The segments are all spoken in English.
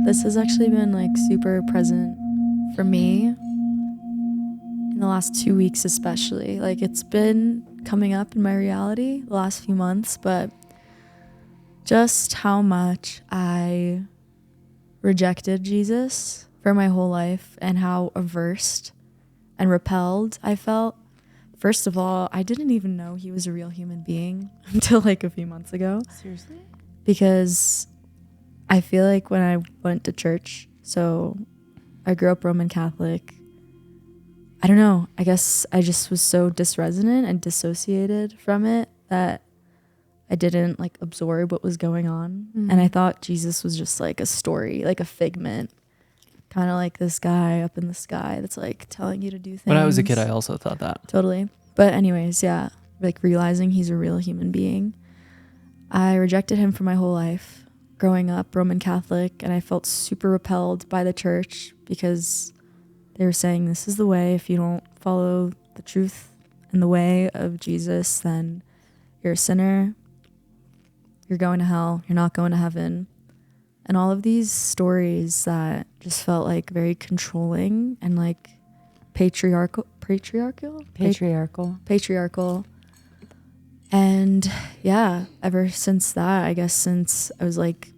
this has actually been like super present for me in the last 2 weeks especially. Like it's been coming up in my reality the last few months, but just how much I rejected Jesus for my whole life and how averse and repelled I felt. First of all, I didn't even know he was a real human being until like a few months ago. Seriously? Because I feel like when I went to church, so I grew up Roman Catholic, I don't know, I guess I just was so disresonant and dissociated from it that I didn't like absorb what was going on. Mm-hmm. And I thought Jesus was just like a story, like a figment, kind of like this guy up in the sky that's like telling you to do things. When I was a kid, I also thought that. Totally. But anyways, yeah, like realizing he's a real human being. I rejected him for my whole life growing up Roman Catholic, and I felt super repelled by the church because they were saying this is the way. If you don't follow the truth and the way of Jesus, then you're a sinner. You're going to hell. You're not going to heaven. And all of these stories that just felt like very controlling and like patriarchal. And yeah, ever since that, I guess since I was like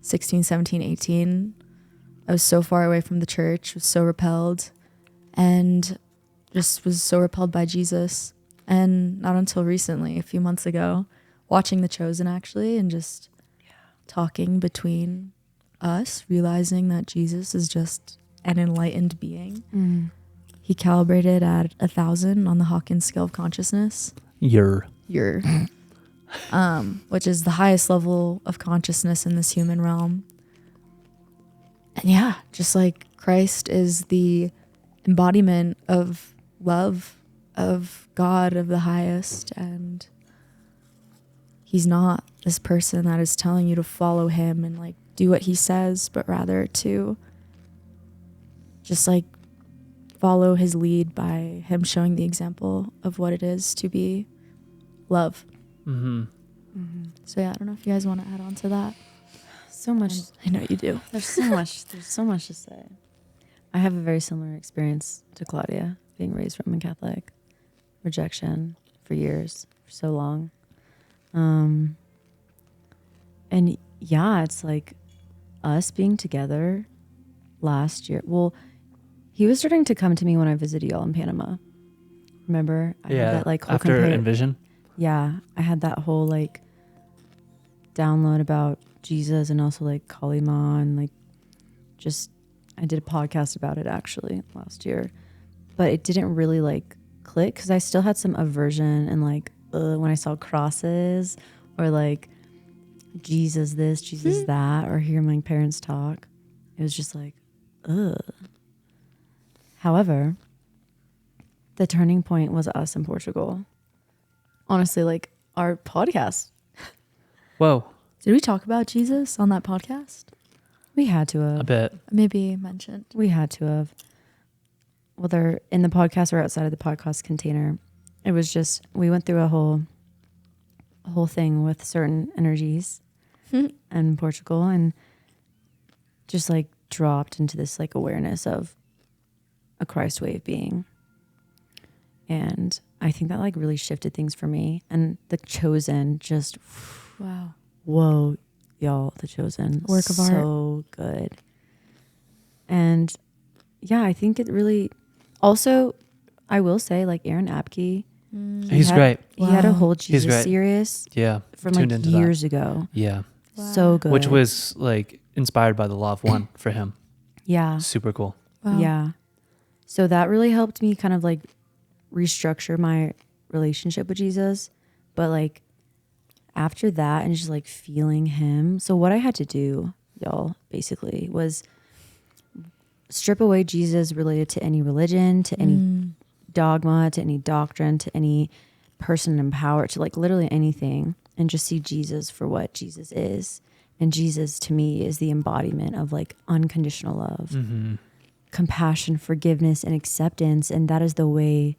16, 17, 18, I was so far away from the church, was so repelled, and just was so repelled by Jesus. And not until recently, a few months ago, watching The Chosen actually, and just talking between us, realizing that Jesus is just an enlightened being. Mm. He calibrated at 1,000 on the Hawkins scale of consciousness. Which is the highest level of consciousness in this human realm. And yeah, just like Christ is the embodiment of love, of God, of the highest, and he's not this person that is telling you to follow him and like do what he says, but rather to just like follow his lead by him showing the example of what it is to be love. Mm-hmm. Mm-hmm. So yeah, I don't know if you guys want to add on to that. So much. I know you do. There's so much to say. I have a very similar experience to Claudia, being raised Roman Catholic, rejection for years, for so long. And yeah, it's like us being together last year. Well, he was starting to come to me when I visited y'all in Panama. Remember? I had that like whole after Envision. Yeah, I had that whole like download about Jesus and also like Kalima and like just I did a podcast about it actually last year, but it didn't really like click because I still had some aversion and like when I saw crosses or like Jesus this, Jesus that, or hear my parents talk, it was just like However, the turning point was us in Portugal. Honestly, like our podcast. Whoa. Did we talk about Jesus on that podcast? We had to have. A bit. Maybe mentioned. We had to have. Whether in the podcast or outside of the podcast container, it was just, we went through a whole thing with certain energies in Portugal and just like dropped into this like awareness of a Christ way of being. And I think that like really shifted things for me. And The Chosen just, wow. Whoa, y'all, The Chosen. Work of art. So good. And yeah, I think it really, also, I will say like Aaron Apke. He's great. He had a whole Jesus series. Yeah. From like years ago. Yeah. Wow. So good. Which was like inspired by the Law of One for him. Yeah. Super cool. Wow. Yeah. So that really helped me kind of like restructure my relationship with Jesus. But like after that and just like feeling him. So what I had to do, y'all, basically was strip away Jesus related to any religion, to any dogma, to any doctrine, to any person in power, to like literally anything, and just see Jesus for what Jesus is. And Jesus to me is the embodiment of like unconditional love, compassion, forgiveness, and acceptance. And that is the way,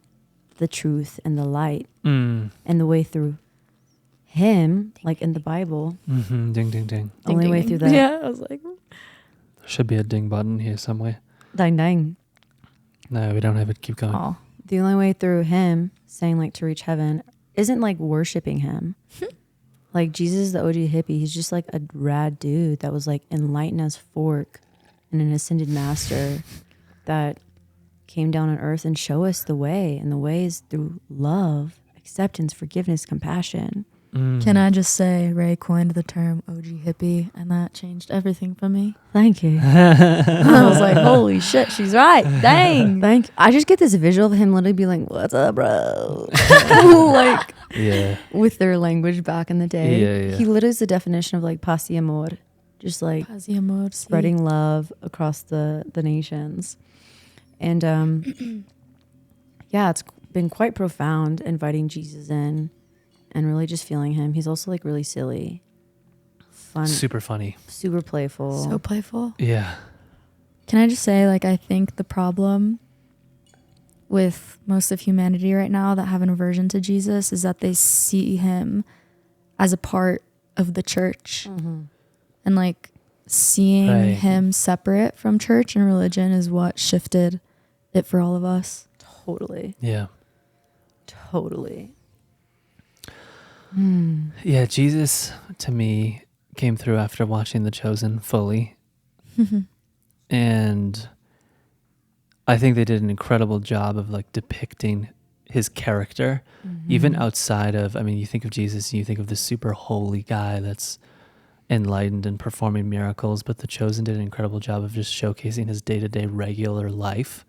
the truth, and the light, and the way through him, like in the Bible. Ding, ding, ding. Only way through that. Yeah, I was like, Should be a ding button here somewhere. Dang, dang. No, we don't have it. Keep going. Oh, The only way through him saying like to reach heaven isn't like worshiping him. Like Jesus is the OG hippie. He's just like a rad dude that was like enlightened as fork and an ascended master that came down on earth and show us the way. And the way is through love, acceptance, forgiveness, compassion. can I just say Ray coined the term OG hippie, and that changed everything for me. Thank you. I was like, holy shit, she's right. Dang. I just get this visual of him literally being like, "What's up, bro?" Like Yeah. with their language back in the day. Yeah. He literally is the definition of like paz y amor, just like Paz y amor, sí. spreading love across the nations. And yeah, it's been quite profound inviting Jesus in and really just feeling him. He's also like really silly, fun, Super funny. super playful. So playful. Yeah. Can I just say, like, I think the problem with most of humanity right now that have an aversion to Jesus is that they see him as a part of the church. And like seeing Right. him separate from church and religion is what shifted it for all of us. Totally. Yeah. Totally. Yeah. Jesus, to me, came through after watching The Chosen fully. And I think they did an incredible job of like depicting his character, even outside of, I mean, you think of Jesus and you think of this super holy guy that's enlightened and performing miracles, but The Chosen did an incredible job of just showcasing his day-to-day regular life.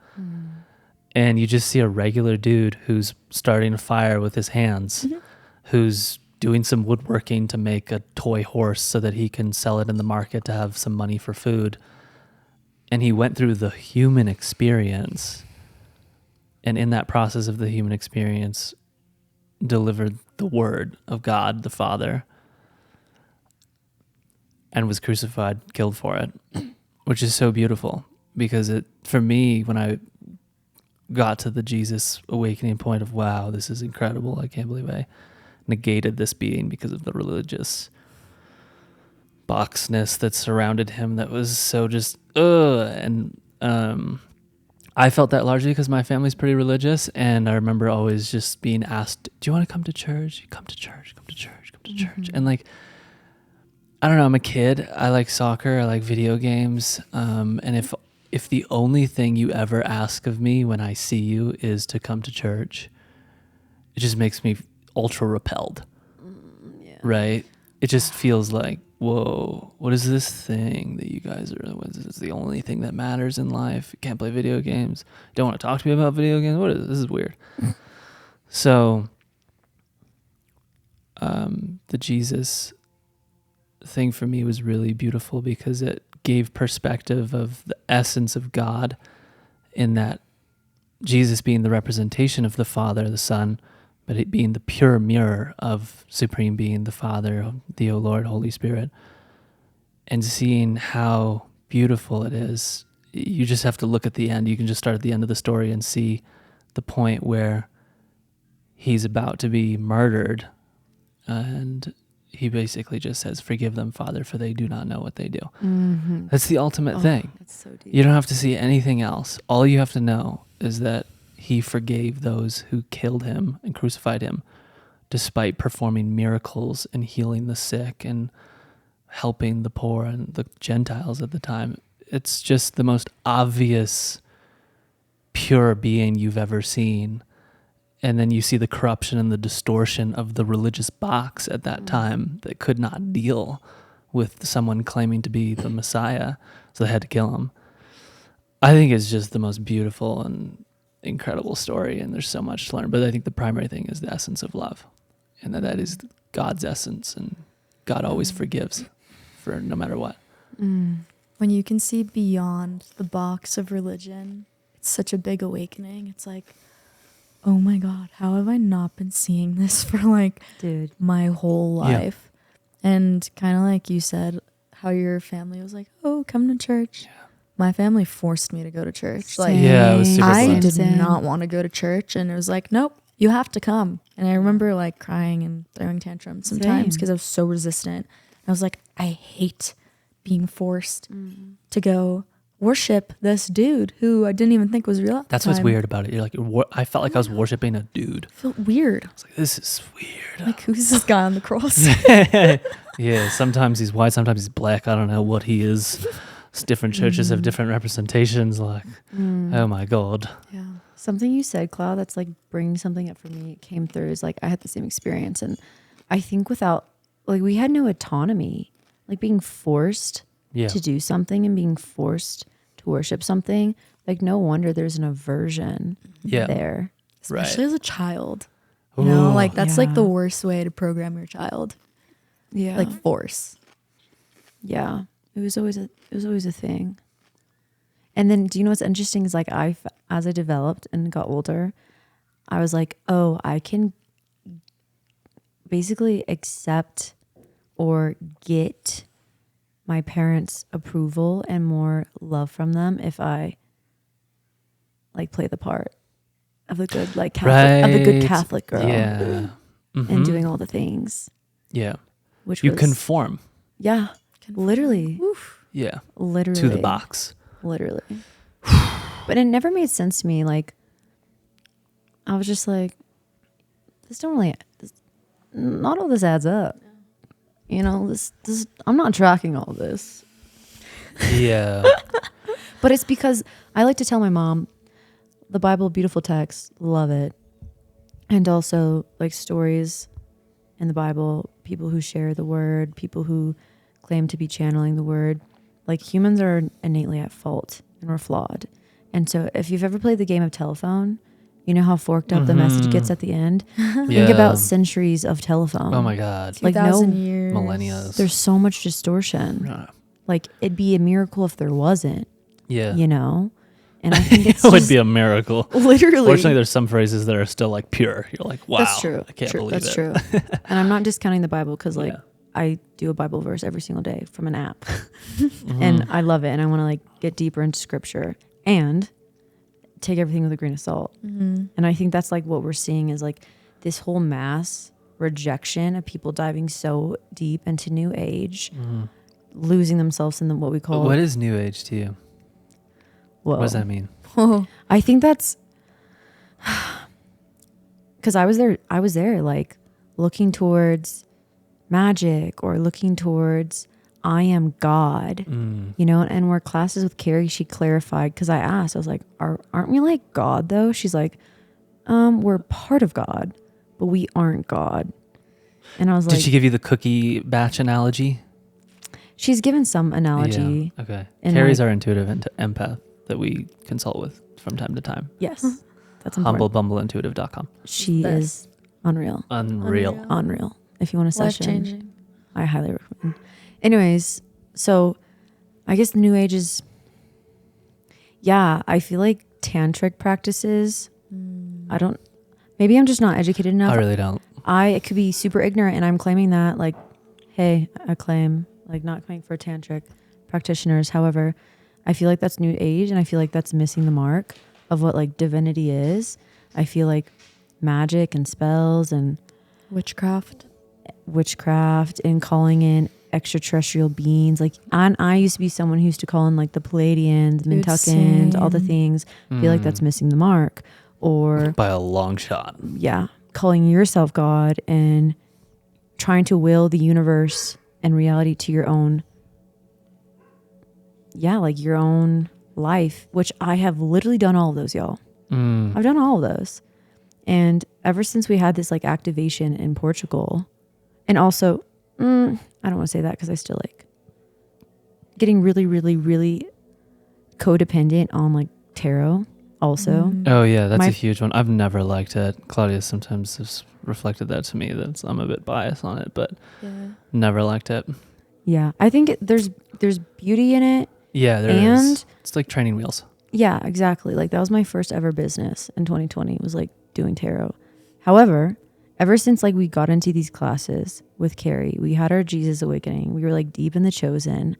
And you just see a regular dude who's starting a fire with his hands, who's doing some woodworking to make a toy horse so that he can sell it in the market to have some money for food. And he went through the human experience, and in that process of the human experience, delivered the word of God the Father, and was crucified, killed for it, which is so beautiful. Because it, for me, when I got to the Jesus awakening point of, wow, this is incredible, I can't believe I negated this being because of the religious boxness that surrounded him that was so just and I felt that largely because my family's pretty religious, and I remember always just being asked, do you want to come to church? Come to church, come to church, come to church. And like, I don't know, I'm a kid, I like soccer, I like video games, and if the only thing you ever ask of me when I see you is to come to church, it just makes me ultra repelled. Right? It just feels like, whoa, what is this thing that you guys are, what is this the only thing that matters in life? You can't play video games. Don't want to talk to me about video games. What is this? This is weird. So the Jesus thing for me was really beautiful because it gave perspective of the essence of God, in that Jesus being the representation of the Father, the Son, but it being the pure mirror of Supreme Being, the Father, the O Lord, Holy Spirit, and seeing how beautiful it is. You just have to look at the end. You can just start at the end of the story and see the point where he's about to be murdered, and he basically just says, forgive them, Father, for they do not know what they do. That's the ultimate thing. That's so deep. You don't have to see anything else. All you have to know is that he forgave those who killed him and crucified him, despite performing miracles and healing the sick and helping the poor and the Gentiles at the time. It's just the most obvious, pure being you've ever seen. And then you see the corruption and the distortion of the religious box at that time that could not deal with someone claiming to be the Messiah, so they had to kill him. I think it's just the most beautiful and incredible story, and there's so much to learn. But I think the primary thing is the essence of love, and that is God's essence, and God always forgives for no matter what. When you can see beyond the box of religion, it's such a big awakening. It's like, oh my God, how have I not been seeing this for like Dude. my whole life? And kind of like you said, how your family was like, oh, come to church. My family forced me to go to church. Like, Yeah, it was super I fun. did Same. not want to go to church, and it was like, nope, you have to come. And I remember like crying and throwing tantrums sometimes Same. because I was so resistant. I was like, I hate being forced to go worship this dude who I didn't even think was real at the That's what's time. weird about it. You're like, I felt like I was worshiping a dude. I felt weird. I was like, this is weird. Like, who's this guy on the cross? Yeah, sometimes he's white, sometimes he's black. I don't know what he is. Different churches have different representations. Like, oh my God. Yeah. Something you said, Cloud, that's like bringing something up for me. It came through is like I had the same experience, and I think without like we had no autonomy, like being forced Yeah. to do something and being forced to worship something. Like no wonder there's an aversion Yeah. there. Especially as a child. You know, Ooh. like that's like Yeah. the worst way to program your child. Yeah, Like force. yeah. It was always a thing. And then, do you know what's interesting is like as I developed and got older, I was like, oh, I can basically accept or get my parents' approval and more love from them if I like play the part of the good like Catholic, of the good Right. Catholic girl, Yeah. and Mhm. doing all the things, Yeah. which You was conform. yeah, literally, Yeah. literally To the box. literally. But it never made sense to me. Like, I was just like, not all this adds up. You know, this, I'm not tracking all this. Yeah. But it's because I like to tell my mom, the Bible, beautiful text, love it. And also like stories in the Bible, people who share the word, people who claim to be channeling the word. Like humans are innately at fault and we're flawed. And so if you've ever played the game of telephone, you know how forked up the message gets at the end? Think about centuries of telephone. Oh my God. Like 2,000 years. Millennia. There's so much distortion. Yeah. Like it'd be a miracle if there wasn't, Yeah. you know? And I think it's It would just be a miracle. literally. Fortunately, there's some phrases that are still like pure. You're like, wow. That's true. I can't True. believe That's it. true. And I'm not discounting the Bible because like Yeah. I do a Bible verse every single day from an app. And I love it. And I want to like get deeper into scripture and take everything with a grain of salt. And I think that's like what we're seeing is like this whole mass rejection of people diving so deep into New Age, losing themselves in what we call. What is New Age to you? Whoa. What does that mean? I think that's because I was there like looking towards magic or looking towards I am God, you know, and where classes with Carrie, she clarified because I asked, I was like, aren't we like God though? She's like, we're part of God, but we aren't God. And I was like, Did she give you the cookie batch analogy? she's given some analogy. Yeah. Okay. And Carrie's like- our intuitive empath that we consult with from time to time. Yes, that's important. HumbleBumbleIntuitive.com. She Best. is unreal. Unreal. If you want a Life session, changing. I highly recommend. Anyways, so I guess the New Age is, yeah, I feel like tantric practices. Maybe I'm just not educated enough. I really don't. I could be super ignorant and I'm claiming that like, hey, I claim like not claiming for tantric practitioners. However, I feel like that's New Age and I feel like that's missing the mark of what like divinity is. I feel like magic and spells and Witchcraft. and calling in extraterrestrial beings. Like I used to be someone who used to call in like the Palladians, Dude, Mintuckans, all the same. things. I feel like that's missing the mark. Or By a long shot. yeah, calling yourself God and trying to will the universe and reality to your own, like your own life, which I have literally done all of those, y'all. I've done all of those. And ever since we had this like activation in Portugal, and also, I don't want to say that because I still like getting really, really, really codependent on like tarot also. Oh yeah, that's My- a huge one. I've never liked it. Claudia sometimes has reflected that to me that I'm a bit biased on it, but Yeah. never liked it. Yeah. I think there's beauty in it. Yeah, there is. And- It's like training wheels. Yeah, exactly. Like that was my first ever business in 2020 was like doing tarot. However, ever since like we got into these classes with Carrie, we had our Jesus awakening. We were like deep in the chosen.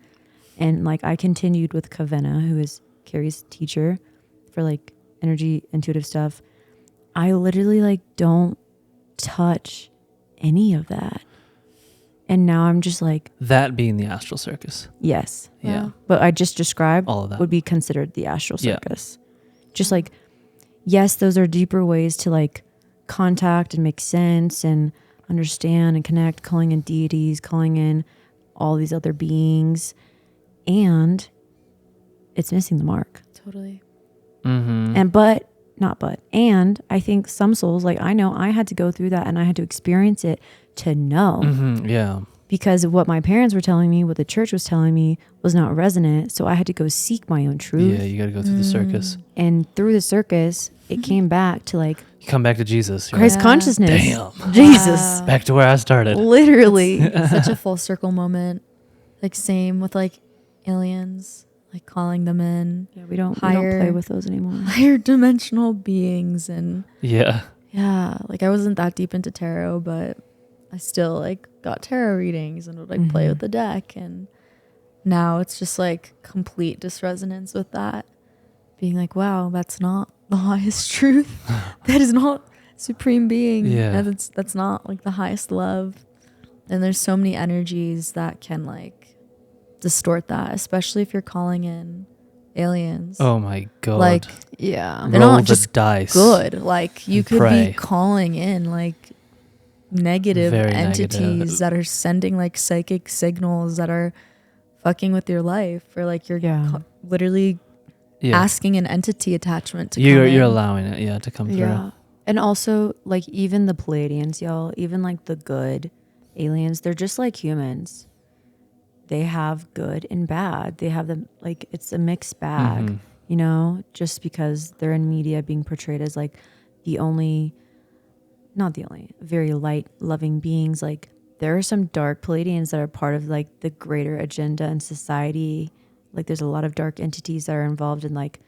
And like I continued with Kavenna, who is Carrie's teacher for like energy intuitive stuff. I literally like don't touch any of that. And now I'm just like, That being the astral circus. yes. Yeah. What I just described All of that. would be considered the astral Yeah. circus. Just like, yes, those are deeper ways to like contact and make sense and understand and connect, calling in deities, calling in all these other beings. And it's missing the mark. Totally. Mm-hmm. And I think some souls, like I know I had to go through that and I had to experience it to know. Mm-hmm. Yeah. Because what my parents were telling me, what the church was telling me was not resonant. So I had to go seek my own truth. Yeah, you got to go through the circus. And through the circus, it came back to like You come back to Jesus. You're Christ Yeah. consciousness. Damn. Jesus. Wow. Back to where I started. Literally. Such a full circle moment. Like same with like aliens, like calling them in, Yeah, we don't Higher- play with those anymore. higher dimensional beings. And Yeah. yeah, like I wasn't that deep into tarot, but I still like got tarot readings and would like play Mhm. with the deck. And now it's just like complete disresonance with that, being like, wow, that's not the highest truth. That is not supreme being. Yeah. That's not like the highest love. And there's so many energies that can like distort that, especially if you're calling in aliens. Oh my God. Like Yeah. they're Roll not the just dice. good. Like you And could pray. be calling in like negative Very entities negative. that are sending like psychic signals that are fucking with your life, or like you're Yeah. literally Yeah. asking an entity attachment to You're come in. allowing it, yeah, to come through. Yeah. And also, like, even the Palladians, y'all, even like the good aliens, they're just like humans. They have good and bad. They have them, like, it's a mixed bag, Mhm. you know, just because they're in media being portrayed as like the only, not the only, very light, loving beings. Like, there are some dark Palladians that are part of like the greater agenda in society. Like, there's a lot of dark entities that are involved in like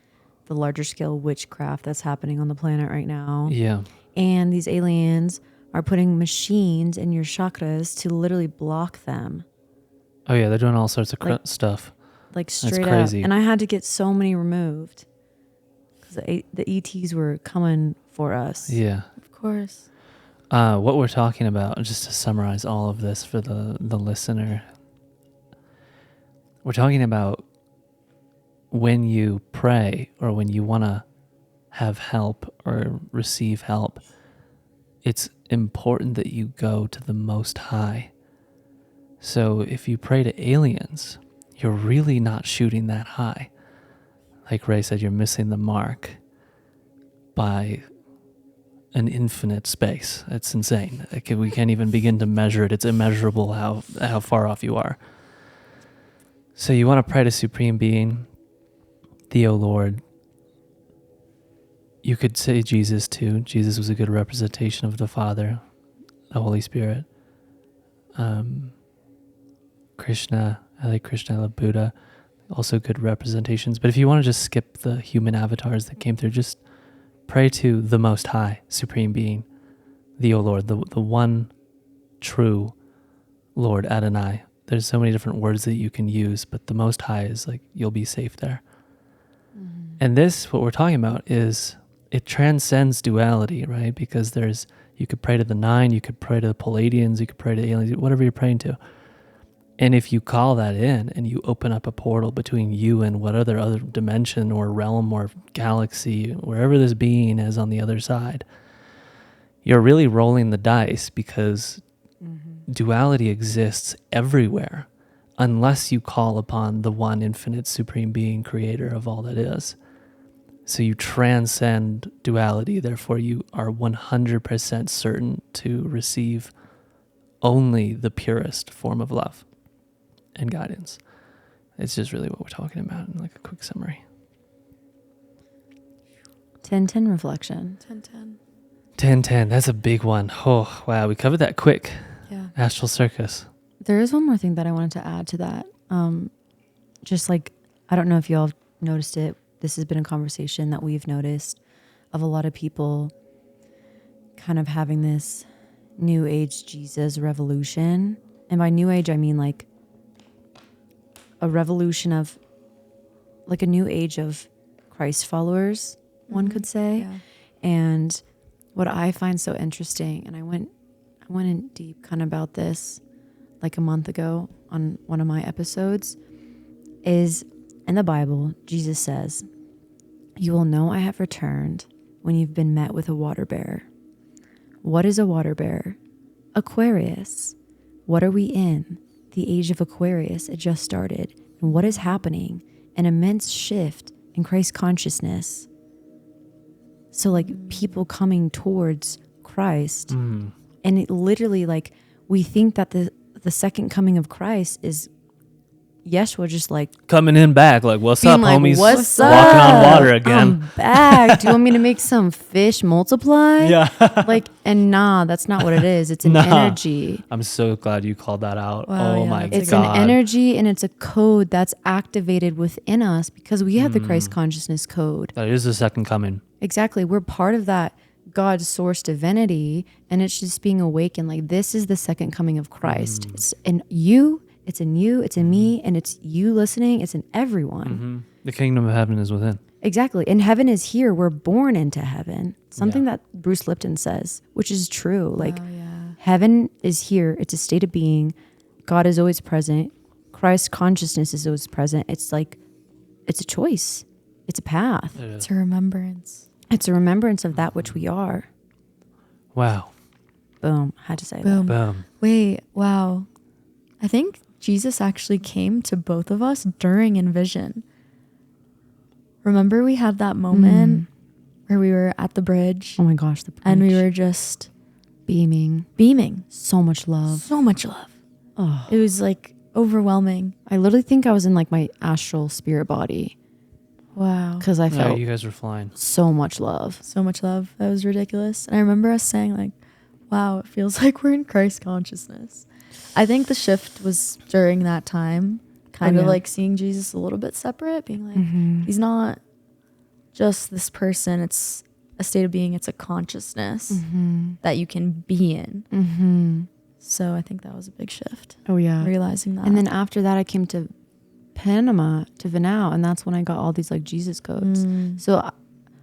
the larger scale witchcraft that's happening on the planet right now. Yeah. And these aliens are putting machines in your chakras to literally block them, Oh yeah, they're doing all sorts of Like- stuff. like straight up. crazy. And I had to get so many removed because the ETs were coming for us. Yeah. Of course. What we're talking about, just to summarize all of this for the listener, we're talking about when you pray or when you want to have help or receive help, it's important that you go to the Most High. So if you pray to aliens, you're really not shooting that high. Like Ray said, you're missing the mark by an infinite space. It's insane. Like, we can't even begin to measure it. It's immeasurable how far off you are. So you want to pray to Supreme Being, the O Lord. You could say Jesus too. Jesus was a good representation of the Father, the Holy Spirit. Krishna, I like Krishna, I love Buddha. Also good representations. But if you want to just skip the human avatars that came through, just pray to the Most High, Supreme Being, the O Lord, the one true Lord, Adonai. There's so many different words that you can use, but the Most High is like, you'll be safe there. And this, what we're talking about, is it transcends duality, right? Because you could pray to the nine, you could pray to the Palladians, you could pray to aliens, whatever you're praying to. And if you call that in and you open up a portal between you and what other dimension or realm or galaxy, wherever this being is on the other side, you're really rolling the dice, because duality exists everywhere unless you call upon the one infinite supreme being, creator of all that is. So you transcend duality, therefore you are 100% certain to receive only the purest form of love and guidance. It's just really what we're talking about in like a quick summary. 10-10 reflection. 10-10. 10-10, that's a big one. Oh, wow, we covered that quick. Yeah. Astral Circus. There is one more thing that I wanted to add to that. Just like, I don't know if you all have noticed it. This has been a conversation that we've noticed of a lot of people kind of having this new age Jesus revolution. And by new age, I mean like a revolution of like a new age of Christ followers, one could say. Yeah. And what I find so interesting, and I went in deep kind of about this, like a month ago on one of my episodes, is in the Bible, Jesus says, "You will know I have returned when you've been met with a water bearer." What is a water bearer? Aquarius. What are we in? The age of Aquarius. It just started. And what is happening? An immense shift in Christ consciousness. So like people coming towards Christ, and it literally, like, we think that the second coming of Christ is Yeshua just like Coming in back, like, what's being up, like, homies? "What's Walking on up? water again. I'm back. Do you want me to make some fish multiply?" Yeah. Like, and nah, that's not what it is. It's an Nah. energy. I'm so glad you called that out. Wow, Oh yeah, my that's a It's God. an energy, and it's a code that's activated within us because we have the Christ consciousness code. That is the second coming. Exactly. We're part of that God's source divinity, and it's just being awakened. Like, this is the second coming of Christ. It's in you, it's in you, it's in me, and it's you listening, it's in everyone. The kingdom of heaven is within. Exactly. And heaven is here. We're born into heaven. Something that Bruce Lipton says, which is true. Like, heaven is here. It's a state of being. God is always present. Christ consciousness is always present. It's like, it's a choice. It's a path. It's a remembrance. It's a remembrance of that which we are. Wow. Boom. Had to say Boom. Boom. Wait, wow. I think Jesus actually came to both of us during Envision. Remember we had that moment where we were at the bridge that. Oh my gosh. The and we bridge. were just beaming. so much love. So much love. Oh, It was like overwhelming. I literally think I was in like my astral spirit body Wow. because I Yeah, felt you guys were flying. so much love. So much love. That was ridiculous. And I remember us saying like, wow, it feels like we're in Christ consciousness. I think the shift was during that time, kind of yeah. like seeing Jesus a little bit separate, being like, he's not just this person. It's a state of being. It's a consciousness that you can be in. So I think that was a big shift. Oh yeah. Realizing that. And then after that, I came to Panama, to Vanau, and that's when I got all these like Jesus codes. So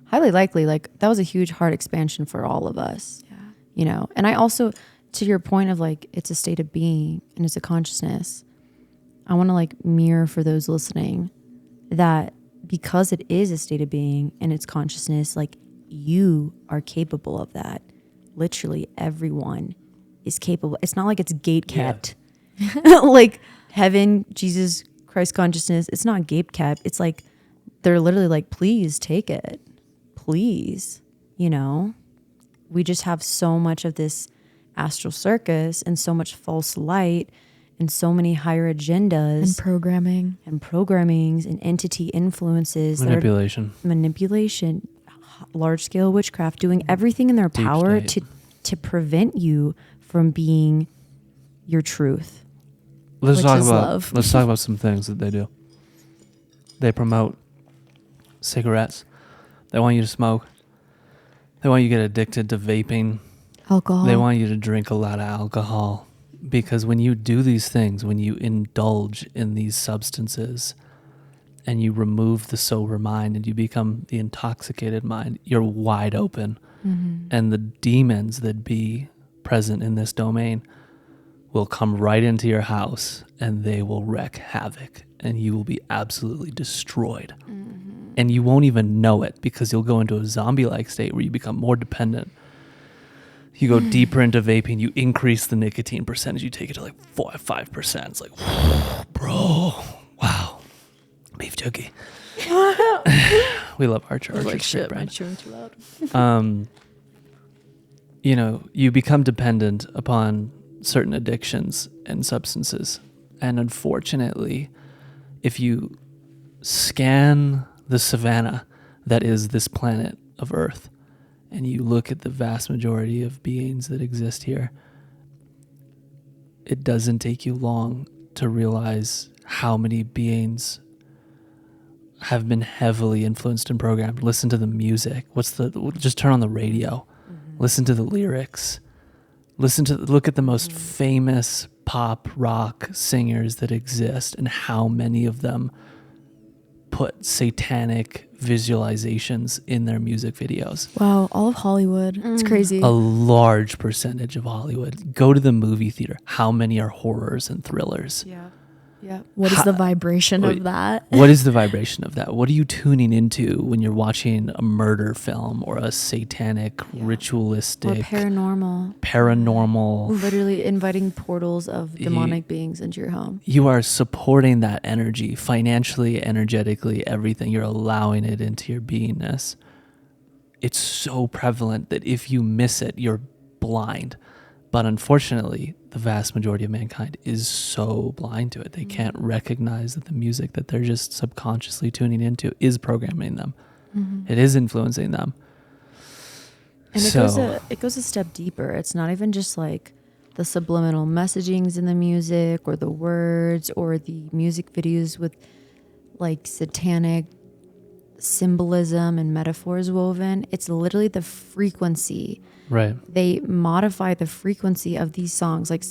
highly likely, like, that was a huge heart expansion for all of us. Yeah. You know, and I also, to your point of like, it's a state of being and it's a consciousness, I want to like mirror for those listening that because it is a state of being and it's consciousness, like, you are capable of that. Literally everyone is capable. It's not like it's gate kept. Like heaven, Jesus, Christ consciousness, it's not gate kept. It's like they're literally like, please take it. Please. You know? We just have so much of this astral circus and so much false light and so many higher agendas And programming. and programmings and entity influences Manipulation. manipulation, large scale witchcraft, doing everything in their Deep power state. to prevent you from being your truth. Let's Which talk is about love. let's talk about some things that they do. They promote cigarettes. They want you to smoke. They want you to get addicted to vaping. Alcohol. They want you to drink a lot of alcohol. Because when you do these things, when you indulge in these substances and you remove the sober mind and you become the intoxicated mind, you're wide open. And the demons that be present in this domain will come right into your house and they will wreak havoc and you will be absolutely destroyed. And you won't even know it because you'll go into a zombie-like state where you become more dependent. You go deeper into vaping, you increase the nicotine percentage, you take it to like 5%. It's like, bro, wow, beef jerky. We love our Chargers. like great shit, brand. my chewing too loud. You know, you become dependent upon certain addictions and substances. And unfortunately, if you scan the savanna that is this planet of Earth, and you look at the vast majority of beings that exist here, it doesn't take you long to realize how many beings have been heavily influenced and programmed. Listen to the music. Just turn on the radio. Listen to the lyrics. Look at the most famous pop rock singers that exist and how many of them put satanic visualizations in their music videos. Wow, all of Hollywood. It's crazy. A large percentage of Hollywood. Go to the movie theater. How many are horrors and thrillers? Yeah. Yeah. What is the vibration of that? What is the vibration of that? What are you tuning into when you're watching a murder film or a satanic, ritualistic, Or paranormal? Literally inviting portals of demonic beings into your home. You are supporting that energy financially, energetically, everything. You're allowing it into your beingness. It's so prevalent that if you miss it, you're blind. But unfortunately, the vast majority of mankind is so blind to it. They can't recognize that the music that they're just subconsciously tuning into is programming them. It is influencing them. And it goes a step deeper. It's not even just like the subliminal messagings in the music or the words or the music videos with like satanic symbolism and metaphors woven. It's literally the frequency. Right. They modify the frequency of these songs. Like,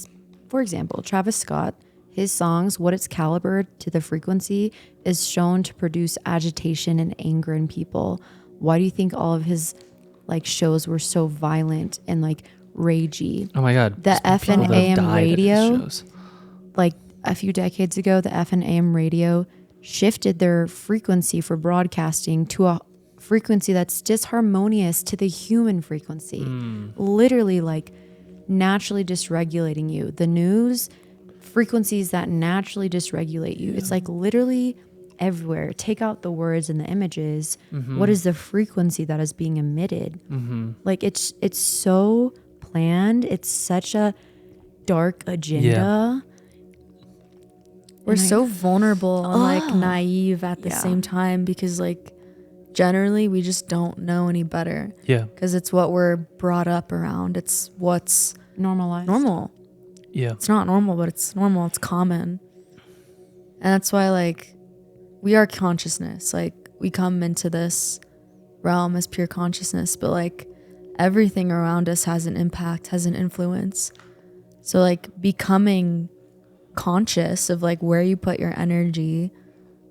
for example, Travis Scott, his songs, what it's calibered to the frequency is shown to produce agitation and anger in people. Why do you think all of his like shows were so violent and like ragey? Oh my God. The FM AM radio, like a few decades ago, the FM AM radio shifted their frequency for broadcasting to a frequency that's disharmonious to the human frequency. Literally like naturally dysregulating you. The news frequencies that naturally dysregulate you. It's like literally everywhere. Take out the words and the images. What is the frequency that is being emitted? Like it's so planned. It's such a dark agenda. We're so vulnerable and like naive at the same time because like generally we just don't know any better. Yeah. Because it's what we're brought up around. It's what's normalized. Normal. Yeah. It's not normal, but it's normal. It's common. And that's why like we are consciousness. Like we come into this realm as pure consciousness, but like everything around us has an impact, has an influence. So like becoming conscious of like where you put your energy,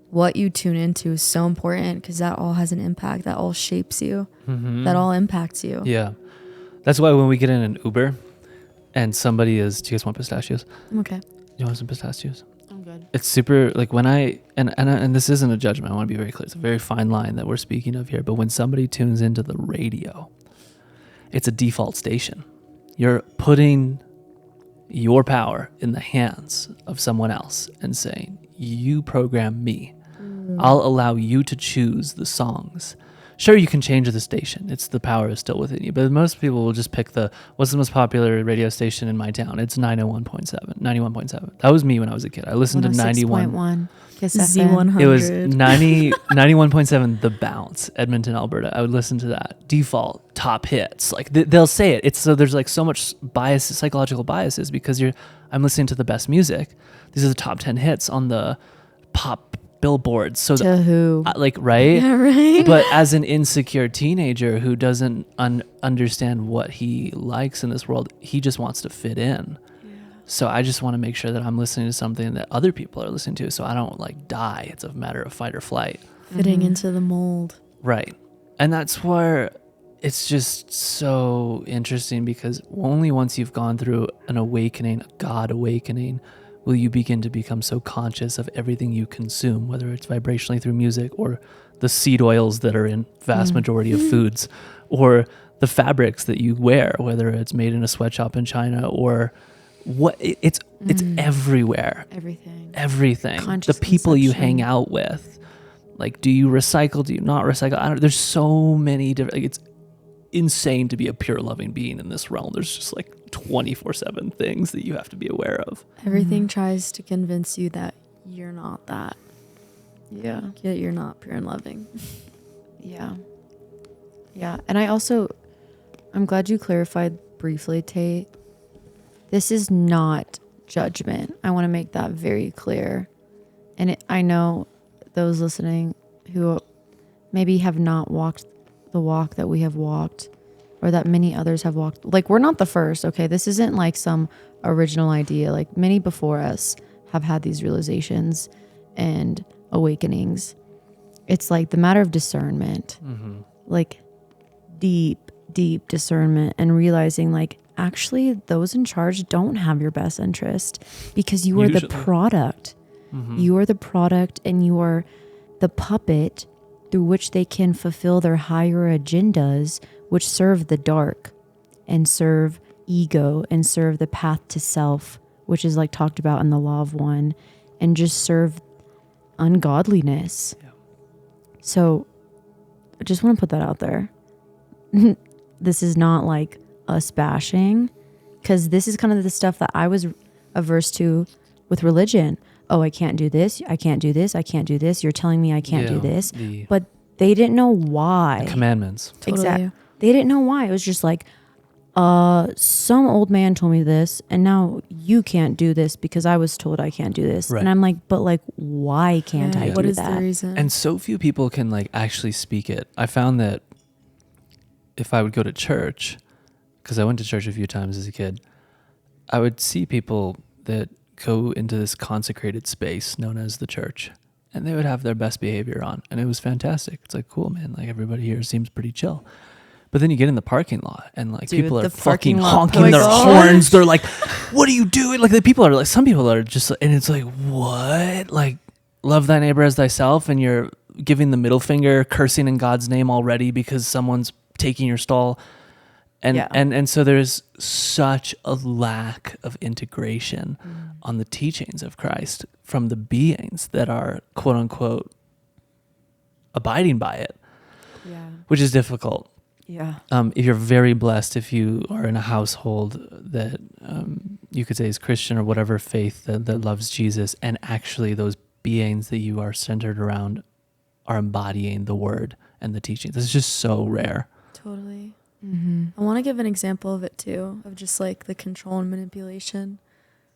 what you tune into is so important because that all has an impact. That all shapes you. That all impacts you. Yeah. That's why when we get in an Uber and somebody is, do you guys want pistachios? Okay. You want some pistachios? I'm good. It's super like when and this isn't a judgment. I want to be very clear. It's a very fine line that we're speaking of here. But when somebody tunes into the radio, it's a default station. You're putting your power in the hands of someone else and saying, you program me. I'll allow you to choose the songs. Sure, you can change the station. It's the power is still within you. But most people will just pick what's the most popular radio station in my town? It's 91.7. That was me when I was a kid. I listened to 91. Z100. It was 91.7 The Bounce, Edmonton, Alberta. I would listen to that. Default top hits. Like they'll say it. It's so there's like so much bias, psychological biases because I'm listening to the best music. These are the top 10 hits on the pop billboards. So to who? Like, right? Yeah, right. But as an insecure teenager who doesn't understand what he likes in this world, he just wants to fit in. So I just want to make sure that I'm listening to something that other people are listening to so I don't like die. It's a matter of fight or flight. Fitting into the mold. Right. And that's where it's just so interesting because only once you've gone through an awakening, a God awakening, will you begin to become so conscious of everything you consume, whether it's vibrationally through music or the seed oils that are in vast majority of foods or the fabrics that you wear, whether it's made in a sweatshop in China or what it's everywhere. Everything. The people you hang out with. Like, do you recycle? Do you not recycle? There's so many different, like, it's insane to be a pure loving being in this realm. There's just like 24/7 things that you have to be aware of. Everything tries to convince you that you're not that. Yeah. Yet you're not pure and loving. Yeah. Yeah. And I'm glad you clarified briefly, Tate. This is not judgment. I want to make that very clear. And I know those listening who maybe have not walked the walk that we have walked or that many others have walked. Like, we're not the first, okay? This isn't like some original idea. Like, many before us have had these realizations and awakenings. it's like the matter of discernment, like deep discernment, and realizing like actually those in charge don't have your best interest, because you are the product. You are the product, and you are the puppet through which they can fulfill their higher agendas, which serve the dark and serve ego and serve the path to self, which is like talked about in the Law of One, and just serve ungodliness. Yeah. So I just want to put that out there. This is not like us bashing, because this is kind of the stuff that I was averse to with religion. Oh, I can't do this. I can't do this. I can't do this. You're telling me I can't do this. But they didn't know why. The commandments. Exactly. They didn't know why. It was just like, some old man told me this, and now you can't do this because I was told I can't do this. Right. And I'm like, but like, why can't I do that? What is the reason? And so few people can like actually speak it. I found that if I would go to church, because I went to church a few times as a kid, I would see people that go into this consecrated space known as the church, and they would have their best behavior on, and it was fantastic. It's like, cool, man, like everybody here seems pretty chill. But then you get in the parking lot, and like people are fucking honking their horns. They're like, what are you doing? Like the people are like, some people are just, and it's like, what? Like, love thy neighbor as thyself, and you're giving the middle finger, cursing in God's name already because someone's taking your stall. And so there's such a lack of integration on the teachings of Christ from the beings that are quote unquote abiding by it, which is difficult. Yeah. If you're very blessed, if you are in a household that you could say is Christian or whatever faith that loves Jesus, and actually those beings that you are centered around are embodying the word and the teachings. This is just so rare. Totally. I want to give an example of it too, of just like the control and manipulation.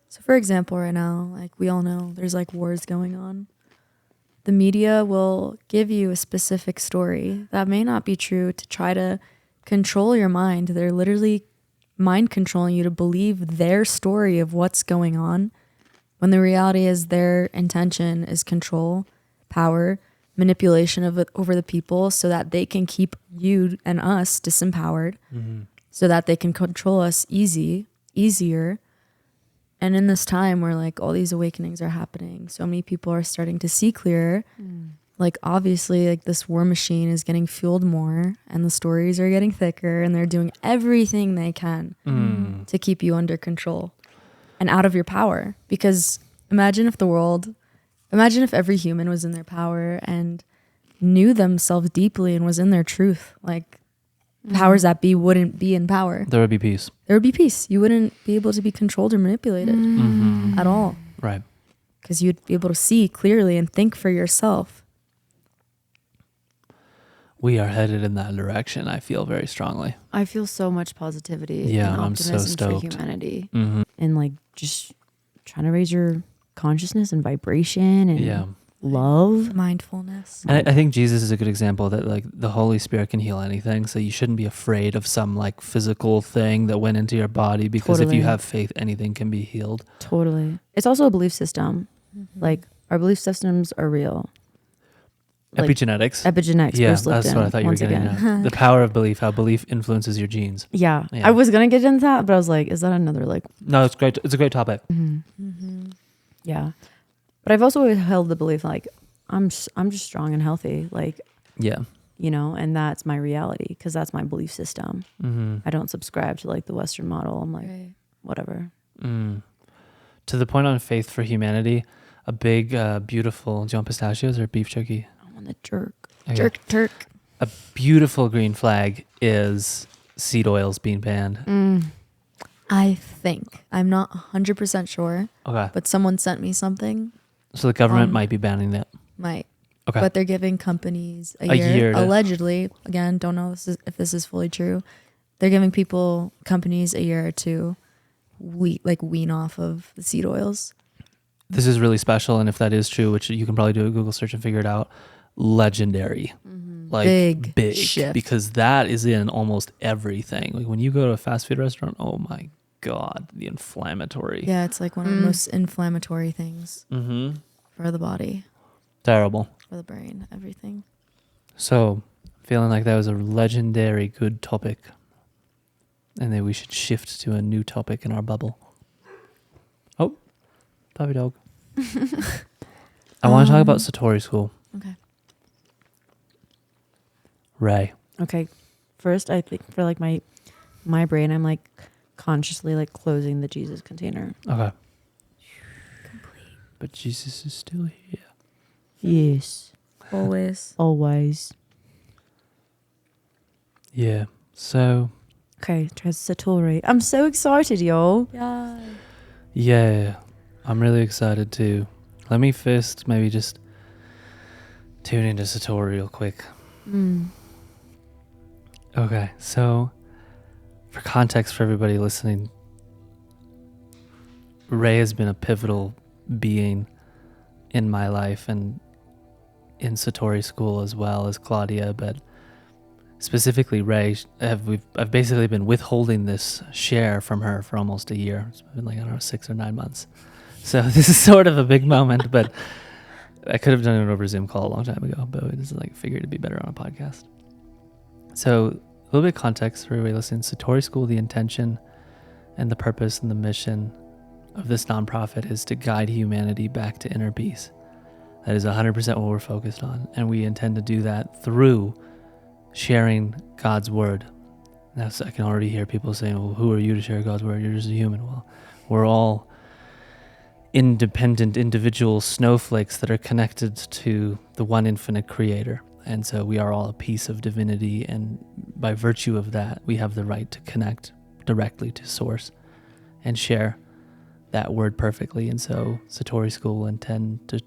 So for example, right now, like we all know there's like wars going on. The media will give you a specific story that may not be true to try to control your mind. They're literally mind controlling you to believe their story of what's going on, when the reality is their intention is control, power, manipulation of it over the people, so that they can keep you and us disempowered, so that they can control us easier. And in this time where like all these awakenings are happening, so many people are starting to see clearer. Like obviously like this war machine is getting fueled more, and the stories are getting thicker, and they're doing everything they can to keep you under control and out of your power. Because imagine if every human was in their power and knew themselves deeply and was in their truth. Like powers that be wouldn't be in power. There would be peace. There would be peace. You wouldn't be able to be controlled or manipulated at all. Right. Because you'd be able to see clearly and think for yourself. We are headed in that direction, I feel very strongly. I feel so much positivity and optimism I'm so stoked for humanity. And like just trying to raise your consciousness and vibration and love. Mindfulness. And I think Jesus is a good example that like the Holy Spirit can heal anything. So you shouldn't be afraid of some like physical thing that went into your body, because if you have faith, anything can be healed. Totally. It's also a belief system. Like our belief systems are real. Like epigenetics. Yeah, that's what I thought you were getting at. The power of belief, how belief influences your genes. Yeah. I was going to get into that, but I was like, is that another like... No, it's great. It's a great topic. Yeah. But I've also held the belief like I'm just strong and healthy. Like, you know, and that's my reality because that's my belief system. I don't subscribe to like the Western model. I'm like, whatever. To the point on faith for humanity, a big, beautiful, do you want pistachios or beef jerky? I want the jerk. Okay. Jerk. A beautiful green flag is seed oils being banned. I think. I'm not 100% sure. Okay. But someone sent me something. So the government might be banning that. Might. Okay. But they're giving companies a year allegedly. Again, don't know if this is fully true. They're giving companies a year to wean off of the seed oils. This is really special, and if that is true, which you can probably do a Google search and figure it out, legendary. Like big shift. Because that is in almost everything. Like when you go to a fast food restaurant, oh my God, the inflammatory. Yeah, it's like one of the most inflammatory things for the body. Terrible. for the brain, everything. So, feeling like that was a legendary good topic, and that we should shift to a new topic in our bubble. Oh, puppy dog. I want to talk about Satori school. Okay. Ray. Okay. First, I think for like my brain, I'm like consciously like closing the Jesus container. Okay. But Jesus is still here. Yes. Always. Always. Yeah. So. Okay, Satori. I'm so excited, y'all. Yeah. Yeah. I'm really excited too. Let me first maybe just tune into Satori real quick. Okay. So, for context for everybody listening, Ray has been a pivotal being in my life and in Satori school as well as Claudia, but specifically Ray. I've basically been withholding this share from her for almost a year. It's been like, I don't know, 6 or 9 months. So this is sort of a big moment, but I could have done it over a Zoom call a long time ago, but it is like figured it'd be better on a podcast. So a little bit of context for everybody listening. Satori School, the intention and the purpose and the mission of this nonprofit is to guide humanity back to inner peace. That is 100% what we're focused on. And we intend to do that through sharing God's word. Now, I can already hear people saying, well, who are you to share God's word? You're just a human. Well, we're all independent individual snowflakes that are connected to the one infinite creator. And so we are all a piece of divinity. And by virtue of that, we have the right to connect directly to source and share that word perfectly. And so Satori School will intend to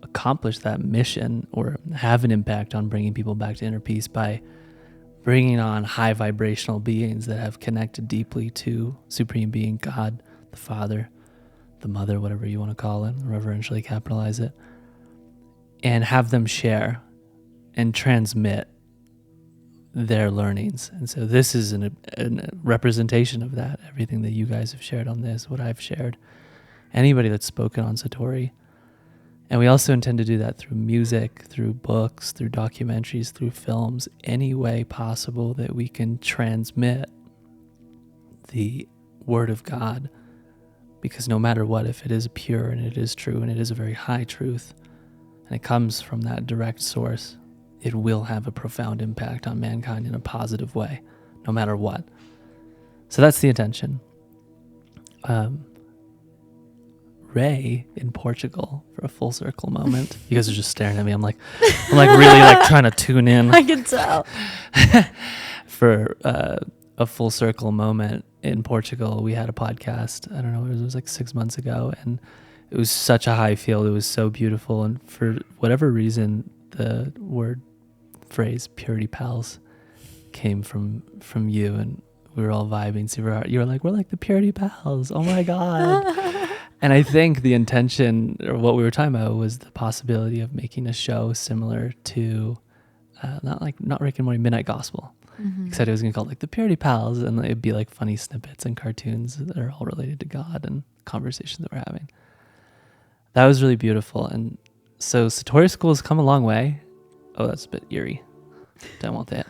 accomplish that mission or have an impact on bringing people back to inner peace by bringing on high vibrational beings that have connected deeply to Supreme Being, God, the Father, the Mother, whatever you want to call it, reverentially capitalize it, and have them share and transmit their learnings. And so this is a representation of that. Everything that you guys have shared on this, what I've shared, anybody that's spoken on Satori. And we also intend to do that through music, through books, through documentaries, through films, any way possible that we can transmit the word of God. Because no matter what, if it is pure and it is true and it is a very high truth, and it comes from that direct source, it will have a profound impact on mankind in a positive way, no matter what. So that's the intention. Ray in Portugal, for a full circle moment. You guys are just staring at me. I'm like really like trying to tune in. I can tell. For a full circle moment in Portugal, we had a podcast. I don't know, it was like 6 months ago, and it was such a high field. It was so beautiful, and for whatever reason, the phrase "purity pals" came from you, and we were all vibing super hard. You were like, "We're like the purity pals." Oh my god! And I think the intention, or what we were talking about, was the possibility of making a show similar to not Rick and Morty, Midnight Gospel. Mm-hmm. Except it was going to be called like the Purity Pals, and it'd be like funny snippets and cartoons that are all related to God and conversations that we're having. That was really beautiful. And so Satori School has come a long way. Oh, that's a bit eerie. Don't want that.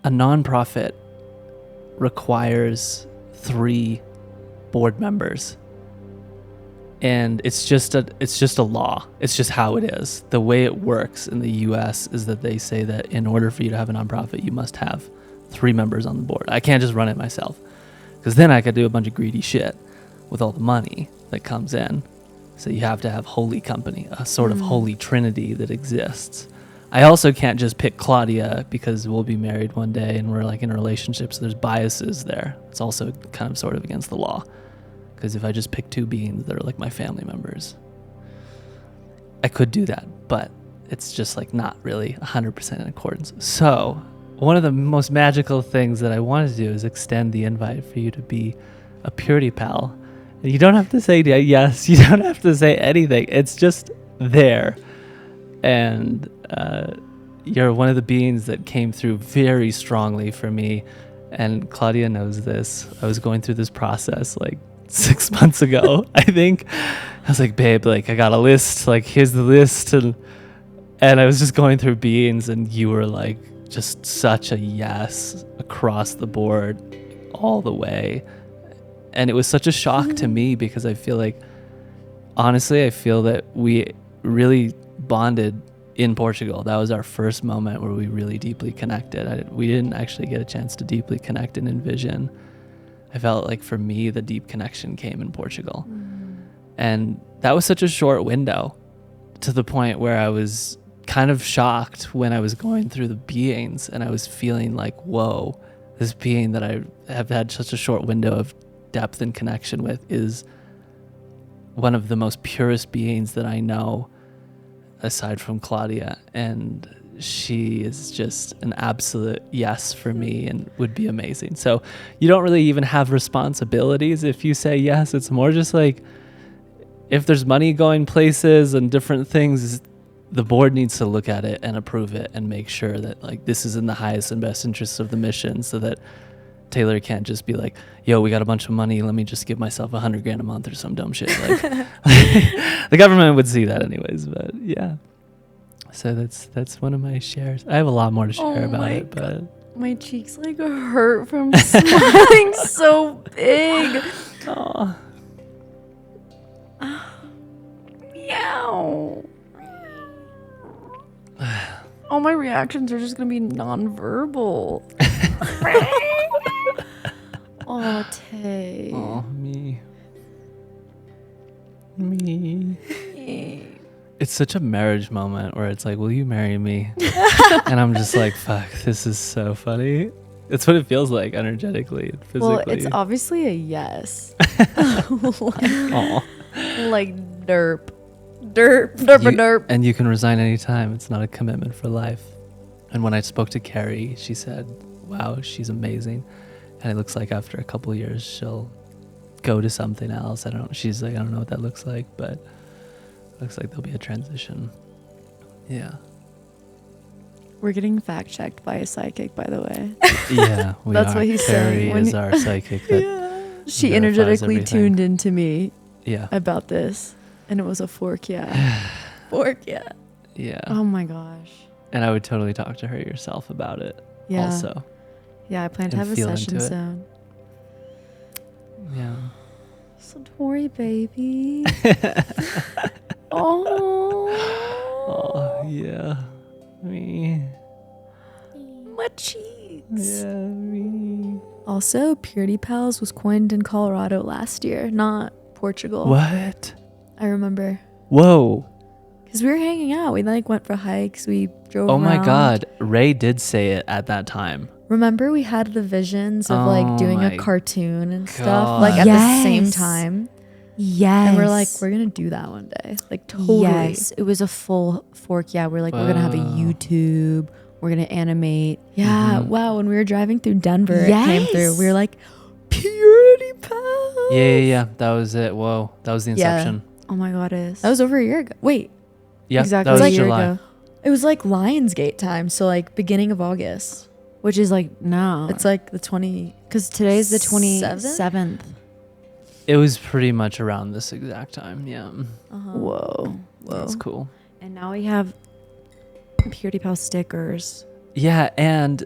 A nonprofit requires 3 board members. And it's just a law. It's just how it is. The way it works in the US is that they say that in order for you to have a nonprofit, you must have 3 members on the board. I can't just run it myself, because then I could do a bunch of greedy shit with all the money that comes in. So you have to have holy company, a sort of holy trinity that exists. I also can't just pick Claudia because we'll be married one day and we're like in a relationship, so there's biases there. It's also kind of sort of against the law. Because if I just pick 2 beings that are like my family members, I could do that, but it's just like not really 100% in accordance. So one of the most magical things that I wanted to do is extend the invite for you to be a purity pal. You don't have to say yes. You don't have to say anything. It's just there. And you're one of the beings that came through very strongly for me. And Claudia knows this. I was going through this process like 6 months ago, I think. I was like, babe, like I got a list, like here's the list, and I was just going through beings, and you were like just such a yes across the board all the way. And it was such a shock to me, because I feel like, honestly, I feel that we really bonded in Portugal. That was our first moment where we really deeply connected. We didn't actually get a chance to deeply connect and envision. I felt like for me, the deep connection came in Portugal. And that was such a short window, to the point where I was kind of shocked when I was going through the beings, and I was feeling like, whoa, this being that I have had such a short window of depth and connection with is one of the most purest beings that I know, aside from Claudia. And she is just an absolute yes for me and would be amazing. So you don't really even have responsibilities if you say yes. It's more just like, if there's money going places and different things, the board needs to look at it and approve it and make sure that like this is in the highest and best interests of the mission, so that Taylor can't just be like, yo, we got a bunch of money, let me just give myself $100,000 a month or some dumb shit. Like, the government would see that anyways, but yeah. So that's one of my shares. I have a lot more to share about it, but My cheeks like hurt from smiling so big. oh, Meow. All my reactions are just gonna be non-verbal. Oh, Tay. oh, me. It's such a marriage moment where it's like, will you marry me? And I'm just like, fuck, this is so funny. It's what it feels like energetically and physically. Well, it's obviously a yes. Aw. Like derp. Derp. And you can resign anytime. It's not a commitment for life. And when I spoke to Carrie, she said, wow, she's amazing. And it looks like after a couple of years, she'll go to something else. She's like, I don't know what that looks like, but it looks like there'll be a transition. Yeah. We're getting fact checked by a psychic, by the way. Yeah, we That's are. what he's saying. Carrie is our psychic that She verifies energetically everything. tuned into me Yeah. about this, and it was a fork, yeah. Fork, yeah. Yeah. Oh my gosh. And I would totally talk to her yourself about it Yeah. also. Yeah, I plan to And have a feel session into it. soon. Yeah. Satori, baby. Oh. Oh, yeah. Me. My cheeks. Yeah, me. Also, Purity Pals was coined in Colorado last year, not Portugal. What? I remember. Whoa. Because we were hanging out. We like went for hikes. We drove Oh my around. God. Ray did say it at that time. Remember we had the visions of Oh like doing my a cartoon and stuff God. like at the Yes. same time. Yes. And we're like, we're going to do that one day. Like totally. Yes, it was a full fork. Yeah, we're like, we're gonna have a Wow. YouTube. We're gonna animate. Yeah. Mhm. Wow. When we were driving through Denver, it came through. Yes. We were like, Purity Pals. Yeah. That was it. Whoa. That was the Yeah. inception. Oh my god, it is. That was over a year ago. Wait, Yeah. exactly That was a year July. ago. it was like Lionsgate time. So like beginning of August. Which is like no. It's like the 20. because today's the 7th? 27th. It was pretty much around this exact time. Yeah. Uh-huh. Whoa. That's cool. And now we have Purity Pal stickers. Yeah. And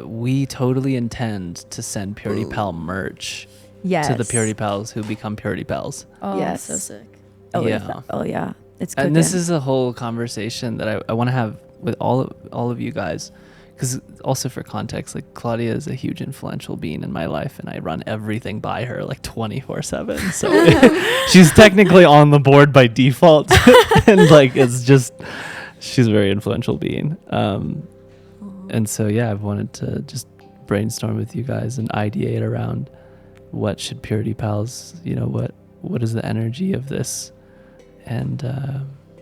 we totally intend to send Purity Pal merch Yes. to the Purity Pals who become Purity Pals. Oh, Yes. so sick. Oh Yeah. yeah. Oh yeah. It's cooking. And this is a whole conversation that I want to have with all of you guys, because also for context, like Claudia is a huge influential being in my life, and I run everything by her like 24/7. So she's technically on the board by default, and like it's just she's a very influential being. And so yeah, I've wanted to just brainstorm with you guys and ideate around what should Purity Pals, what is the energy of this, and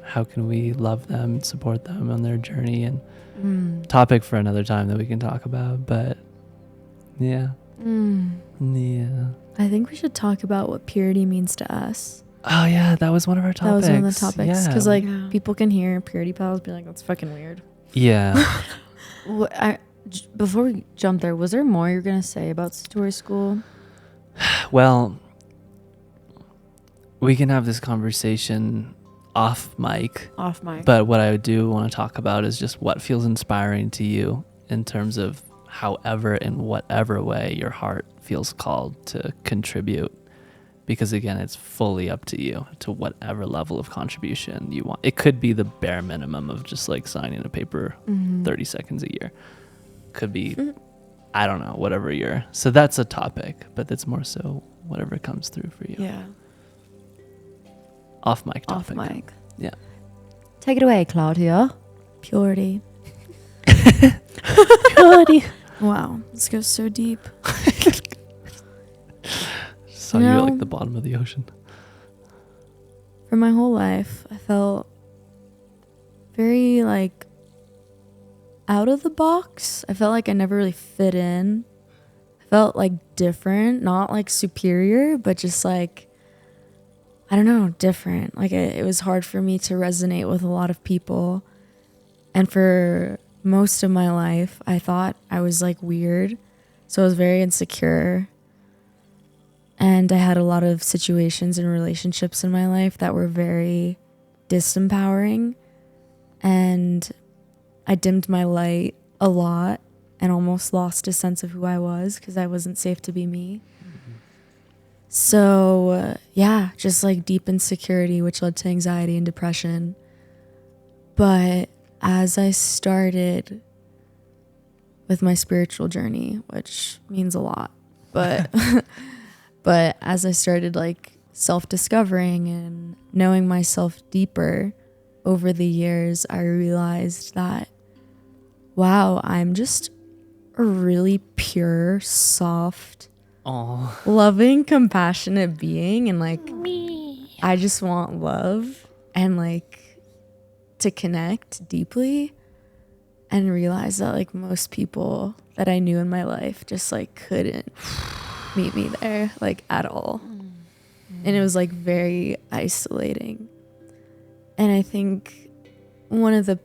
how can we love them, support them on their journey, and topic for another time that we can talk about. But yeah. I think we should talk about what purity means to us. Oh yeah, that was one of our topics. That was one of the topics. Because like Yeah. people can hear Purity Pals be like, that's fucking weird. Yeah. Before we jump there, was there more you're gonna say about Satori School? Well, we can have this conversation off mic. Off mic. But what I do want to talk about is just what feels inspiring to you in terms of however and whatever way your heart feels called to contribute. Because again, it's fully up to you to whatever level of contribution you want. It could be the bare minimum of just like signing a paper 30 seconds a year. Could be, I don't know, whatever year. So that's a topic, but that's more so whatever comes through for you. Yeah. Off mic Off topic. mic. Yeah. Take it away, Claudia. Purity. Purity. Wow, this goes so deep. Saw You you at know- like the bottom of the ocean. For my whole life, I felt very like out of the box. I felt like I never really fit in. I felt like different, not like superior, but just like, I don't know, different. Like it was hard for me to resonate with a lot of people. And for most of my life, I thought I was like weird. So I was very insecure. And I had a lot of situations and relationships in my life that were very disempowering. And I dimmed my light a lot and almost lost a sense of who I was because I wasn't safe to be me. So, yeah, just like deep insecurity, which led to anxiety and depression. But as I started with my spiritual journey, which means a lot, but but as I started like self-discovering and knowing myself deeper over the years, I realized that, wow, I'm just a really pure, soft, Oh, loving, compassionate being. And like, I just want love and like to connect deeply, and realize that like most people that I knew in my life just like couldn't meet me there like at all. And it was like very isolating. And I think one of the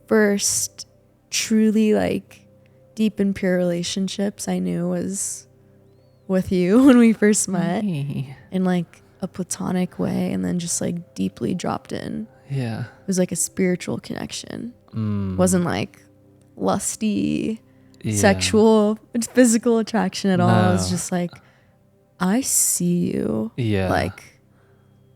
first truly like deep and pure relationships I knew was with you when we first met, in like a platonic way, and then just like deeply dropped in. yeah. It was like a spiritual connection. Wasn't like lusty, sexual, physical attraction at all. It was No. just like, I see you. Yeah. Like,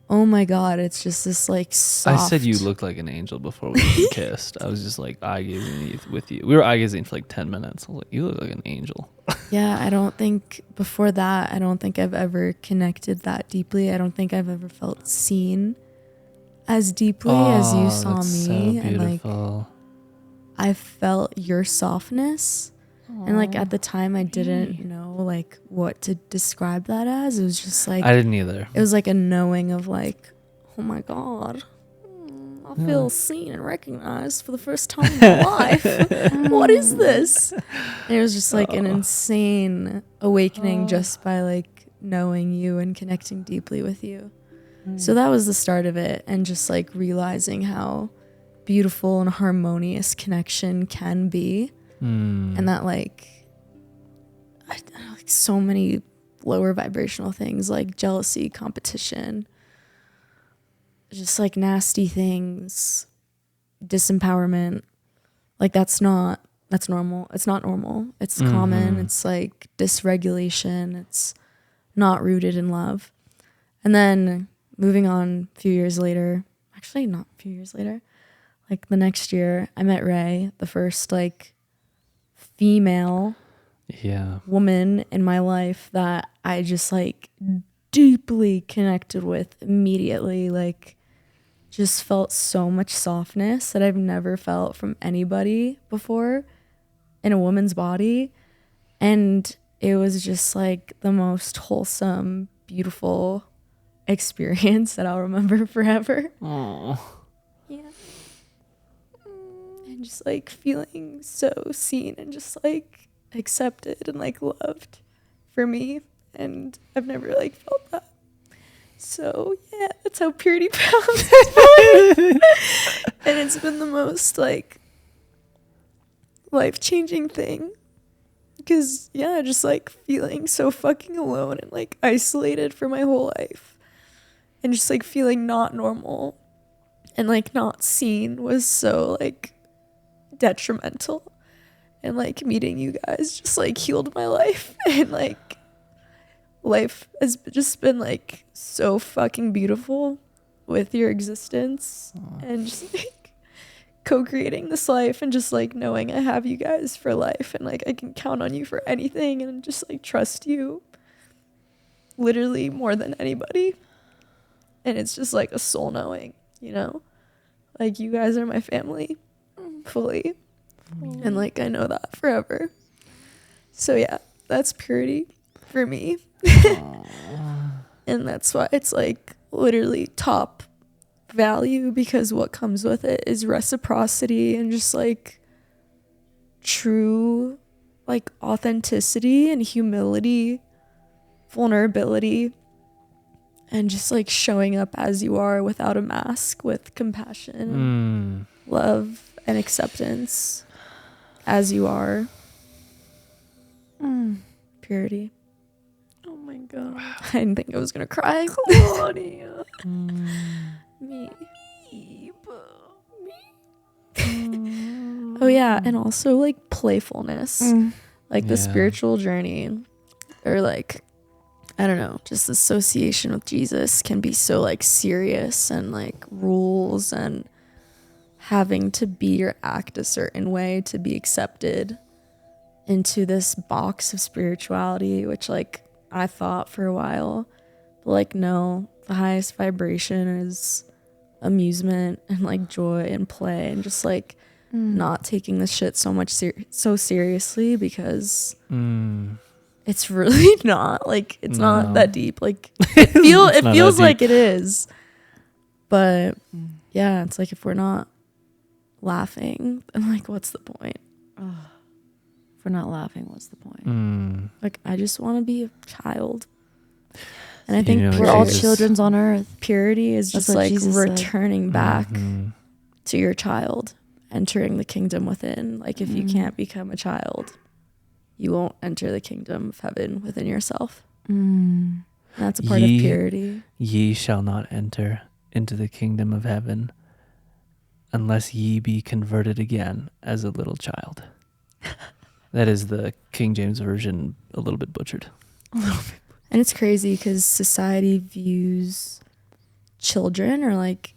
oh my God, it's just this like soft. I said you looked like an angel before we even kissed. I was just like eye gazing with you. We were eye gazing for like 10 minutes. I was like, you look like an angel. Yeah, I don't think before that, I don't think I've ever connected that deeply. I don't think I've ever felt seen as deeply as you saw that's me. So And like, beautiful. I felt your softness. And like at the time I didn't know like what to describe that as. It was just like, I didn't either. it was like a knowing of like, oh my God, I feel seen and recognized for the first time in my life. What is this? And it was just like an insane awakening just by like knowing you and connecting deeply with you. So that was the start of it, and just like realizing how beautiful and harmonious connection can be. And that like so many lower vibrational things like jealousy, competition, just like nasty things, disempowerment, like that's normal. It's not normal. It's common. It's like dysregulation. It's not rooted in love. And then moving on a few years later, actually not a few years later, like the next year, I met Ray, the first like female woman in my life that I just like deeply connected with immediately. Like just felt so much softness that I've never felt from anybody before in a woman's body. And it was just like the most wholesome, beautiful experience that I'll remember forever. Oh. Yeah. And just like feeling so seen and just like accepted and like loved for me. And I've never like felt that. So yeah, that's how purity found. And it's been the most like life-changing thing. because yeah, just like feeling so fucking alone and like isolated for my whole life, and just like feeling not normal and like not seen was so like detrimental. And like meeting you guys just like healed my life. And like life has just been like so fucking beautiful with your existence. Aw. And just like co-creating this life, and just like knowing I have you guys for life, and like I can count on you for anything, and just like trust you literally more than anybody. And it's just like a soul knowing, you know, like you guys are my family fully. And like I know that forever. So yeah, that's purity for me. And that's why it's like literally top value, because what comes with it is reciprocity and just like true like authenticity and humility, vulnerability, and just like showing up as you are without a mask, with compassion, love, and acceptance as you are. Purity. Oh my God. I didn't think I was gonna cry. Claudia. Me. Oh yeah, and also like playfulness, like the Yeah. spiritual journey, or like I don't know, just association with Jesus can be so like serious, and like rules and having to be or act a certain way to be accepted into this box of spirituality, which like I thought for a while, but like no, the highest vibration is amusement and like joy and play, and just like not taking this shit so much so seriously, because it's really not like it's not that deep. Like it It's not feels that like deep. it is, but yeah, it's like if we're not laughing, then like what's the point? If we're not laughing, what's the point? Like I just want to be a child, and I You think know, We're all Jesus. children's on earth. purity is That's just what like Jesus said. returning back Mhm. to your child, entering the kingdom within. Like if you can't become a child, you won't enter the kingdom of heaven within yourself. And that's a part of purity. Ye shall not enter into the kingdom of heaven unless ye be converted again as a little child. That is the King James Version, a little bit butchered. And it's crazy because society views children or like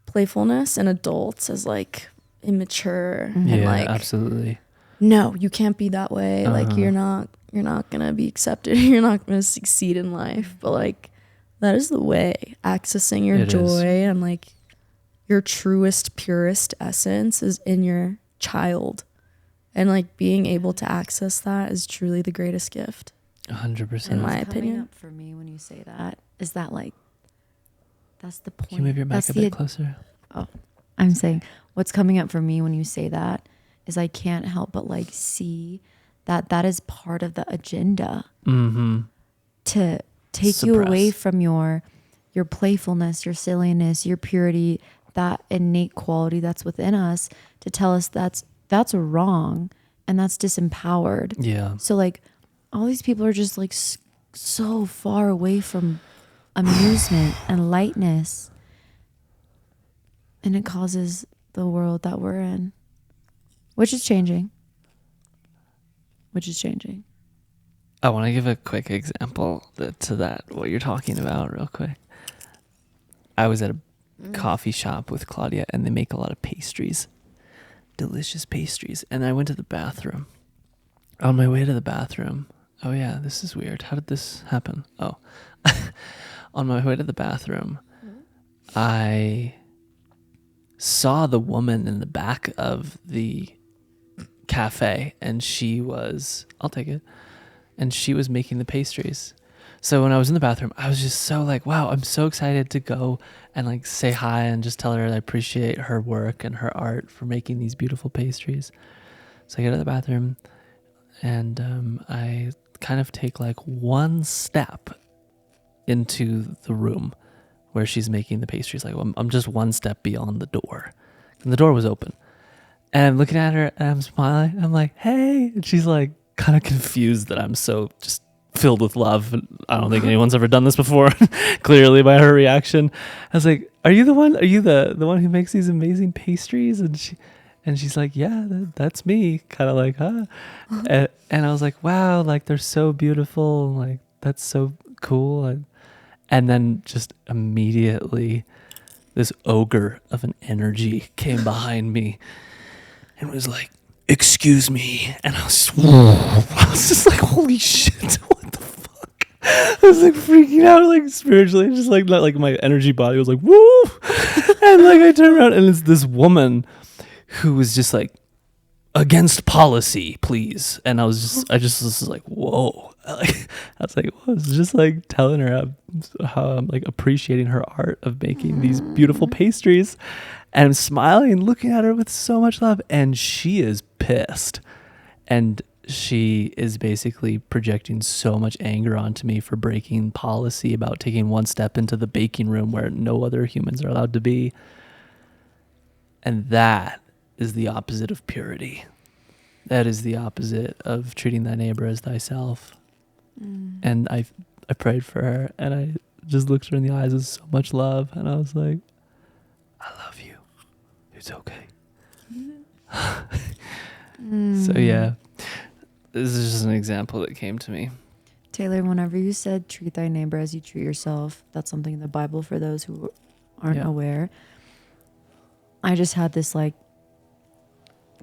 playfulness and adults as like immature and Yeah, like absolutely. no, you can't be that way. Like Uh-huh. you're not gonna be accepted. You're not gonna succeed in life. But like that is the way. Accessing your It joy is. and like your truest, purest essence is in your child. And like being able to access that is truly the greatest gift. 100%. In my What's coming opinion. up for me when you say that is that like that's the point. Can you move your mic That's a bit closer? I'm saying what's coming up for me when you say that is I can't help but like see that that is part of the agenda to take you away Suppress. from your playfulness, your silliness, your purity, that innate quality that's within us, to tell us that's wrong and that's disempowered. Yeah. So like all these people are just like so far away from amusement and lightness, and it causes the world that we're in, which is changing. I want to give a quick example to that, what you're talking about, real quick. I was at a coffee shop with Claudia, and they make a lot of pastries, delicious pastries. And I went to the bathroom. On my way to the bathroom, oh yeah, this is weird. How did this happen? Oh, on my way to the bathroom, I saw the woman in the back of the cafe, and she was, I'll take it, and she was making the pastries. So when I was in the bathroom, I was just so like, wow, I'm so excited to go and like say hi and just tell her I appreciate her work and her art for making these beautiful pastries. So I get to the bathroom, and I kind of take like one step into the room where she's making the pastries. Like I'm just one step beyond the door, and the door was open. And I'm looking at her and I'm smiling. I'm like, hey. And she's like kind of confused that I'm so just filled with love. And I don't think anyone's ever done this before, clearly by her reaction. I was like, are you the one? Are you the one who makes these amazing pastries? And she's like, yeah, that's me. Kind of like, huh? And I was like, wow, like they're so beautiful. Like that's so cool. And then just immediately this ogre of an energy came behind me and was like, excuse me. And I was just like, holy shit, what the fuck? I was like freaking out, like spiritually, just like not like my energy body was like, woo. And like I turned around and it's this woman who was just like, against policy, please. And I just was like, whoa. I was like, I was just like telling her how I'm like appreciating her art of making these beautiful pastries. And I'm smiling and looking at her with so much love. And she is pissed. And she is basically projecting so much anger onto me for breaking policy about taking one step into the baking room where no other humans are allowed to be. And that is the opposite of purity. That is the opposite of treating thy neighbor as thyself. And I prayed for her and I just looked her in the eyes with so much love. And I was like, I love you. It's okay. So yeah, this is just an example that came to me. Taylor, whenever you said treat thy neighbor as you treat yourself, that's something in the Bible for those who aren't aware. I just had this like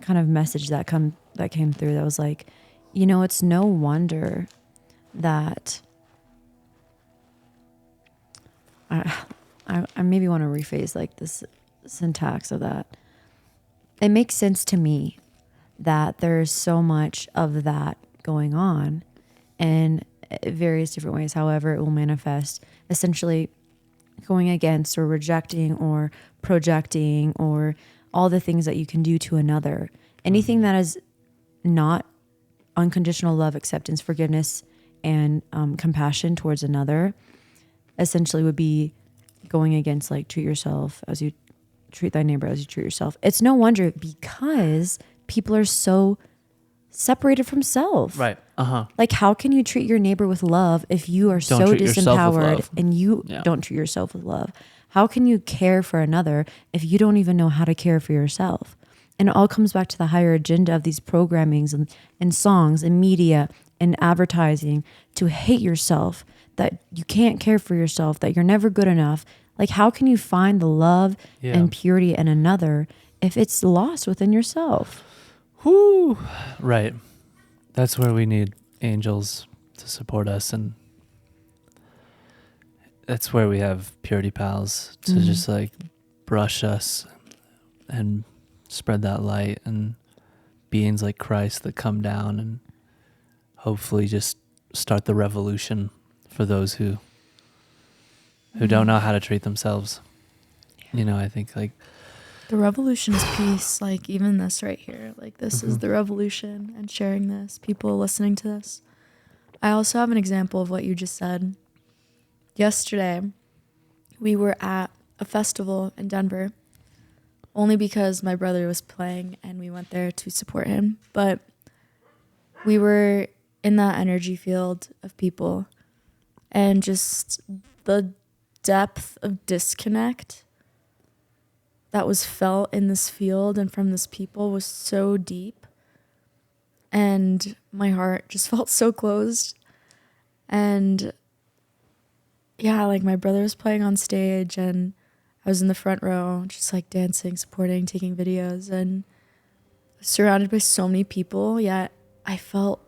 kind of message that came through that was like, you know, it's no wonder that I maybe want to rephrase like this syntax of that. It makes sense to me that there's so much of that going on in various different ways, however it will manifest, essentially going against or rejecting or projecting or all the things that you can do to another. Anything that is not unconditional love, acceptance, forgiveness, and compassion towards another essentially would be going against like treat yourself as you treat thy neighbor as you treat yourself. It's no wonder because people are so separated from self. Right. Like how can you treat your neighbor with love if you are Don't so treat yourself with disempowered love. and you don't treat yourself with love? How can you care for another if you don't even know how to care for yourself? And it all comes back to the higher agenda of these programmings and songs and media and advertising to hate yourself, that you can't care for yourself, that you're never good enough. Like, how can you find the love and purity in another if it's lost within yourself? Whoo. Right. That's where we need angels to support us. And that's where we have purity pals to just like brush us and spread that light, and beings like Christ that come down and hopefully just start the revolution for those who don't know how to treat themselves. You know, I think like the revolution is peace. Like even this right here, like this is the revolution, and sharing this, people listening to this. I also have an example of what you just said. Yesterday, we were at a festival in Denver, only because my brother was playing and we went there to support him. But we were in that energy field of people, and just the depth of disconnect that was felt in this field and from this people was so deep, and my heart just felt so closed. And yeah, like my brother was playing on stage and I was in the front row just like dancing, supporting, taking videos, and surrounded by so many people, yet I felt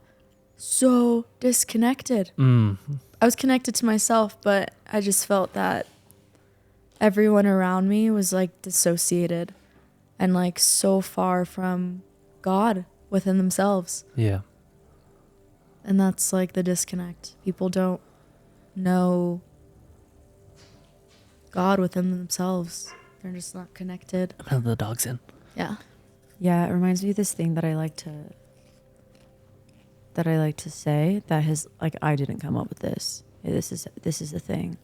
so disconnected. I was connected to myself, but I just felt that everyone around me was like dissociated and like so far from God within themselves. Yeah. And that's like the disconnect. People don't know God within themselves. They're just not connected. The dog's in. Yeah. Yeah, it reminds me of this thing that I like to say that has, like, I didn't come up with this. This is the thing.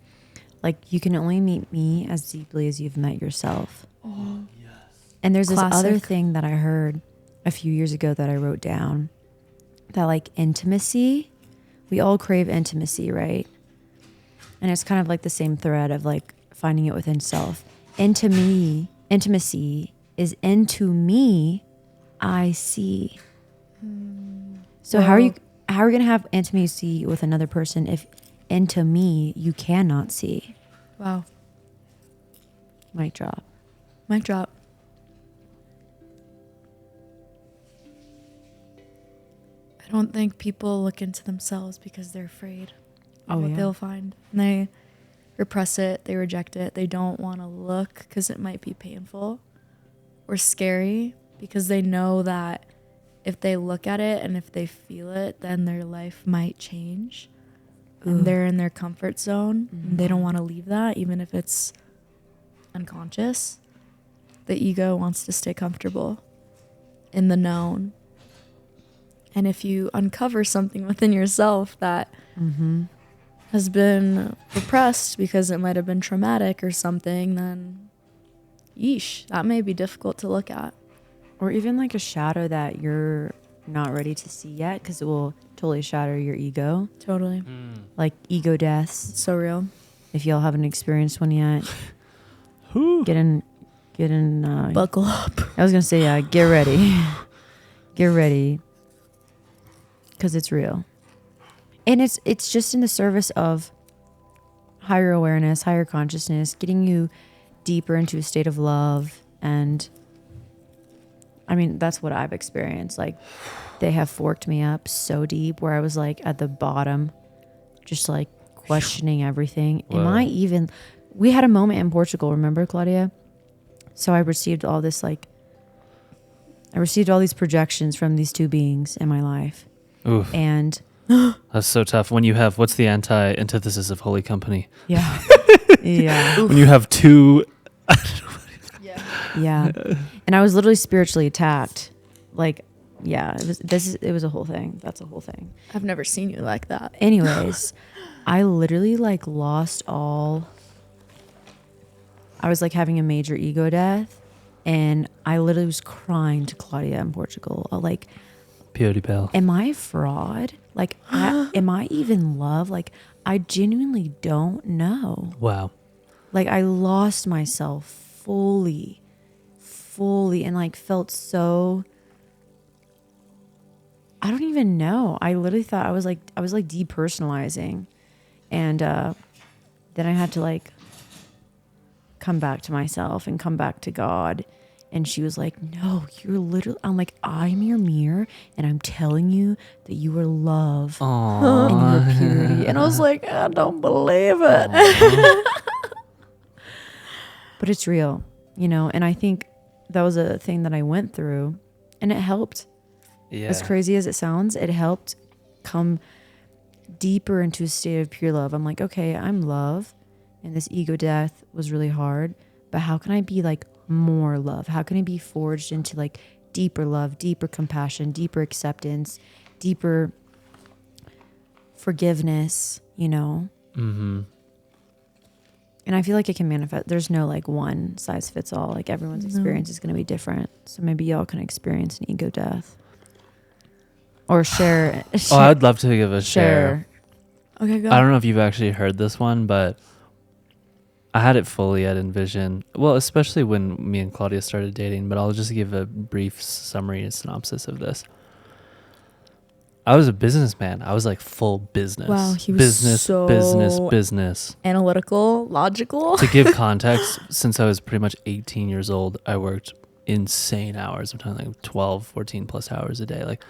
Like, you can only meet me as deeply as you've met yourself. Oh, yes. And there's this other Classic. thing that I heard a few years ago that I wrote down, that like intimacy, we all crave intimacy, right? And it's kind of like the same thread of like finding it within self. Intimacy is into me, I see. So how are you going to have intimacy with another person if into me you cannot see? Wow. Mic drop. Mic drop. I don't think people look into themselves because they're afraid of what they'll find. And they repress it, they reject it. They don't want to look because it might be painful or scary, because they know that if they look at it and if they feel it, then their life might change. And they're in their comfort zone. And they don't want to leave that, even if it's unconscious. The ego wants to stay comfortable in the known. And if you uncover something within yourself that has been repressed because it might have been traumatic or something, then yeesh, that may be difficult to look at. Or even like a shadow that you're not ready to see yet, because it will totally shatter your ego. Totally. Like ego deaths. It's so real. If y'all haven't experienced one yet, get in. Buckle up. I was gonna say, yeah, get ready, get ready, because it's real, and it's just in the service of higher awareness, higher consciousness, getting you deeper into a state of love. And I mean, that's what I've experienced. Like, they have forked me up so deep where I was like at the bottom, just like questioning everything. Whoa. We had a moment in Portugal, remember, Claudia? So I received all these projections from these two beings in my life. Oof. And That's so tough. When you have, what's the antithesis of holy company? yeah, yeah, When you have two. yeah. And I was literally spiritually attacked. Like, yeah, it was a whole thing. That's a whole thing. I've never seen you like that. Anyways, I literally like lost all. I was like having a major ego death, and I literally was crying to Claudia in Portugal. Like, Beauty Bell. am I a fraud? Like, am I even love? Like, I genuinely don't know. Wow. Like, I lost myself fully, and like felt so. I don't even know. I literally thought I was like depersonalizing, and then I had to like come back to myself and come back to God. And she was like, no, you're literally, I'm like, I'm your mirror, and I'm telling you that you are love. Aww. And you are purity. And I was like, I don't believe it. But it's real, you know. And I think that was a thing that I went through, and it helped. Yeah. As crazy as it sounds, it helped come deeper into a state of pure love. I'm like, okay, I'm love, and this ego death was really hard, but how can I be like more love? How can I be forged into like deeper love, deeper compassion, deeper acceptance, deeper forgiveness, you know? Mm-hmm. And I feel like it can manifest. There's no like one size fits all. Like, everyone's experience is going to be different. So maybe y'all can experience an ego death. Or share. Oh, I'd love to give a share. Okay, go. I don't know if you've actually heard this one, but I had it fully at Envision. Well, especially when me and Claudia started dating, but I'll just give a brief summary and synopsis of this. I was a businessman. I was like full business. Wow, he was business, so business. analytical, logical. To give context, since I was pretty much 18 years old, I worked insane hours. I'm talking like 12, 14 plus hours a day. Like,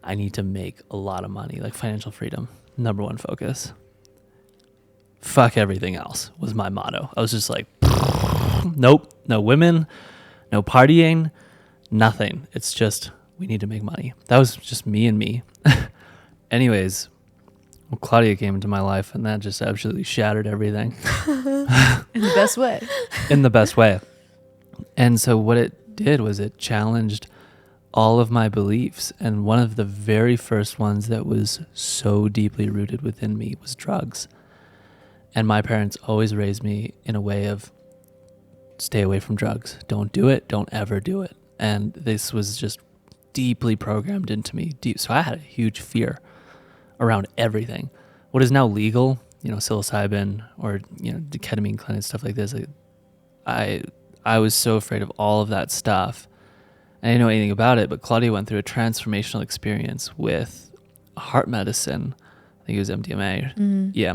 I need to make a lot of money, like financial freedom, number one focus. Fuck everything else was my motto. I was just like, nope, no women, no partying, nothing. It's just, we need to make money. That was just me and me. Anyways, well, Claudia came into my life, and that just absolutely shattered everything. In the best way. In the best way. And so what it did was it challenged all of my beliefs. And one of the very first ones that was so deeply rooted within me was drugs. And my parents always raised me in a way of stay away from drugs. Don't do it. Don't ever do it. And this was just deeply programmed into me. So I had a huge fear around everything. What is now legal, psilocybin or, the ketamine clinic, stuff like this. I was so afraid of all of that stuff. And I didn't know anything about it, but Claudia went through a transformational experience with heart medicine. I think it was MDMA. Yeah.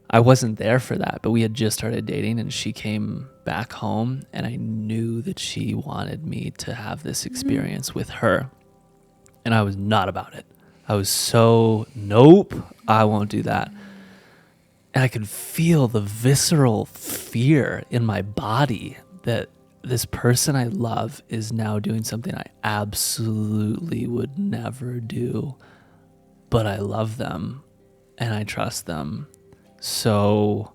I wasn't there for that, but we had just started dating and she came back home and I knew that she wanted me to have this experience with her. And I was not about it. I was so, nope, I won't do that. And I could feel the visceral fear in my body that this person I love is now doing something I absolutely would never do, but I love them and I trust them. So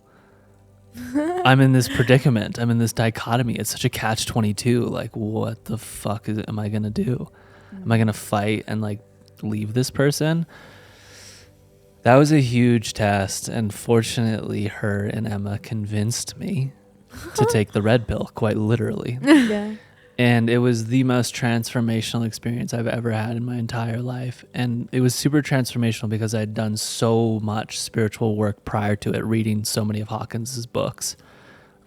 I'm in this predicament. I'm in this dichotomy. It's such a catch-22. Like, what the fuck am I going to do? Am I going to fight and like leave this person? That was a huge test. And fortunately, her and Emma convinced me to take the red pill, quite literally. Yeah. And it was the most transformational experience I've ever had in my entire life. And it was super transformational because I had done so much spiritual work prior to it, reading so many of Hawkins's books.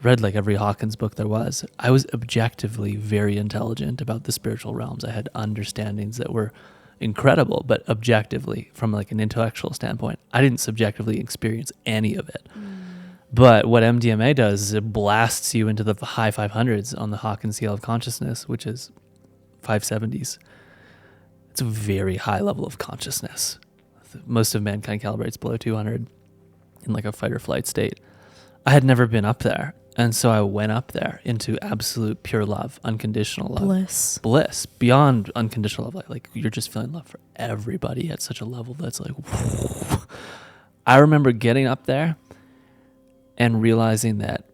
Read like every Hawkins book there was. I was objectively very intelligent about the spiritual realms. I had understandings that were incredible, but objectively, from like an intellectual standpoint, I didn't subjectively experience any of it. But what MDMA does is it blasts you into the high 500s on the Hawkins scale of consciousness, which is 570s. It's a very high level of consciousness. Most of mankind calibrates below 200 in like a fight or flight state. I had never been up there. And so I went up there into absolute pure love, unconditional love. Bliss. Beyond unconditional love. Like you're just feeling love for everybody at such a level that's like, whoo. I remember getting up there and realizing that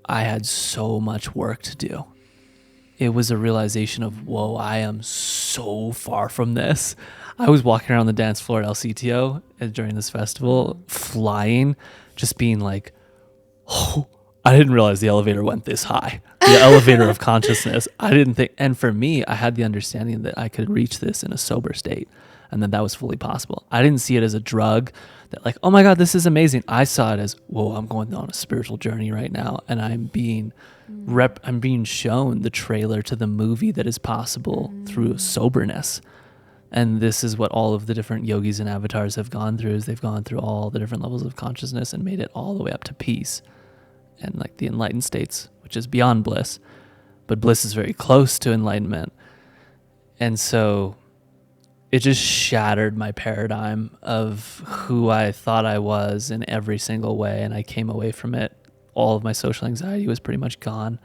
I had so much work to do. It was a realization of, whoa, I am so far from this. I was walking around the dance floor at LCTO during this festival, flying, just being like, oh, I didn't realize the elevator went this high. The elevator of consciousness. I didn't think, and for me, I had the understanding that I could reach this in a sober state and that was fully possible. I didn't see it as a drug that like, oh my God, this is amazing. I saw it as, whoa, I'm going on a spiritual journey right now. And I'm being shown the trailer to the movie that is possible through soberness. And this is what all of the different yogis and avatars have gone through, is they've gone through all the different levels of consciousness and made it all the way up to peace and like the enlightened states, which is beyond bliss. But bliss is very close to enlightenment. And so it just shattered my paradigm of who I thought I was in every single way. And I came away from it. All of my social anxiety was pretty much gone.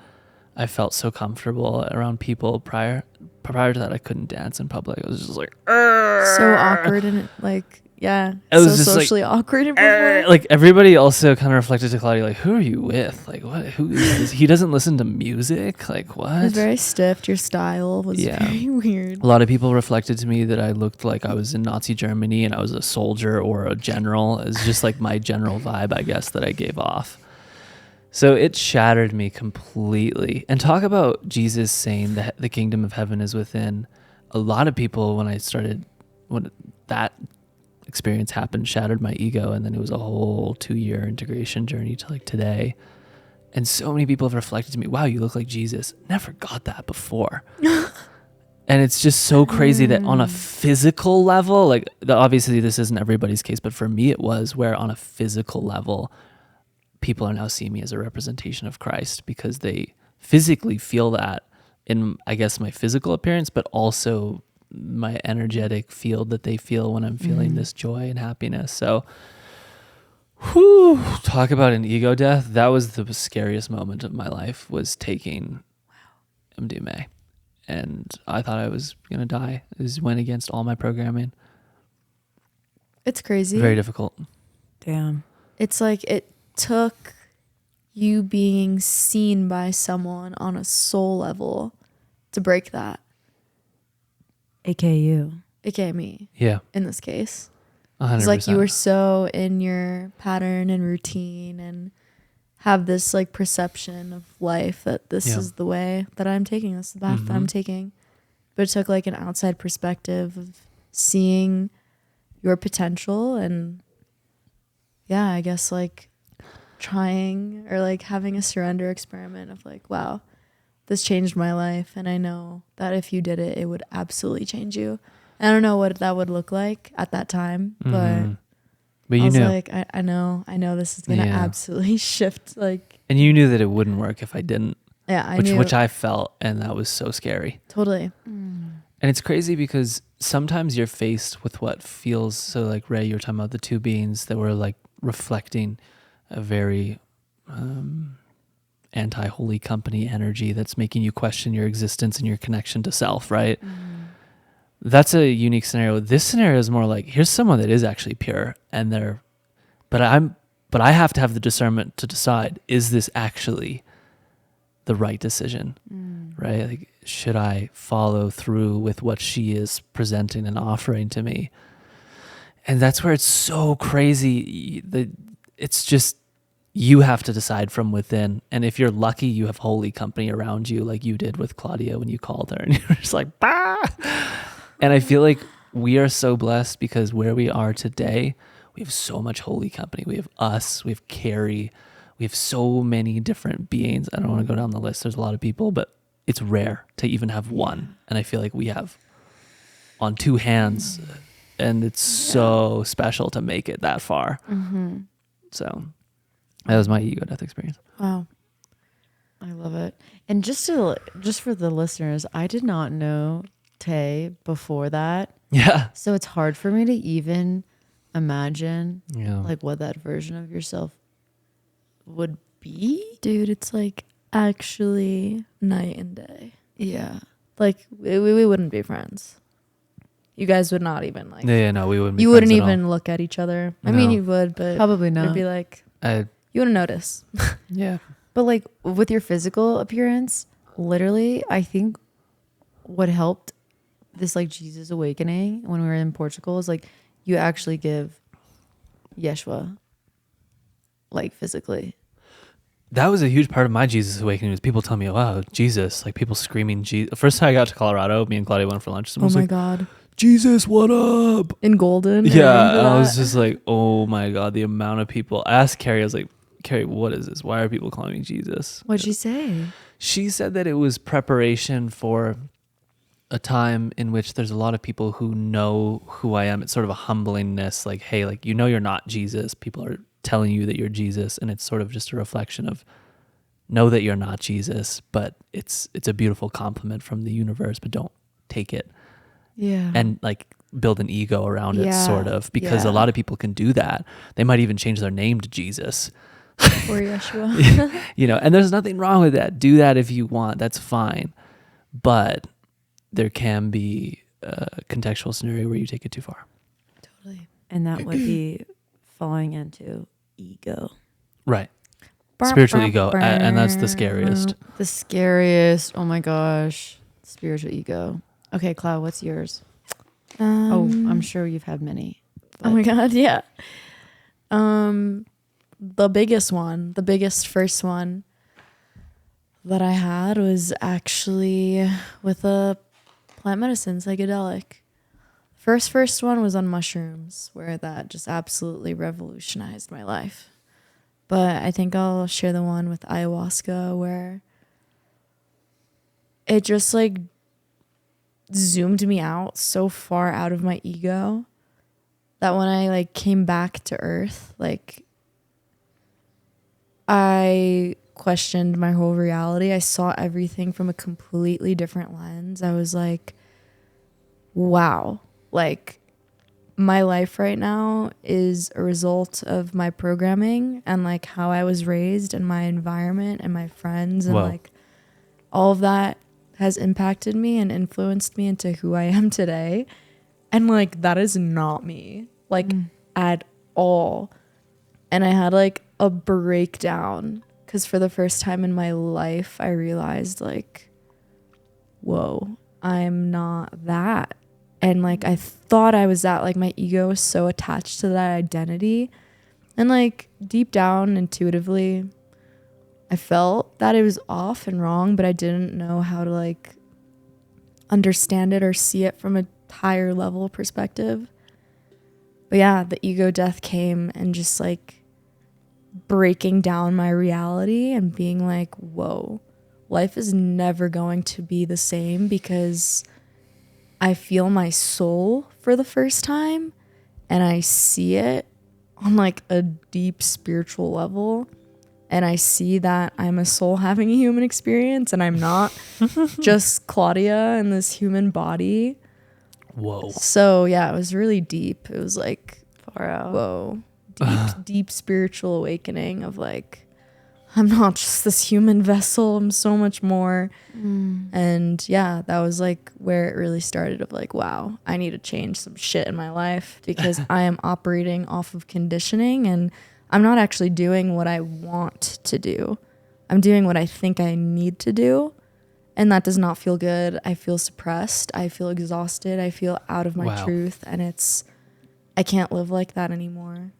I felt so comfortable around people. Prior to that, I couldn't dance in public. I was just like, so awkward and like, yeah, it was so just socially awkward. Before. Like everybody also kind of reflected to Claudia, like, who are you with? Like, what? Who is this? He doesn't listen to music. Like, what? It was very stiff. Your style was very weird. A lot of people reflected to me that I looked like I was in Nazi Germany and I was a soldier or a general. It's just like my general vibe, I guess, that I gave off. So it shattered me completely. And talk about Jesus saying that the kingdom of heaven is within. A lot of people, when that experience happened, shattered my ego, and then it was a whole 2-year integration journey to like today. And so many people have reflected to me, wow, you look like Jesus. Never got that before. And it's just so crazy that on a physical level, like obviously this isn't everybody's case, but for me it was, where on a physical level, people are now seeing me as a representation of Christ because they physically feel that in, I guess, my physical appearance, but also my energetic field that they feel when I'm feeling this joy and happiness. So, talk about an ego death. That was the scariest moment of my life, was taking MDMA. And I thought I was going to die. It went against all my programming. It's crazy. Very difficult. Damn. It's like it took you being seen by someone on a soul level to break that. AKA you. AKA me. Yeah. In this case. 100%. It's like you were so in your pattern and routine and have this like perception of life that this is the way that I'm taking, this is the path that I'm taking. But it took like an outside perspective of seeing your potential and I guess like trying or like having a surrender experiment of like, wow, this changed my life. And I know that if you did it, it would absolutely change you. I don't know what that would look like at that time, but you I was knew. like, I know this is going to absolutely shift. Like, and you knew that it wouldn't work if I didn't. Yeah, I knew. Which I felt, and that was so scary. Totally. And it's crazy because sometimes you're faced with what feels so like Ray, you were talking about the two beings that were like reflecting a very anti-holy company energy that's making you question your existence and your connection to self, right? That's a unique scenario. This scenario is more like, here's someone that is actually pure and but I have to have the discernment to decide, is this actually the right decision, right? Like, should I follow through with what she is presenting and offering to me? And that's where it's so crazy. It's just, you have to decide from within. And if you're lucky, you have holy company around you, like you did with Claudia when you called her and you're just like, bah! And I feel like we are so blessed because where we are today, we have so much holy company. We have us, we have Carrie, we have so many different beings. I don't want to go down the list. There's a lot of people, but it's rare to even have one. And I feel like we have on two hands, and it's so special to make it that far. So that was my ego death experience. Wow. I love it. And just for the listeners, I did not know Tay before that. Yeah. So it's hard for me to even imagine Yeah. like what that version of yourself would be. Dude, it's like actually night and day. Yeah. Like we wouldn't be friends. You guys would not even like. Yeah, no, we wouldn't be You friends wouldn't at all. even look at each other. I mean, No. you would, but Probably it'd not. be like I, you wouldn't notice. yeah. But like with your physical appearance, literally, I think what helped this like Jesus awakening when we were in Portugal is like you actually give Yeshua like physically. That was a huge part of my Jesus awakening was people telling me, wow, Jesus, like people screaming Jesus. First time I got to Colorado, me and Claudia went for lunch. Oh Someone was my like, God. Jesus, what up? In Golden. I Yeah. remember And I that. was just like, oh my God, the amount of people. I asked Carrie, I was like, Carrie, what is this? Why are people calling me Jesus? What'd she say? She said that it was preparation for a time in which there's a lot of people who know who I am. It's sort of a humblingness, like, hey, like, you know, you're not Jesus. People are telling you that you're Jesus. And it's sort of just a reflection of know that you're not Jesus, but it's a beautiful compliment from the universe, but don't take it. Yeah. And like build an ego around it, Yeah, sort of, because yeah. a lot of people can do that. They might even change their name to Jesus. Or Yeshua. You know, and there's nothing wrong with that. Do that if you want. That's fine. But there can be a contextual scenario where you take it too far. Totally. And that would be falling into ego. Right. Spiritual ego. And that's the scariest. The scariest. Oh my gosh. Spiritual ego. Okay, Cloud, what's yours? Oh, I'm sure you've had many. Oh my God, yeah. The biggest first one that I had was actually with a plant medicine psychedelic. First one was on mushrooms, where that just absolutely revolutionized my life. But I think I'll share the one with ayahuasca, where it just like zoomed me out so far out of my ego that when I like came back to earth, like I questioned my whole reality. I saw everything from a completely different lens. I was like, wow, like my life right now is a result of my programming and like how I was raised and my environment and my friends and Whoa. like all of that has impacted me and influenced me into who I am today. And like that is not me, like at all. And I had like a breakdown because for the first time in my life, I realized like, whoa, I'm not that. And like I thought I was that, like my ego was so attached to that identity. And like deep down intuitively, I felt that it was off and wrong, but I didn't know how to like understand it or see it from a higher level perspective. But yeah, the ego death came and just like breaking down my reality and being like, whoa, life is never going to be the same because I feel my soul for the first time and I see it on like a deep spiritual level. And I see that I'm a soul having a human experience and I'm not just Claudia in this human body. Whoa. So yeah, it was really deep. It was like, Far out. whoa, deep spiritual awakening of like, I'm not just this human vessel. I'm so much more. And yeah, that was like where it really started of like, wow, I need to change some shit in my life because I am operating off of conditioning and I'm not actually doing what I want to do. I'm doing what I think I need to do. And that does not feel good. I feel suppressed. I feel exhausted. I feel out of my truth. And I can't live like that anymore.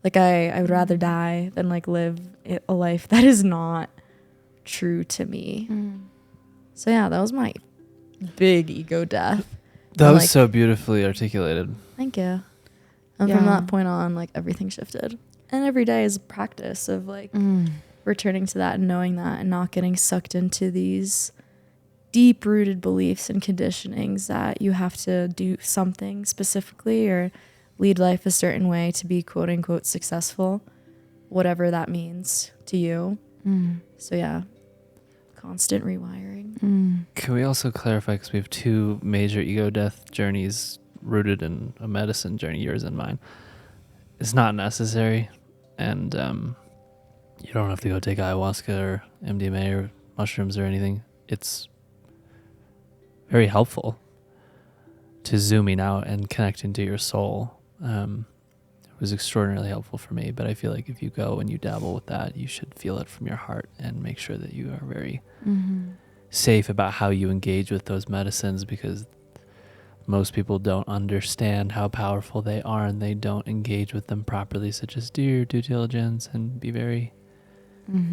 Like I would rather die than like live a life that is not true to me. So yeah, that was my big ego death. That And, was like, so beautifully articulated. Thank you. And from that point on, like everything shifted. And every day is a practice of like returning to that and knowing that and not getting sucked into these deep rooted beliefs and conditionings that you have to do something specifically or lead life a certain way to be quote unquote successful, whatever that means to you. So yeah, constant rewiring. Can we also clarify, because we have two major ego death journeys rooted in a medicine journey, yours and mine. It's not necessary, and you don't have to go take ayahuasca or MDMA or mushrooms or anything. It's very helpful to zooming out and connecting to your soul. It was extraordinarily helpful for me, but I feel like if you go and you dabble with that, you should feel it from your heart and make sure that you are very safe about how you engage with those medicines, because most people don't understand how powerful they are and they don't engage with them properly. So just do your due diligence and be very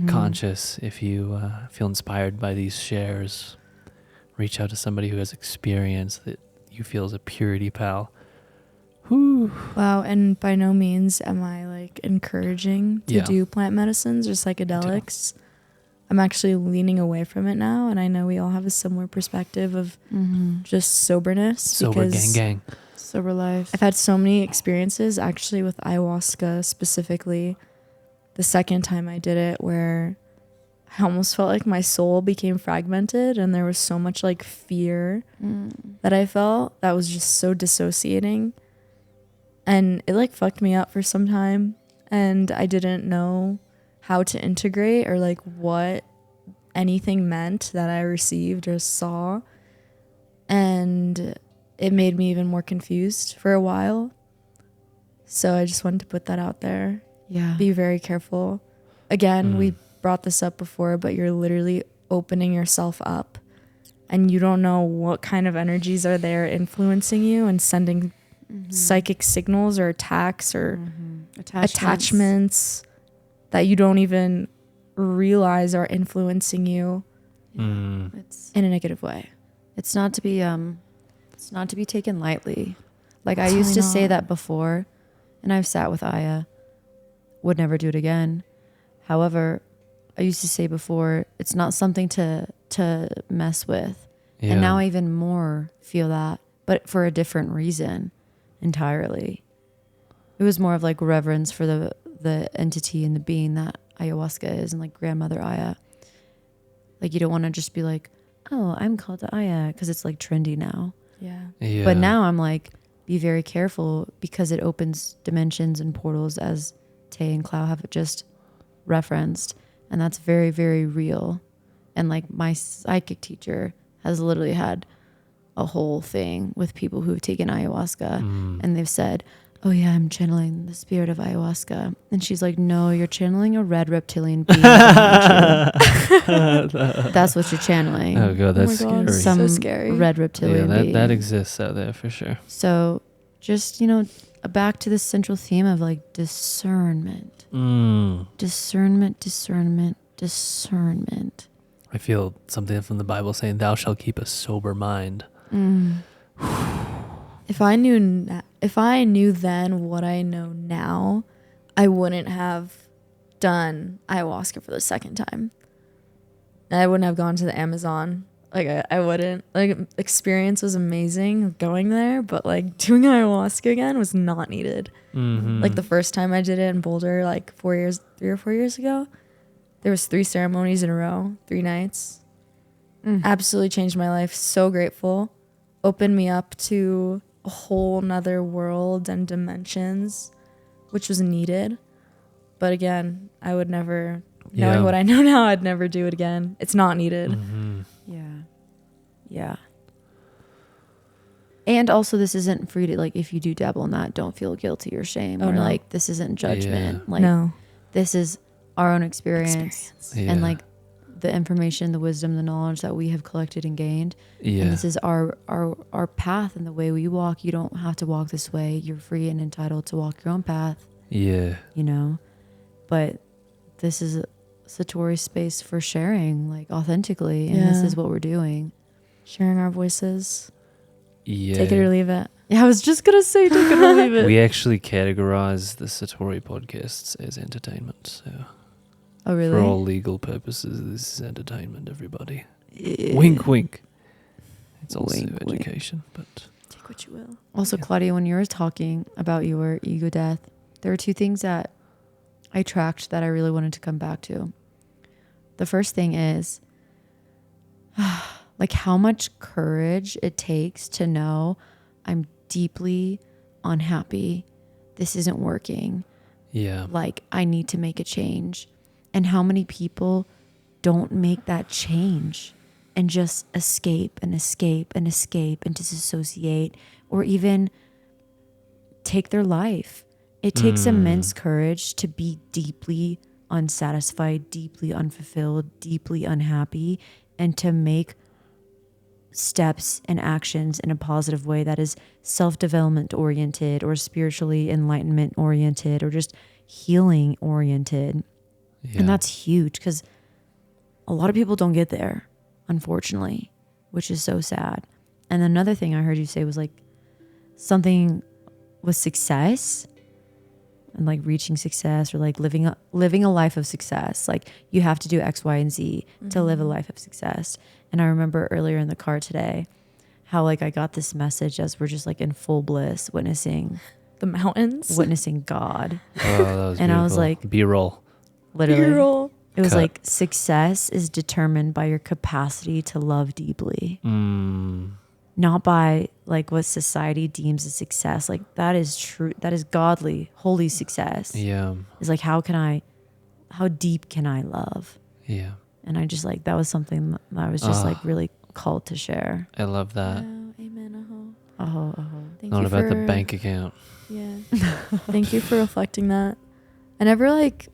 conscious. If you feel inspired by these shares, reach out to somebody who has experience that you feel is a purity pal. Whew. Wow. And by no means am I like encouraging to do plant medicines or psychedelics. I'm actually leaning away from it now. And I know we all have a similar perspective of just soberness. Sober gang. Sober life. I've had so many experiences actually with ayahuasca specifically. The second time I did it, where I almost felt like my soul became fragmented and there was so much like fear that I felt that was just so dissociating. And it like fucked me up for some time. And I didn't know how to integrate or like what anything meant that I received or saw. And it made me even more confused for a while. So I just wanted to put that out there. Yeah. Be very careful. Again, we brought this up before, but you're literally opening yourself up and you don't know what kind of energies are there influencing you and sending psychic signals or attacks or attachments that you don't even realize are influencing you It's in a negative way. it's not to be taken lightly. Like I used to say that before, and I've sat with Aya, would never do it again. However, I used to say before, it's not something to mess with. Yeah. And now I even more feel that, but for a different reason entirely. It was more of like reverence for the entity and the being that ayahuasca is, and like grandmother Aya. Like you don't want to just be like, oh, I'm called to Aya because it's like trendy now. Yeah. But now I'm like, be very careful because it opens dimensions and portals, as Tay and Clau have just referenced. And that's very, very real. And like my psychic teacher has literally had a whole thing with people who've taken ayahuasca and they've said, oh yeah, I'm channeling the spirit of ayahuasca. And she's like, no, you're channeling a red reptilian being behind you. That's what you're channeling. Oh god, that's Oh my God. scary. So Some scary. red reptilian being. that exists out there for sure. So just, back to the central theme of like discernment. Discernment. discernment. I feel something from the Bible saying, "Thou shalt keep a sober mind." If I knew then what I know now, I wouldn't have done ayahuasca for the second time. I wouldn't have gone to the Amazon. Like I wouldn't. Like experience was amazing going there, but like doing ayahuasca again was not needed. Mm-hmm. Like the first time I did it in Boulder, like 3 or 4 years ago, there was 3 ceremonies in a row, 3 nights. Absolutely changed my life. So grateful. Opened me up to a whole nother world and dimensions, which was needed. But again, I would never, knowing what I know now, I'd never do it again. It's not needed. Mm-hmm. Yeah. And also, this isn't for you to, like, if you do dabble in that, don't feel guilty or shame. Oh, or no. like, this isn't judgment. Yeah. Like, No. this is our own experience. Yeah. And like the information, the wisdom, the knowledge that we have collected and gained. Yeah. And this is our path and the way we walk. You don't have to walk this way. You're free and entitled to walk your own path. Yeah. You know, but this is a Satori space for sharing, like, authentically. And this is what we're doing. Sharing our voices. Yeah. Take it or leave it. Yeah, I was just going to say, take it or leave it. We actually categorize the Satori podcasts as entertainment. So Oh, really? for all legal purposes, this is entertainment, everybody. Wink, wink. It's also Wink, wink. education, but Take what you will. Also, Claudia, when you were talking about your ego death, there were 2 things that I tracked that I really wanted to come back to. The first thing is like how much courage it takes to know I'm deeply unhappy. This isn't working. yeah. Like, I need to make a change. And how many people don't make that change and just escape and escape and escape and disassociate or even take their life. It takes immense courage to be deeply unsatisfied, deeply unfulfilled, deeply unhappy, and to make steps and actions in a positive way that is self-development oriented or spiritually enlightenment oriented or just healing oriented. Yeah. And that's huge because a lot of people don't get there, unfortunately, which is so sad. And another thing I heard you say was like something with success and like reaching success or like living a life of success. Like you have to do X, Y, and Z to live a life of success. And I remember earlier in the car today how like I got this message as we're just like in full bliss, witnessing The mountains. witnessing God. Oh, that was And I was beautiful. like- B-roll. Literally. B-roll. It was Cut. like success is determined by your capacity to love deeply, not by like what society deems as success. Like that is true. That is godly, holy success. Yeah. It's like, how deep can I love? Yeah. And I just like, that was something that I was just like really called to share. I love that. Amen. Thank Not you about for, the bank account. Yeah. Thank you for reflecting that. I never like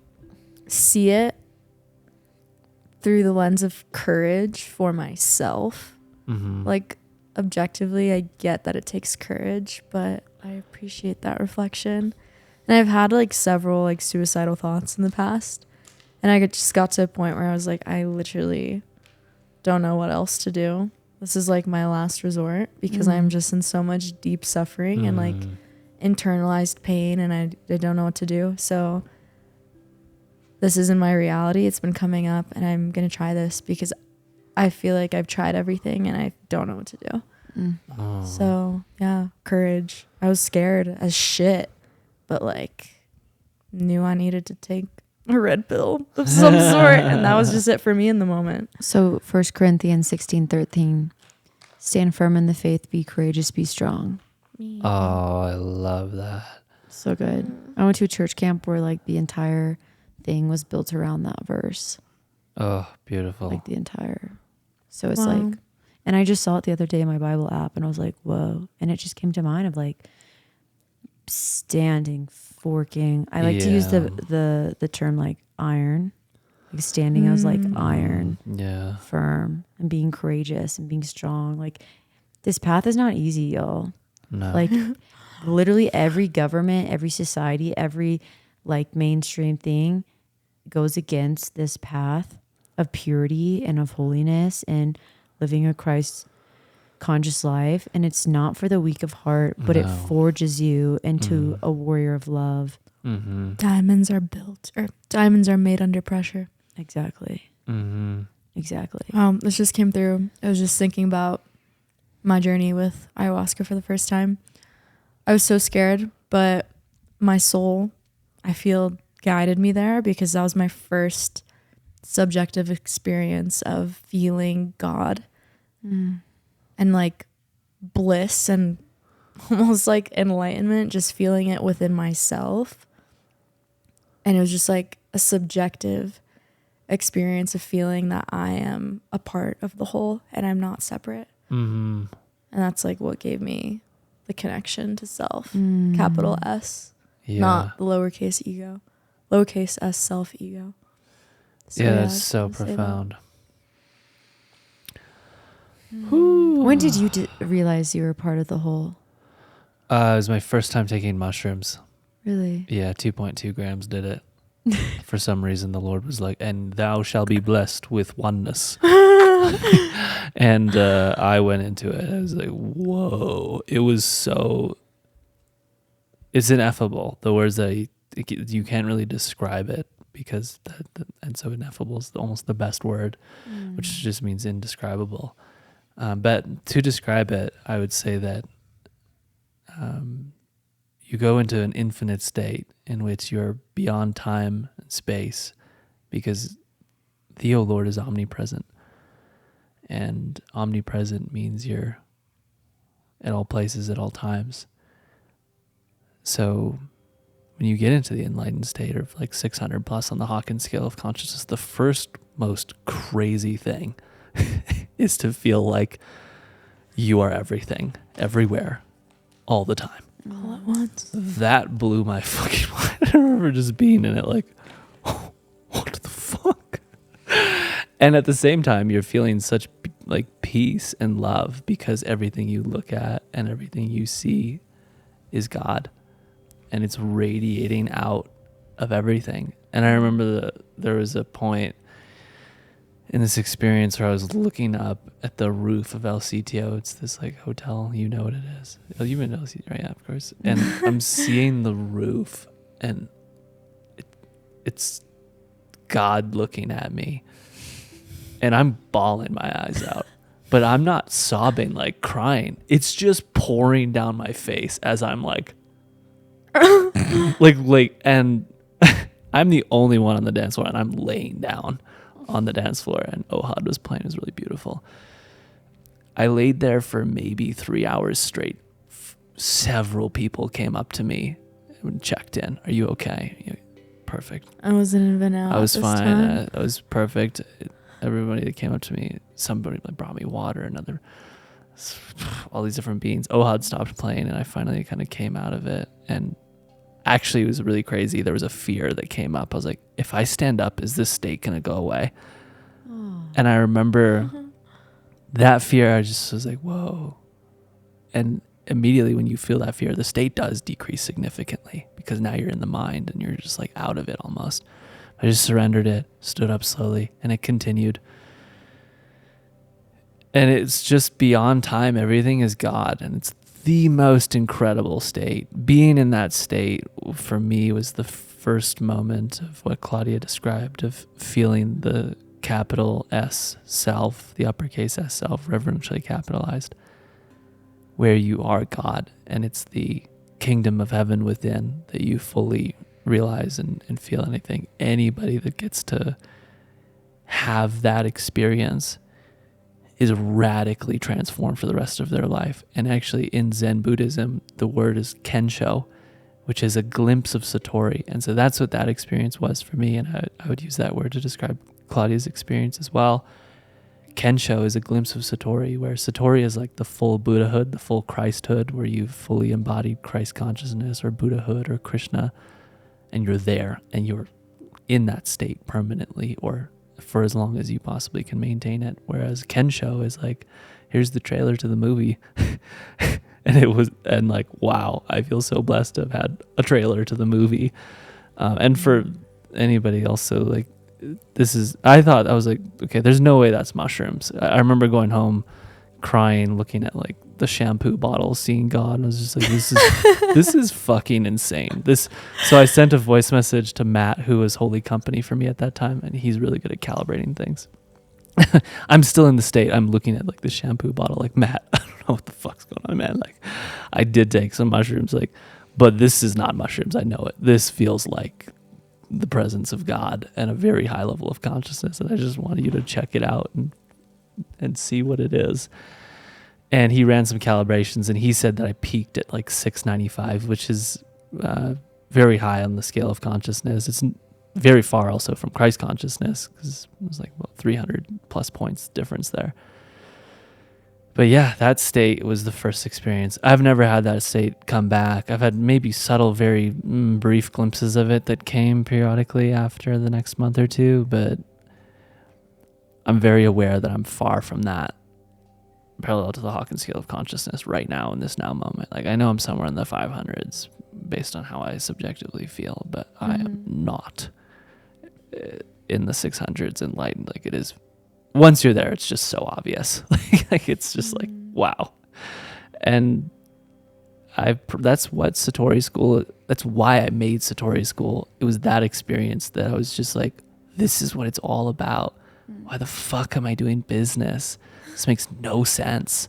see it through the lens of courage for myself. Mm-hmm. Like objectively, I get that it takes courage, but I appreciate that reflection. And I've had like several like suicidal thoughts in the past, and I just got to a point where I was like, I literally don't know what else to do. This is like my last resort because I'm just in so much deep suffering and like internalized pain, and I don't know what to do. So this isn't my reality. It's been coming up, and I'm going to try this because I feel like I've tried everything and I don't know what to do. So yeah, courage. I was scared as shit, but like knew I needed to take a red pill of some sort, and that was just it for me in the moment. So 1 Corinthians 16:13, stand firm in the faith, be courageous, be strong. Oh, I love that. So good. I went to a church camp where like the entire thing was built around that verse. Oh, beautiful. Like the entire. So it's Wow. like, and I just saw it the other day in my Bible app and I was like, whoa. And it just came to mind of like standing, forking. I like to use the term like iron. Like standing, I was like iron, Yeah. firm, and being courageous and being strong. Like this path is not easy, y'all. No. Like literally every government, every society, every like mainstream thing goes against this path of purity and of holiness and living a Christ conscious life. And it's not for the weak of heart, but it No. forges you into a warrior of love. Mm-hmm. Diamonds are built, or diamonds are made under pressure. Exactly. Mm-hmm. Exactly. This just came through. I was just thinking about my journey with ayahuasca for the first time. I was so scared, but my soul, I feel, guided me there, because that was my first subjective experience of feeling God and like bliss and almost like enlightenment, just feeling it within myself. And it was just like a subjective experience of feeling that I am a part of the whole and I'm not separate. Mm-hmm. And that's like what gave me the connection to self, capital S, Yeah. not the lowercase ego, lowercase s self ego. So, yeah, I that's just so wanted to say that. profound. When did you realize you were part of the whole? It was my first time taking mushrooms. Really? Yeah, 2.2 grams did it. For some reason, the Lord was like, and thou shall be blessed with oneness. And I went into it. I was like, whoa. It was so, it's ineffable. The words that you can't really describe it, because and so ineffable is almost the best word, which just means indescribable. But to describe it, I would say that you go into an infinite state in which you're beyond time and space, because the O Lord is omnipresent. And omnipresent means you're at all places at all times. So when you get into the enlightened state of like 600 plus on the Hawkins scale of consciousness, the first most crazy thing is to feel like you are everything, everywhere, all the time. All at once. That blew my fucking mind. I remember just being in it like, oh, what the fuck? And at the same time, you're feeling such like peace and love, because everything you look at and everything you see is God, and it's radiating out of everything. And I remember there was a point in this experience where I was looking up at the roof of El Sitio. It's this like hotel, you know what it is. Oh, you've been to El Sitio, right? Yeah, of course. And I'm seeing the roof, and it's God looking at me, and I'm bawling my eyes out. But I'm not sobbing, like crying. It's just pouring down my face as I'm like, and I'm the only one on the dance floor, and I'm laying down on the dance floor, and Ohad was playing. It was really beautiful. I laid there for maybe 3 hours straight. Several people came up to me and checked in. Are you okay? Perfect. I wasn't even out. I was this fine. time. I was perfect. Everybody that came up to me, somebody brought me water, all these different beings. Ohad stopped playing, and I finally kind of came out of it. And actually, it was really crazy. There was a fear that came up. I was like, if I stand up, is this state going to go away? And I remember that fear, I just was like, whoa. And immediately when you feel that fear, the state does decrease significantly, because now you're in the mind and you're just like out of it almost. I just surrendered it, stood up slowly, and it continued. And it's just beyond time. Everything is God, and it's the most incredible state. Being in that state for me was the first moment of what Claudia described, of feeling the capital S self, the uppercase S self, reverentially capitalized, where you are God, and it's the kingdom of heaven within that you fully realize and feel anything. Anybody that gets to have that experience is radically transformed for the rest of their life. And actually in Zen Buddhism, the word is kensho, which is a glimpse of Satori. And so that's what that experience was for me. And I would use that word to describe Claudia's experience as well. Kensho is a glimpse of Satori, where Satori is like the full Buddhahood, the full Christhood, where you've fully embodied Christ consciousness or Buddhahood or Krishna, and you're there and you're in that state permanently, or for as long as you possibly can maintain it. Whereas Kensho is like, here's the trailer to the movie. And like, wow, I feel so blessed to have had a trailer to the movie. And for anybody also like I thought, I was like, okay, there's no way that's mushrooms. I remember going home crying, looking at like the shampoo bottle, seeing God, and I was just like, this is fucking insane. So I sent a voice message to Matt, who was holy company for me at that time, and he's really good at calibrating things. I'm still in the state. I'm looking at like the shampoo bottle, like, Matt, I don't know what the fuck's going on, man. Like, I did take some mushrooms, like, but this is not mushrooms. I know it. This feels like the presence of God and a very high level of consciousness, and I just wanted you to check it out and see what it is. And he ran some calibrations, and he said that I peaked at like 695, which is very high on the scale of consciousness. It's very far also from Christ consciousness, because it was like 300 plus points difference there. But yeah, that state was the first experience. I've never had that state come back. I've had maybe subtle, very brief glimpses of it that came periodically after the next month or two, but I'm very aware that I'm far from that parallel to the Hawkins scale of consciousness right now in this now moment. Like, I know I'm somewhere in the 500s based on how I subjectively feel, but I am not in the 600s enlightened like it is. Once you're there, it's just so obvious. Like it's just like, wow. And that's what Satori school, that's why I made Satori school. It was that experience that I was just like, this is what it's all about. Why the fuck am I doing business? This makes no sense.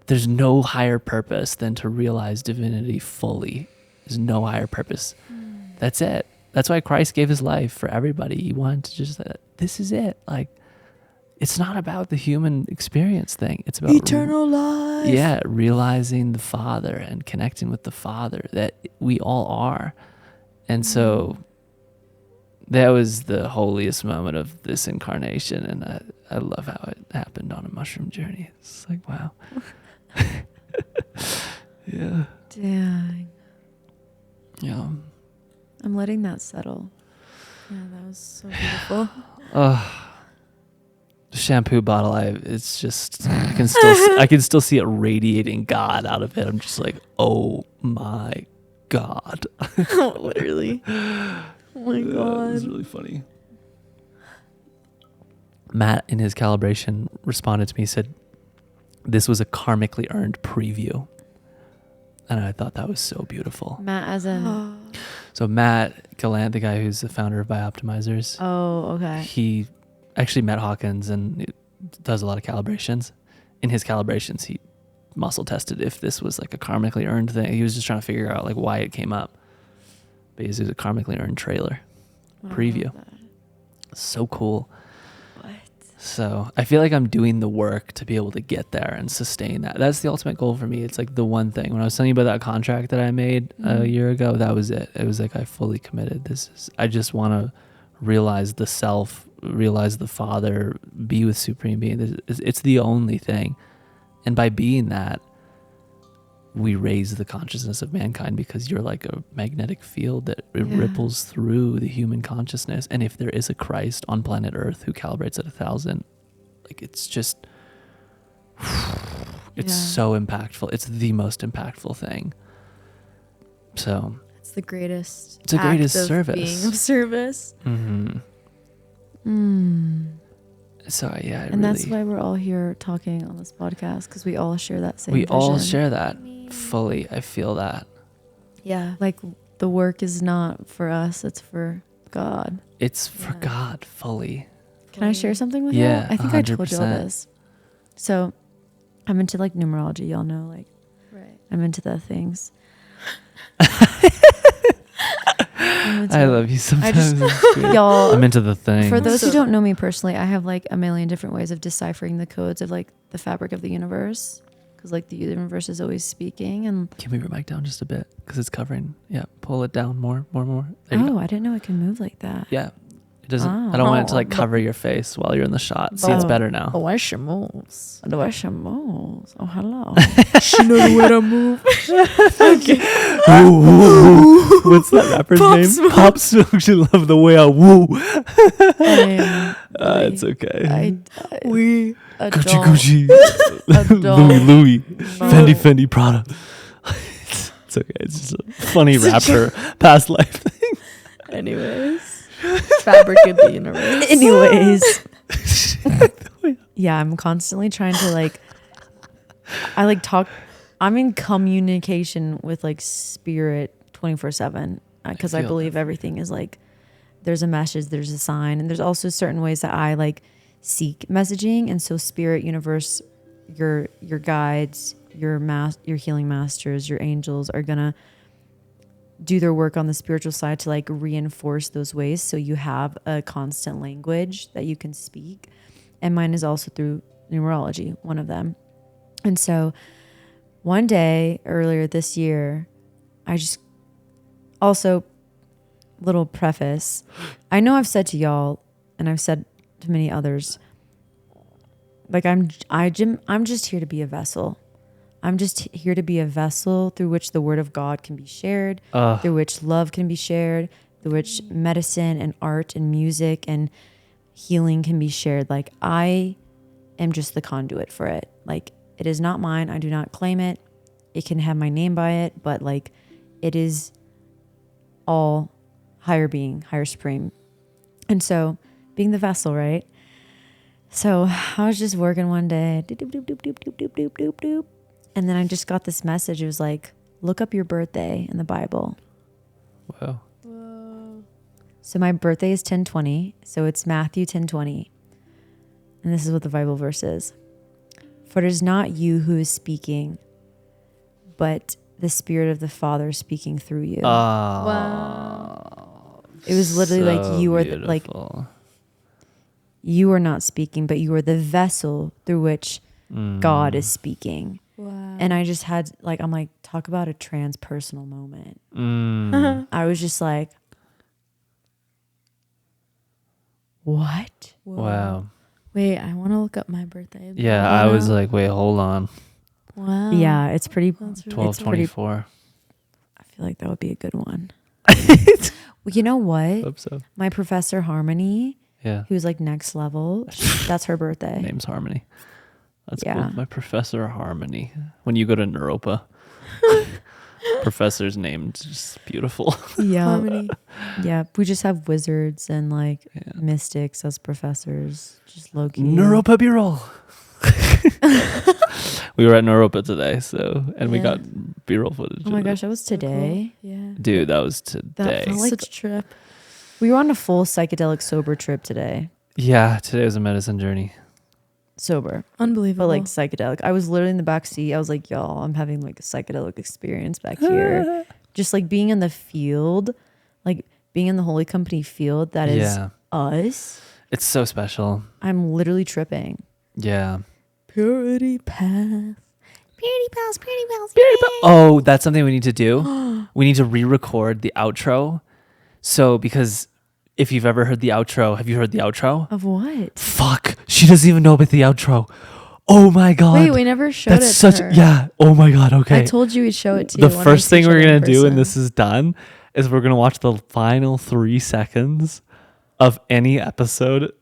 There's no higher purpose than to realize divinity fully. There's no higher purpose. That's it. That's why Christ gave his life for everybody. He wanted to just, this is it. Like, it's not about the human experience thing. It's about eternal life. Yeah, realizing the Father and connecting with the Father that we all are. And so that was the holiest moment of this incarnation, and I love how it happened on a mushroom journey. It's like, wow. Yeah. Dang. Yeah. I'm letting that settle. Yeah, that was so beautiful. The shampoo bottle, it's just, I can still see it radiating God out of it. I'm just like, oh my God. Literally. Oh my God. It was really funny. Matt, in his calibration, responded to me, said, this was a karmically earned preview. And I thought that was so beautiful. Matt as in... So Matt Gallant, the guy who's the founder of Bioptimizers. Oh, okay. He actually met Hawkins and does a lot of calibrations. In his calibrations, he muscle tested if this was like a karmically earned thing. He was just trying to figure out like why it came up. But it was a karmically earned trailer preview. So cool. What? So I feel like I'm doing the work to be able to get there and sustain that. That's the ultimate goal for me. It's like the one thing. When I was telling you about that contract that I made a year ago, that was it. It was like I fully committed. I just want to realize the self, realize the Father, be with Supreme Being. It's the only thing. And by being that, we raise the consciousness of mankind, because you're like a magnetic field that ripples through the human consciousness. And if there is a Christ on planet Earth who calibrates at 1,000, like it's just, it's so impactful. It's the most impactful thing. So It's the greatest. It's the greatest act of service. Being of service. So yeah, And that's why we're all here talking on this podcast, because we all share that same vision. all share that fully. I feel that. Yeah. Like, the work is not for us, it's for God. It's for God fully. Can I share something with Yeah, you? I think I told you all 100%. this. So I'm into like numerology, y'all know, like Right. I'm into the things. I love you sometimes. Y'all, I'm into the thing. for those who don't know me personally, I have like a million different ways of deciphering the codes of like the fabric of the universe, because like the universe is always speaking. And Can we move your mic down just a bit, because it's covering? Yeah, pull it down more. There you go. I didn't know it can move like that. Yeah, it doesn't. Oh. I don't want it to like cover your face while you're in the shot. See, it's better now. Oh, I should moves. Oh, hello. She know the way to move. What's that rapper's Pop name? Smoke. Pop Smoke. She love the way I woo. I It's okay. We. Gucci, adult. Louis, Fendi, Prada. It's okay. It's just a funny rapper past life thing. Anyways. fabric of the universe. Anyways. Yeah, I'm constantly trying to like, I'm in communication with like spirit 24/7 because I feel believe everything is like, there's a message, there's a sign, and there's also certain ways that I like seek messaging. And so spirit, universe, your guides, your healing masters, your angels are gonna do their work on the spiritual side to like reinforce those ways, so you have a constant language that you can speak. And mine is also through numerology, one of them. And so one day earlier this year, I just also, little preface, I know I've said to y'all and I've said to many others, like I'm just here to be a vessel. I'm just here to be a vessel through which the word of God can be shared, through which love can be shared, through which medicine and art and music and healing can be shared. Like I am just the conduit for it. Like it is not mine. I do not claim it. It can have my name by it, but like it is all higher being, higher supreme. And so being the vessel, right? So I was just working one day, doop, doop, doop, doop, doop, doop, doop, doop, doop. And then I just got this message. It was like, look up your birthday in the Bible. Wow. So my birthday is 10/20. So it's Matthew 10:20. And this is what the Bible verse is. For it is not you who is speaking, but the Spirit of the Father speaking through you. Wow. It was literally So like you are beautiful. you are not speaking, but you are the vessel through which God is speaking. Wow. And I just had like, I'm like, talk about a transpersonal moment. I was just like, what? Wow. Wait, I want to look up my birthday. Yeah, I was like, wait, hold on. Wow. Yeah, it's pretty. That's really 12/24. I feel like that would be a good one. Well, you know what? Hope so. My professor Harmony, Yeah. who's like next level, that's her birthday. Name's Harmony. That's Yeah. cool. My professor Harmony. When you go to Naropa, professor's name's just beautiful. Yeah. Harmony. Yeah. We just have wizards and like mystics as professors. Just low key. Naropa B-roll. We were at Naropa today, and we got B-roll footage. Oh my of it. gosh, that was today. Cool. Yeah. Dude, that was today. That felt like Such a trip. we were on a full psychedelic sober trip today. Yeah, today was a medicine journey. Sober. Unbelievable. But like psychedelic. I was literally in the back seat. I was like, y'all, I'm having like a psychedelic experience back here. Just like being in the field, like being in the Holy Company field that is us. It's so special. I'm literally tripping. Yeah. Purity path. Purity pals, purity pals. Oh, that's something we need to do. We need to re-record the outro. So, because if you've ever heard the outro, have you heard the outro? Of what? Fuck, she doesn't even know about the outro. Oh my god. Wait, we never showed that's it such to her. Yeah. Oh my god. Okay. I told you we'd show it to The you. first thing we're gonna do when this is done is we're gonna watch the final 3 seconds of any episode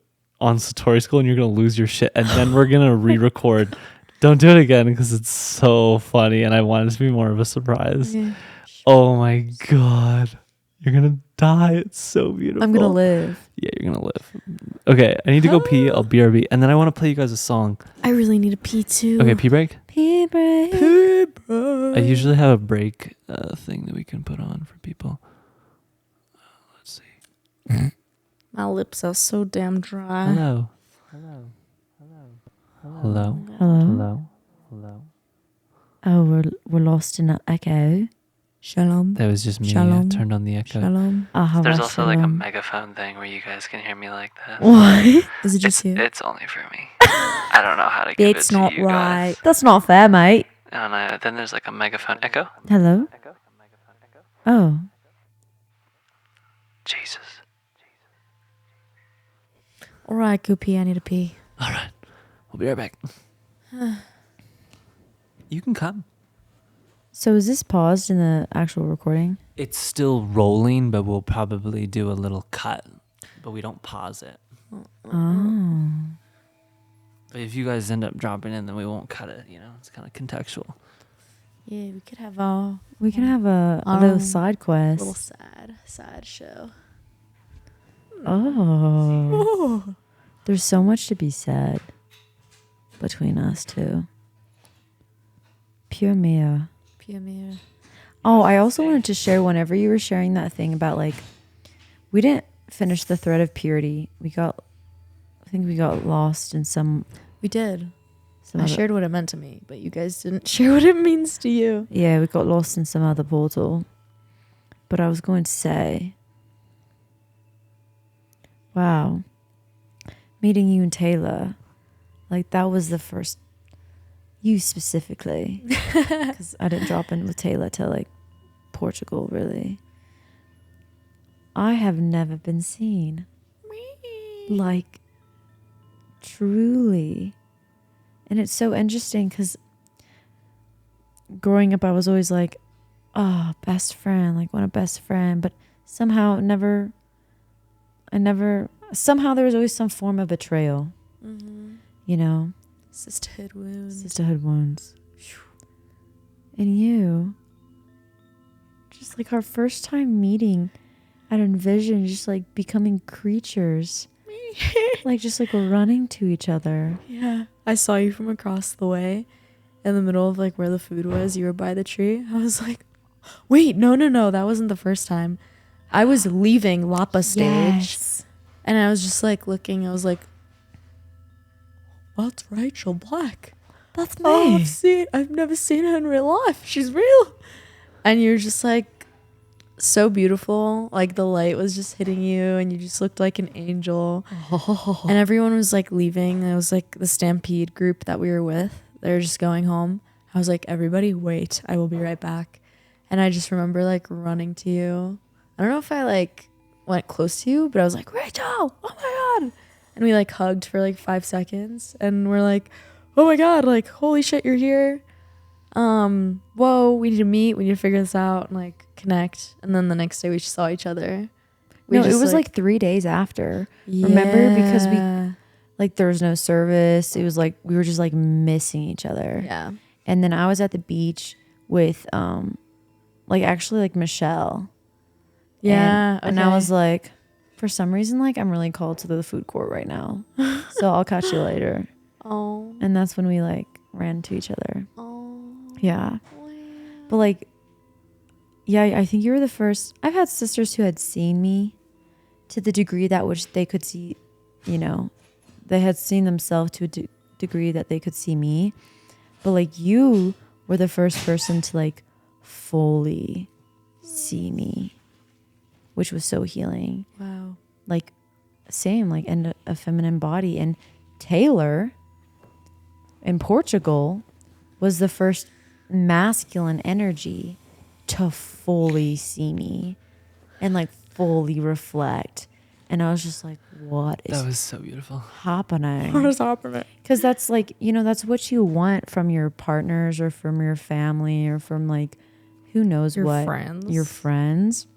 on Satori School, and you're gonna lose your shit. And then we're gonna re-record. Don't do it again because it's so funny, and I want it to be more of a surprise. Yeah. Oh my god, you're gonna die. It's so beautiful. I'm gonna live. Yeah, you're gonna live. Okay, I need to go pee. I'll BRB, and then I want to play you guys a song. I really need a pee too. Okay, pee break. Pee break. I usually have a break thing that we can put on for people. Let's see. My lips are so damn dry. Hello. Hello. Hello. Hello. Hello. Hello. Hello. Oh, we're lost in an echo. Shalom. That was just me. I Shalom. turned on the echo. Shalom. There's also like a megaphone thing where you guys can hear me like that. What? Is it just you? It's only for me. I don't know how to give It's it to not you right. guys. That's not fair, mate. And then there's like a megaphone echo. Hello. Echo. Megaphone echo. Oh. Jesus. All right, Goopy, I need a pee. All right. We'll be right back. You can come. So is this paused in the actual recording? It's still rolling, but we'll probably do a little cut. But we don't pause it. Oh. But if you guys end up dropping in, then we won't cut it. You know, it's kind of contextual. Yeah, we could have our We can have a little side quest. little side show. Oh. There's so much to be said between us two. Pure Mia. Pia Mia. Oh, I also wanted to share, whenever you were sharing that thing about like, we didn't finish the thread of purity. I think we got lost in some. We did. some I other, shared what it meant to me, but you guys didn't share what it means to you. Yeah, we got lost in some other portal. But I was going to say, wow, meeting you and Taylor, like that was the first, you specifically, because I didn't drop in with Taylor till like Portugal, really. I have never been seen like truly. And it's so interesting because growing up, I was always like, oh, best friend, like want a best friend. But somehow somehow there was always some form of betrayal, you know? Sisterhood wounds. Sisterhood wounds. And you, just like our first time meeting at Envision, just like becoming creatures. Like just like running to each other. Yeah. I saw you from across the way in the middle of like where the food was. You were by the tree. I was like, wait, no. That wasn't the first time. I was leaving Lapa stage. Yes. And I was just like looking. I was like, that's Rachel Black. That's me. Oh, I've never seen her in real life. She's real. And you're just like so beautiful. Like the light was just hitting you and you just looked like an angel. And everyone was like leaving. It was like the Stampede group that we were with. They were just going home. I was like, everybody wait, I will be right back. And I just remember like running to you. I don't know if I like went close to you, but I was like, Rachel, oh my God. And we like hugged for like 5 seconds and we're like, oh my God, like holy shit, you're here. Whoa, we need to meet, we need to figure this out and like connect. And then the next day we just saw each other. No, it was like 3 days after. Yeah. Remember? Because we like there was no service. It was like we were just like missing each other. Yeah. And then I was at the beach with like actually like Michelle. Yeah. And I was like, for some reason, like I'm really called to the food court right now. So I'll catch you later. Oh. And that's when we like ran to each other. Oh. Yeah. But like, yeah, I think you were the first. I've had sisters who had seen me to the degree that which they could see, you know, they had seen themselves to a degree that they could see me. But like you were the first person to like fully see me, which was so healing. Wow. Like same, like in a feminine body. And Taylor in Portugal was the first masculine energy to fully see me and like fully reflect. And I was just like, what is That was so beautiful. happening? What is happening? Because that's like, you know, that's what you want from your partners or from your family or from like, who knows Your what? friends. Your friends.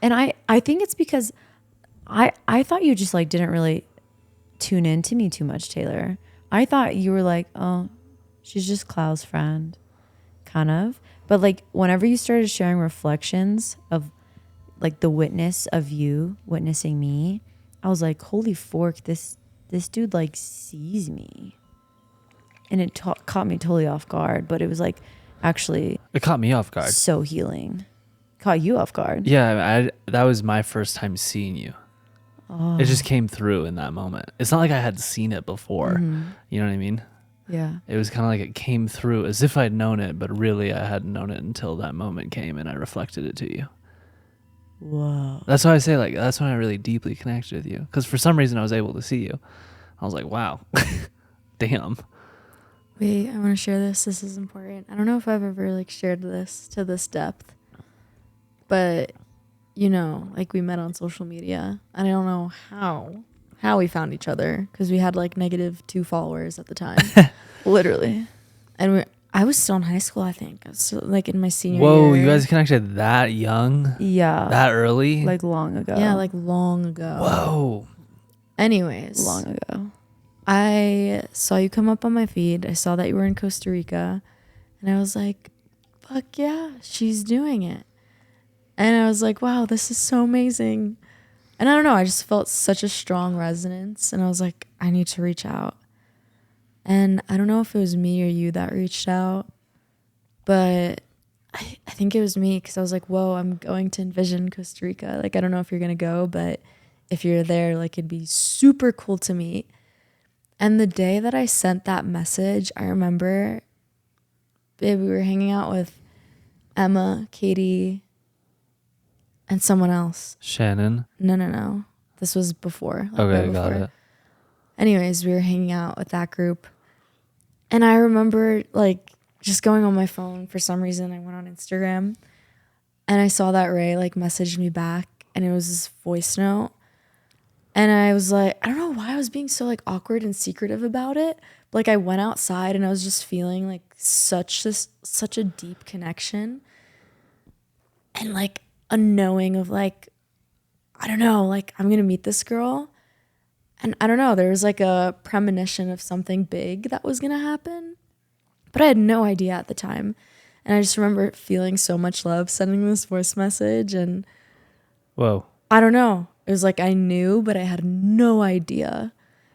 And I think it's because I thought you just like didn't really tune in to me too much, Taylor. I thought you were like, oh, she's just Cloud's friend, kind of. But like whenever you started sharing reflections of like the witness of you witnessing me, I was like, holy fork, this dude like sees me. And it caught me totally off guard, but it was like actually It caught me off guard. so healing. Caught you off guard. Yeah, that was my first time seeing you. Oh. It just came through in that moment. It's not like I had seen it before. Mm-hmm. You know what I mean? Yeah. It was kind of like it came through as if I'd known it, but really I hadn't known it until that moment came and I reflected it to you. Whoa. That's why I say like that's when I really deeply connected with you, because for some reason I was able to see you. I was like, wow, damn. Wait, I want to share this. This is important. I don't know if I've ever like shared this to this depth, but you know, like we met on social media. I don't know how we found each other because we had like -2 followers at the time, Literally. and I was still in high school. I think I was still, like in my senior Whoa, year. you guys connected that young? Yeah. That early? Like long ago. Yeah, like long ago. Whoa. Anyways, long ago. I saw you come up on my feed. I saw that you were in Costa Rica, and I was like, fuck yeah, she's doing it. And I was like, wow, this is so amazing. And I don't know, I just felt such a strong resonance, and I was like, I need to reach out. And I don't know if it was me or you that reached out, but I think it was me, because I was like, whoa, I'm going to Envision Costa Rica. Like, I don't know if you're going to go, but if you're there, like, it'd be super cool to meet. And the day that I sent that message, I remember, babe, we were hanging out with Emma, Katie, and someone else. Shannon. No. This was before. Like Okay, right got before. it. Anyways, we were hanging out with that group. And I remember like just going on my phone for some reason. I went on Instagram and I saw that Ray like messaged me back, and it was this voice note. And I was like, I don't know why I was being so like awkward and secretive about it. But like I went outside and I was just feeling like such a deep connection. And like a knowing of like, I don't know, like I'm going to meet this girl. And I don't know, there was like a premonition of something big that was going to happen. But I had no idea at the time. And I just remember feeling so much love sending this voice message. And Whoa. I don't know. It was like I knew, but I had no idea.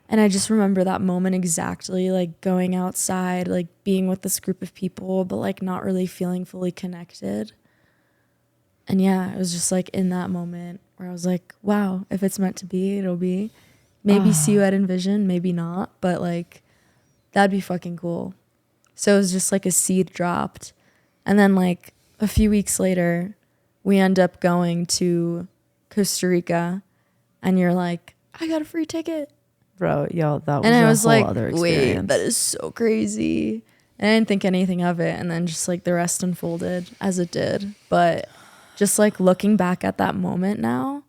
And I just remember that moment exactly, like going outside, like being with this group of people, but like not really feeling fully connected. And yeah, it was just like in that moment where I was like, wow, if it's meant to be, it'll be. Maybe see you at Envision, maybe not, but like that'd be fucking cool. So it was just like a seed dropped. And then like a few weeks later, we end up going to Costa Rica, and you're like, I got a free ticket. Bro, yo, that was And I a was whole like, other wait, experience. that is so crazy. And I didn't think anything of it. And then just like the rest unfolded as it did. But just like looking back at that moment now,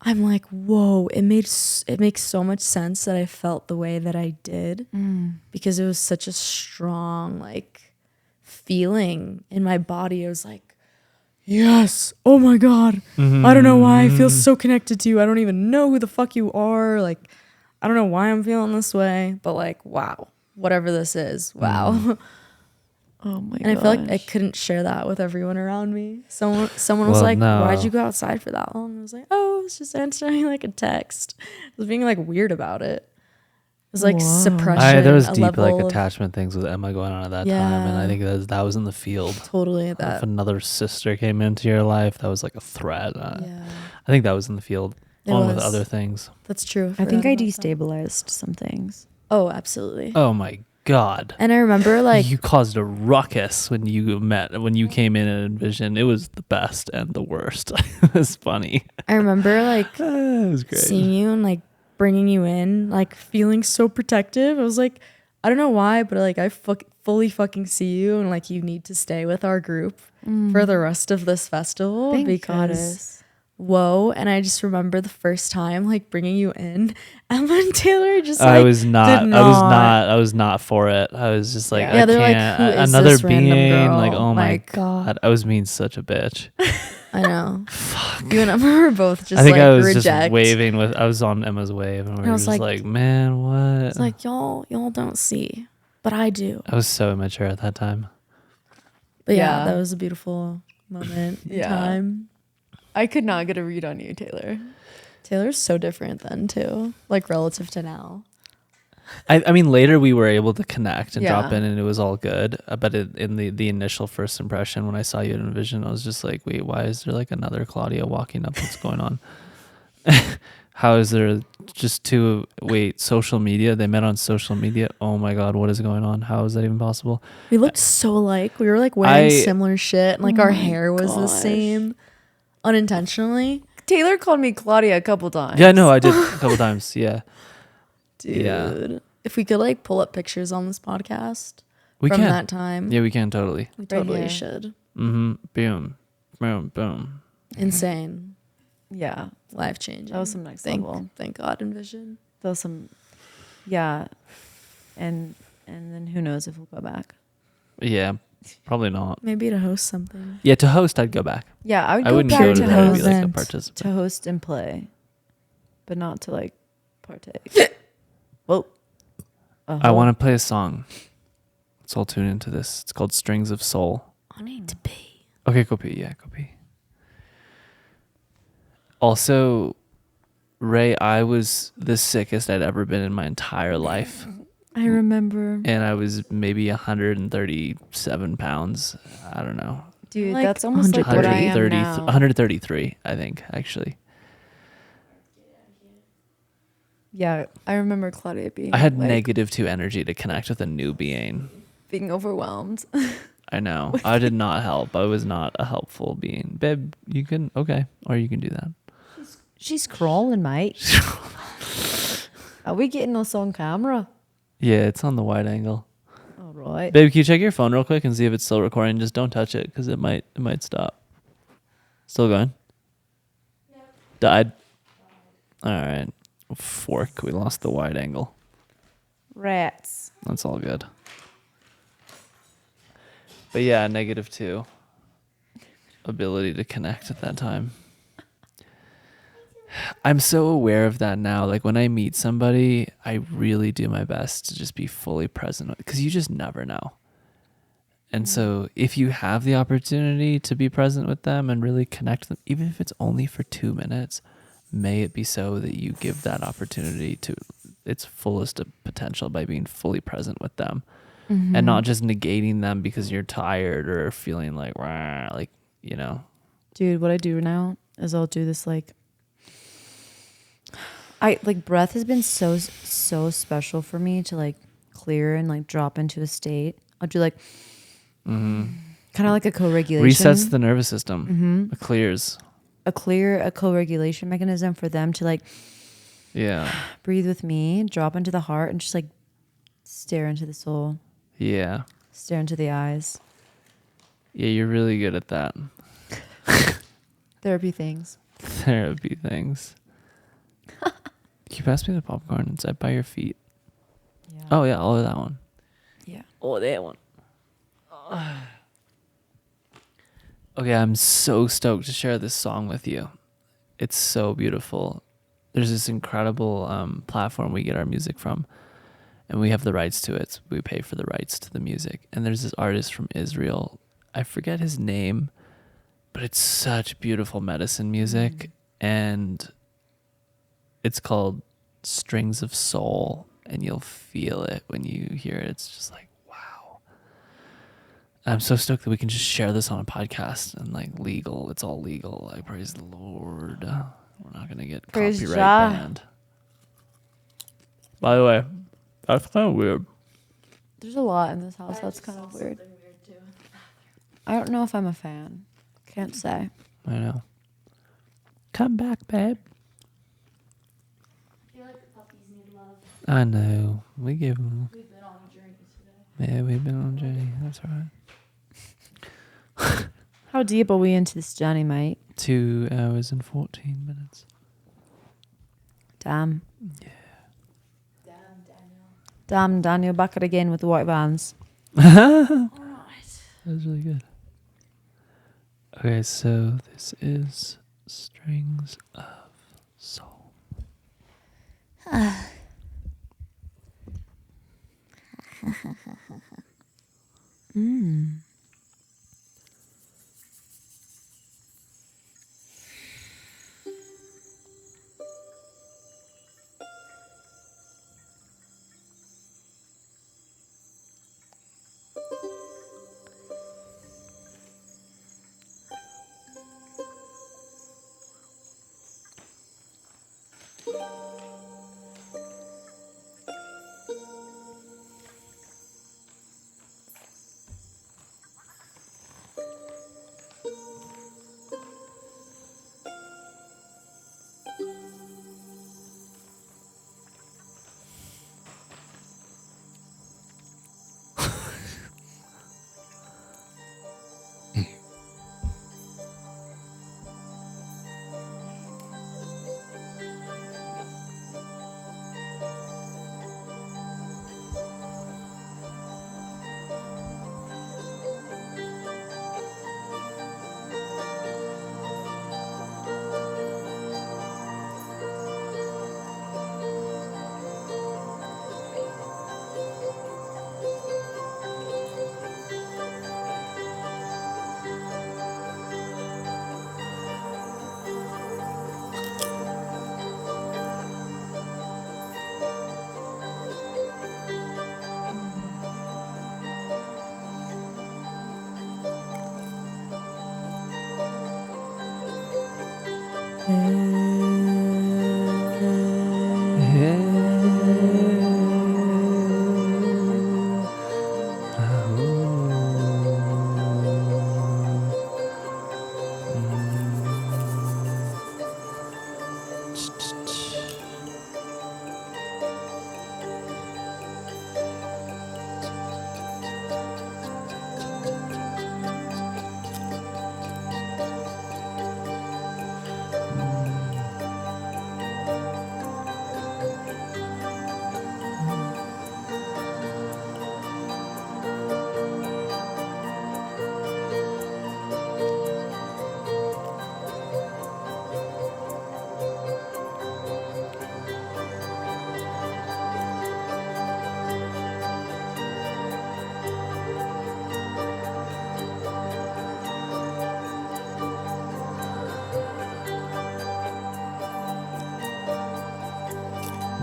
I'm like, whoa, it makes so much sense that I felt the way that I did, because it was such a strong like feeling in my body. It was like, yes, oh my God. I don't know why I feel so connected to you. I don't even know who the fuck you are. Like, I don't know why I'm feeling this way, but like, wow, whatever this is, wow. Oh my god. And I feel like I couldn't share that with everyone around me. Someone was Well, like, no. why'd you go outside for that long? I was like, oh, I was just answering like a text. I was being like weird about it. It was like Whoa. suppression. There was a deep like level of- attachment things with Emma going on at that time, and I Yeah. think that was in the field. Totally If that. another sister came into your life, that was like a threat. Yeah, I think that was in the field, It along with was. other things. that's true. I think forgot I about that. destabilized some things. Oh, absolutely. Oh my God. And I remember like You caused a ruckus when you came in and Envision. It was the best and the worst. It was funny. I remember like It was great. seeing you and like bringing you in, like feeling so protective. I was like, I don't know why, but like I fully fucking see you, and like you need to stay with our group for the rest of this festival. Thank because goddess. whoa. And I just remember the first time like bringing you in, Emma and Taylor just like I was not did I was not for it. I was just like, Yeah, I they're like, can't. who is Another this random being, girl? like, oh my Like- God. I was being such a bitch. I know. You and Emma were both just I think like I was reject. just waving I was on Emma's wave, and we I were was just like- like, man, what? It's like y'all don't see, but I do. I was so immature at that time. But yeah, Yeah. that was a beautiful moment in Yeah. time. I could not get a read on you, Taylor. Taylor's so different then too, like relative to now. I mean, later we were able to connect and Yeah. drop in, and it was all good. But in the initial first impression, when I saw you at Envision, I was just like, wait, why is there like another Claudia walking up? What's going on? How is there just social media? They met on social media. Oh my God, what is going on? How is that even possible? We looked so alike. We were like wearing I- similar shit, and like Oh our my hair was the gosh. same, unintentionally. Taylor called me Claudia a couple times. Yeah, no, I did a couple times. Yeah, Dude, Yeah. if we could like pull up pictures on this podcast we from can. that time, Yeah, we can totally. we Right totally here. should. Mm-hmm. Boom, boom, boom. Insane, Yeah. life changing. That was some next level. Thank God, Envision. That was some, yeah. And then who knows if we'll go back. Yeah, probably not. Maybe to host something. Yeah, to host, I'd go back. Yeah, I would I go wouldn't back go to to that and host, be like a event. participant. to host and play, but not to like partake. Whoa. I want to play a song. Let's all tune into this. It's called Strings of Soul. I need to pee. Okay, go pee. Yeah, go pee. Also, Ray, I was the sickest I'd ever been in my entire life. I remember. And I was maybe 137 pounds. I don't know. Dude, Like that's almost like what I am 130, now. 133, I think, actually. Yeah, I remember Claudia being I had like, -2 energy to connect with a new being. being overwhelmed. I know. I did not help. I was not a helpful being. Babe, you can, okay. Or you can do that. She's crawling, mate. Are we getting us on camera? Yeah, it's on the wide angle. All right. Babe, can you check your phone real quick and see if it's still recording? Just don't touch it because it might stop. Still going? Yep. Died? All right. Fork. We lost the wide angle. Rats. That's all good. But yeah, -2 ability to connect at that time. I'm so aware of that now. Like when I meet somebody, I really do my best to just be fully present because you just never know. And so if you have the opportunity to be present with them and really connect them, even if it's only for 2 minutes, may it be so that you give that opportunity to its fullest potential by being fully present with them. And not just negating them because you're tired or feeling like, rah, like, you know. Dude, what I do now is I'll do this like breath has been so special for me to like clear and like drop into a state. I'll do like kind of like a co-regulation. Resets the nervous system. It clears. A co-regulation mechanism for them to like breathe with me, drop into the heart and just like stare into the soul. Yeah. Stare into the eyes. Yeah, you're really good at that. Therapy things. Therapy things. Can you pass me the popcorn? It's by your feet. Yeah. Oh, yeah. Oh, that one. Yeah. Oh, that one. Okay, I'm so stoked to share this song with you. It's so beautiful. There's this incredible platform we get our music from, and we have the rights to it. We pay for the rights to the music. And there's this artist from Israel. I forget his name, but it's such beautiful medicine music. And it's called Strings of Soul, and you'll feel it when you hear it. It's just like, wow. I'm so stoked that we can just share this on a podcast and like legal. It's all legal. Like, praise the Lord. We're not going to get Praise copyright Jah. banned. By the way, that's kind of weird. There's a lot in this house. That's kind of weird. I don't know if I'm a fan. Can't say. I know. Come back, babe. I feel like the puppies need love. I know. We give them. We've been on a journey today. Yeah, we've been on a journey. That's all right. How deep are we into this journey, mate? 2 hours and 14 minutes. Damn. Yeah. Damn, Daniel. Damn, Daniel, back at it again with the white vans. All right. That was really good. Okay, so this is Strings of Soul.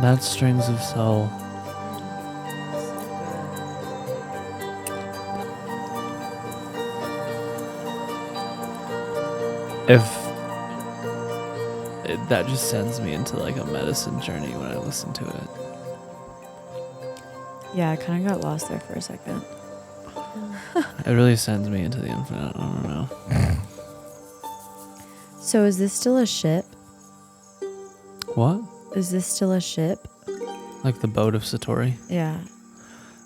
That's Strings of Soul. That just sends me into like a medicine journey when I listen to it. Yeah, I kind of got lost there for a second. It really sends me into the infinite. I don't know. So is this still a ship? What? Is this still a ship? Like the boat of Satori? Yeah.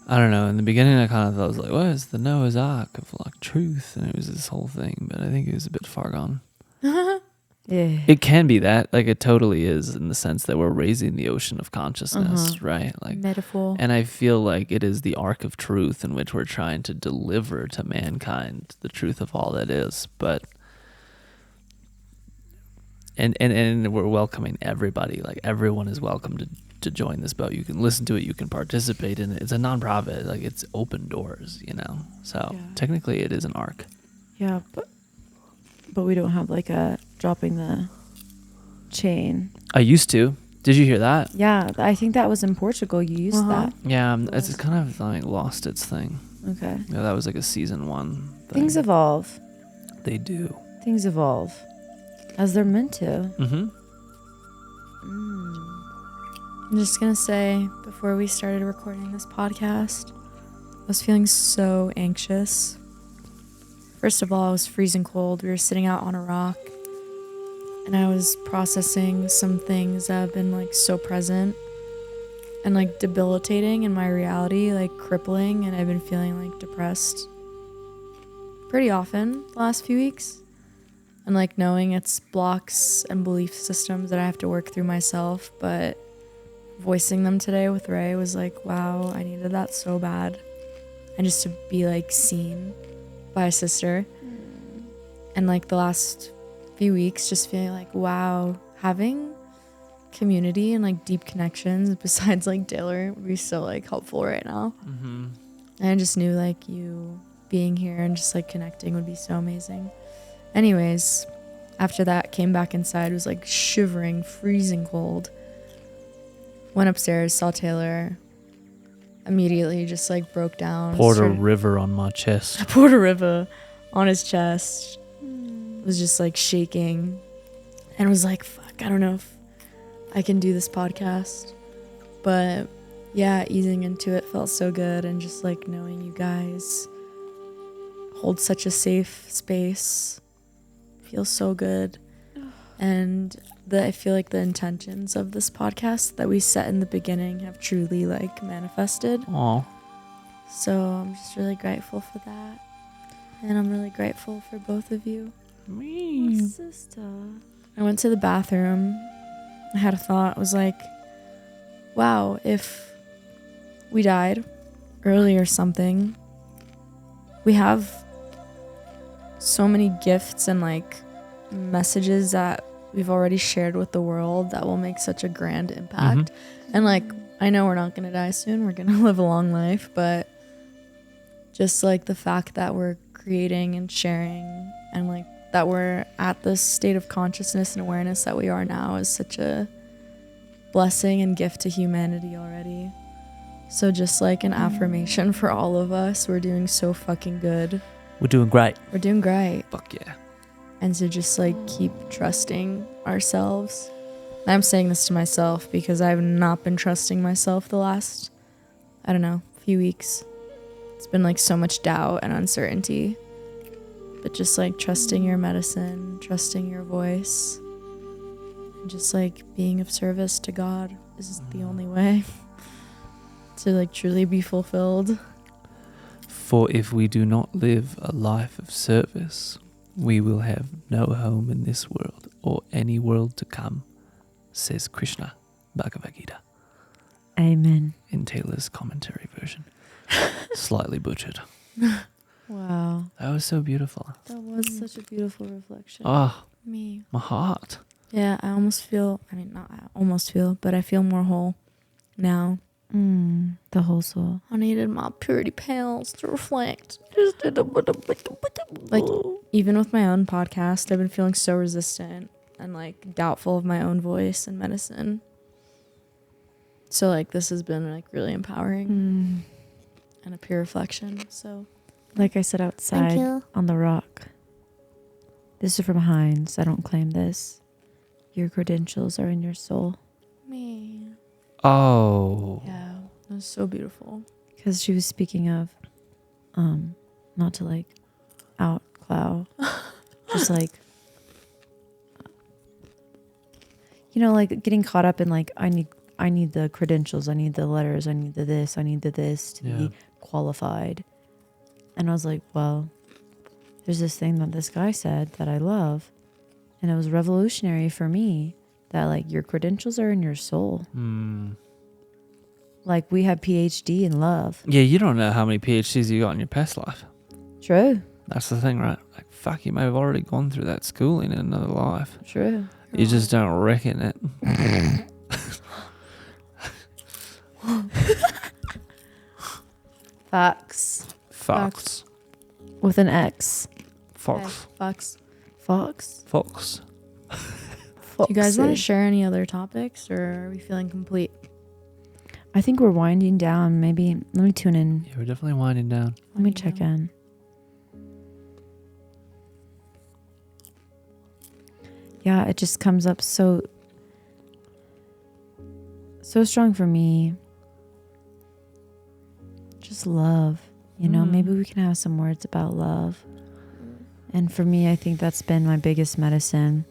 I don't know. In the beginning, I kind of thought, I was like, what is the Noah's Ark of like truth? And it was this whole thing, but I think it was a bit far gone. Yeah. It can be that. Like, it totally is, in the sense that we're raising the ocean of consciousness, right? Like, Metaphor. and I feel like it is the ark of truth in which we're trying to deliver to mankind the truth of all that is. But and we're welcoming everybody. Like, everyone is welcome to join this boat. You can listen to it. You can participate in it. It's a nonprofit. Like, it's open doors, you know? So Yeah. technically it is an ark. Yeah, but we don't have like a dropping the chain. I used to. Did you hear that? Yeah, I think that was in Portugal. You used that. Yeah, it's kind of like lost its thing. Okay. Yeah, that was like a season 1 thing. Things evolve. They do. Things evolve. As they're meant to. Mm-hmm. I'm just going to say, before we started recording this podcast, I was feeling so anxious. First of all, I was freezing cold. We were sitting out on a rock, and I was processing some things that have been like so present and like debilitating in my reality, like crippling, and I've been feeling like depressed pretty often the last few weeks. And like knowing it's blocks and belief systems that I have to work through myself, but voicing them today with Ray was like, wow, I needed that so bad. And just to be like seen by a sister. And like the last few weeks just feeling like, wow, having community and like deep connections besides like Taylor would be so like helpful right now. Mm-hmm. And I just knew like you being here and just like connecting would be so amazing. Anyways, after that, came back inside, was like shivering, freezing cold. Went upstairs, saw Taylor, immediately just like broke down. Poured a river on my chest. I poured a river on his chest. Was just like shaking and was like, fuck, I don't know if I can do this podcast. But yeah, easing into it felt so good, and just like knowing you guys hold such a safe space feels so good. And I feel like the intentions of this podcast that we set in the beginning have truly like manifested. Aw. So I'm just really grateful for that. And I'm really grateful for both of you. Me. Sister. I went to the bathroom. I had a thought. I was like, wow, if we died early or something, we have so many gifts and like messages that we've already shared with the world that will make such a grand impact. And like, I know we're not going to die soon. We're going to live a long life, but just like the fact that we're creating and sharing and like that we're at this state of consciousness and awareness that we are now is such a blessing and gift to humanity already. So just like an affirmation for all of us. We're doing so fucking good. We're doing great. We're doing great. Fuck yeah. and to just like keep trusting ourselves. I'm saying this to myself because I've not been trusting myself the last, I don't know, few weeks. It's been like so much doubt and uncertainty. But just like trusting your medicine, trusting your voice, and just like being of service to God is the only way to like truly be fulfilled. For if we do not live a life of service, we will have no home in this world or any world to come, says Krishna Bhagavad Gita. Amen. In Taylor's commentary version. Slightly butchered. Wow. That was so beautiful. That was such a beautiful reflection. Oh, Me. my heart. Yeah, I almost feel, I mean, not I almost feel, but I feel more whole now. The whole soul. I needed my purity panels to reflect. Like, even with my own podcast, I've been feeling so resistant and like doubtful of my own voice and medicine. So like this has been like really empowering and a pure reflection. So Like I said outside on the rock. This is from Heinz. I don't claim this. Your credentials are in your soul. me. Oh. Yeah, it was so beautiful. Because she was speaking of, not to like out Clow, just like, you know, like getting caught up in like, I need the credentials, I need the letters, I need the this, I need the this to be qualified. And I was like, well, there's this thing that this guy said that I love. And it was revolutionary for me that like your credentials are in your soul. Like we have PhD in love. Yeah, you don't know how many PhDs you got in your past life. True. That's the thing, right? Like, fuck, you may have already gone through that schooling in another life. True. You just don't reckon it. Fox. Fox. With an X. Fox. Fox. Fox. Fox. Do you guys want to share any other topics, or are we feeling complete? I think we're winding down. Maybe let me tune in. Yeah, we're definitely winding down. Let me check in. Yeah, it just comes up so strong for me. Just love. You know, maybe we can have some words about love. And for me, I think that's been my biggest medicine.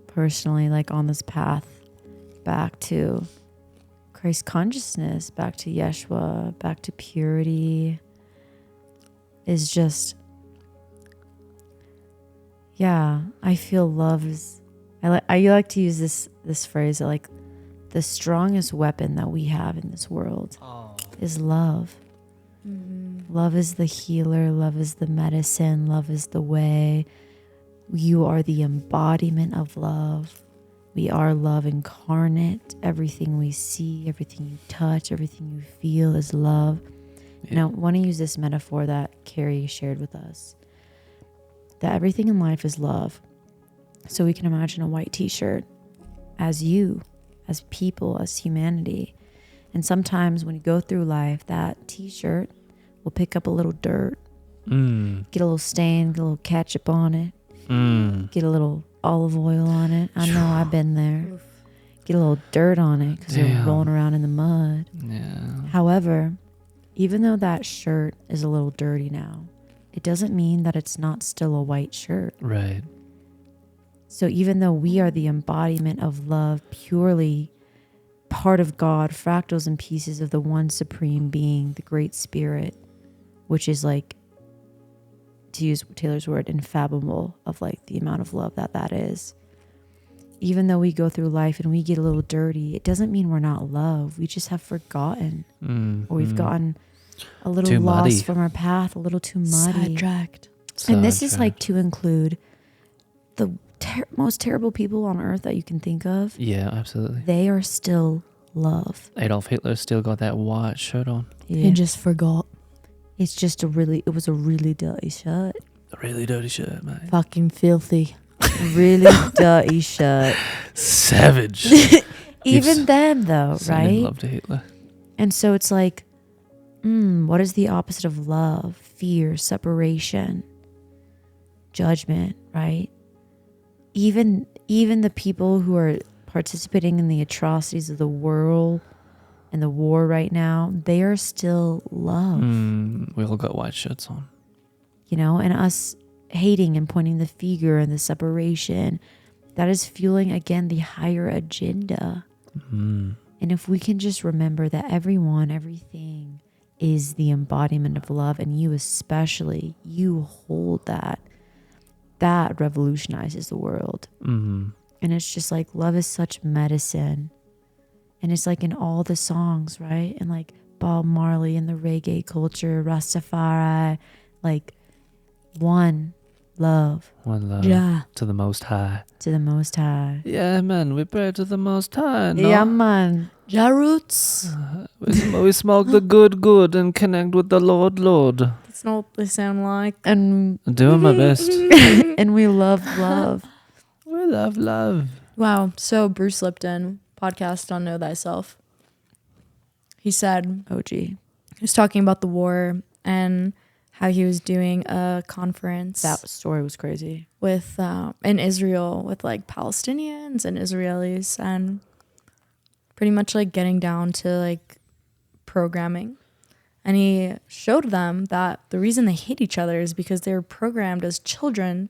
Personally, like on this path back to Christ consciousness, back to Yeshua, back to purity, is just, yeah, I feel love is, I like to use this phrase, like the strongest weapon that we have in this world is love. Love is the healer, love is the medicine, love is the way. You are the embodiment of love. We are love incarnate. Everything we see, everything you touch, everything you feel is love. Yeah. And I want to use this metaphor that Carrie shared with us, that everything in life is love. So we can imagine a white t-shirt as you, as people, as humanity. And sometimes when you go through life, that t-shirt will pick up a little dirt, get a little stain, get a little ketchup on it, get a little olive oil on it. I know I've been there. Oof. Get a little dirt on it because you're rolling around in the mud. Yeah. However, even though that shirt is a little dirty now, it doesn't mean that it's not still a white shirt. Right. So even though we are the embodiment of love, purely part of God, fractals and pieces of the one supreme being, the great spirit, which is like, to use Taylor's word, infathomable of like the amount of love that is. Even though we go through life and we get a little dirty, it doesn't mean we're not loved. We just have forgotten, or we've gotten a little too lost muddy from our path, a little too muddy. Sidetracked. And this is like to include the most terrible people on earth that you can think of. Yeah, absolutely. They are still love. Adolf Hitler still got that white shirt on. Yeah. He just forgot. It's just it was a really dirty shirt. A really dirty shirt, mate. Fucking filthy. Really dirty shirt. Savage. Even them though, right? Love to Hitler. And so it's like, what is the opposite of love? Fear, separation. judgment, right? Even the people who are participating in the atrocities of the world and the war right now, they are still love. We all got white shirts on. You know, and us hating and pointing the finger and the separation, that is fueling again the higher agenda. And if we can just remember that everyone, everything is the embodiment of love, and you especially, you hold that revolutionizes the world. And it's just like, love is such medicine. And it's like in all the songs, right? And like Bob Marley and the reggae culture, Rastafari, like one love. One love Yeah. to the Most High. To the Most High. Yeah, man, we pray to the Most High. No? Yeah, man. Ja roots. We smoke the good and connect with the Lord. That's not what they sound like. And I'm doing my best. and we love love. We love love. Wow. So Bruce Lipton, podcast on Know Thyself. He said, OG. he was talking about the war and how he was doing a conference That story was crazy. with in Israel with like Palestinians and Israelis, and pretty much like getting down to like programming. And he showed them that the reason they hate each other is because they were programmed as children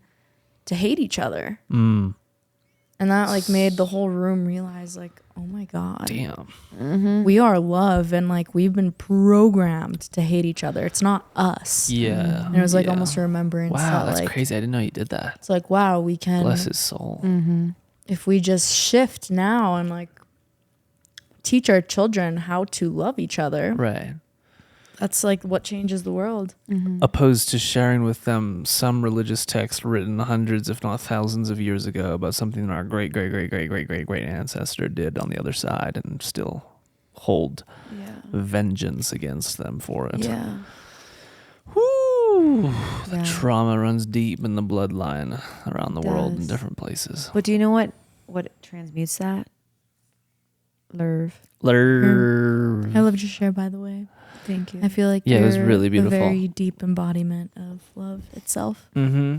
to hate each other. And that like made the whole room realize like, oh my God. Damn. We are love, and like we've been programmed to hate each other. It's not us. Yeah. And it was like Yeah. almost a remembrance. Wow, that, that's like, crazy. I didn't know you did that. It's like, wow, we can, Bless his soul. if we just shift now and like teach our children how to love each other, Right. that's like what changes the world. Opposed to sharing with them some religious text written hundreds, if not thousands of years ago about something that our great ancestor did on the other side and still hold vengeance against them for it. Yeah. Woo! The Yeah. trauma runs deep in the bloodline around the world in does. different places. But do you know what transmutes that? Lerv. I loved your share, by the way. Thank you. I feel like Yeah, it was you're really a beautiful. very deep embodiment of love itself. Mm-hmm.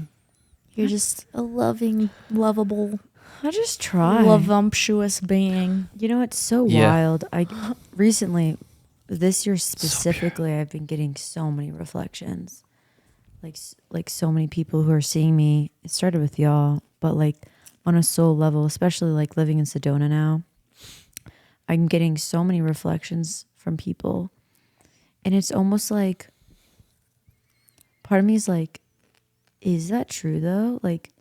You're just a loving, lovable, I just try. lovumptuous being. You know, it's so Yeah. wild. I recently, this year specifically, I've been getting so many reflections. Like so many people who are seeing me. It started with y'all, but like on a soul level, especially like living in Sedona now, I'm getting so many reflections from people. And it's almost like part of me is like, is that true though? Like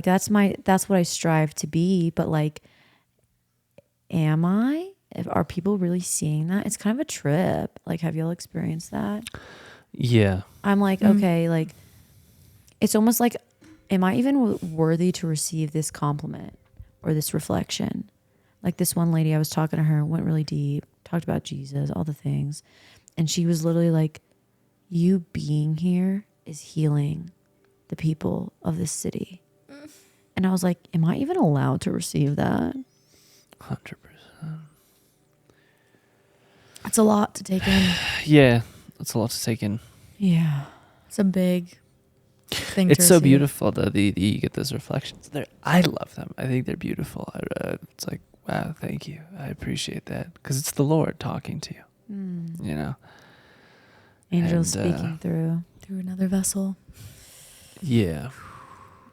that's what I strive to be, but like, am I? Are people really seeing that? It's kind of a trip. Like, have y'all experienced that? Yeah. I'm like, okay, like, it's almost like, am I even worthy to receive this compliment or this reflection? Like this one lady, I was talking to her, went really deep, talked about Jesus, all the things. And she was literally like, you being here is healing the people of this city. And I was like, am I even allowed to receive that? 100%. It's a lot to take in. Yeah. That's a lot to take in. Yeah. It's a big thing It's to so receive. beautiful that you get those reflections. I love them. I think they're beautiful. It's like, wow, thank you. I appreciate that. Because it's the Lord talking to you. You know? Angels And, speaking through. Through another vessel. Yeah.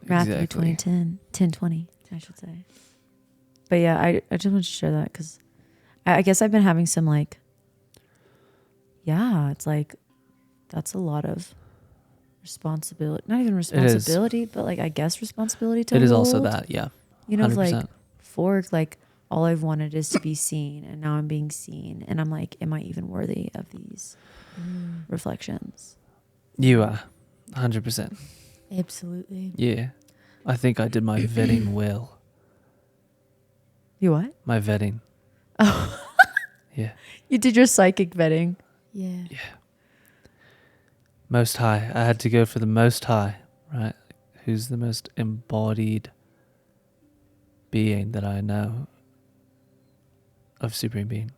Matthew Exactly. 10:20, I should say. But yeah, I just wanted to share that because I guess I've been having some like, yeah, it's like, that's a lot of responsibility. Not even responsibility, but like, I guess responsibility to It is hold. also that, yeah. You know, 100%. like, for like, all I've wanted is to be seen, and now I'm being seen. And I'm like, am I even worthy of these reflections? You are. 100%. Absolutely. Yeah. I think I did my vetting well. You what? My vetting. Oh. Yeah. You did your psychic vetting. Yeah. Most High. I had to go for the Most High, right? Who's the most embodied being that I know of Supreme Being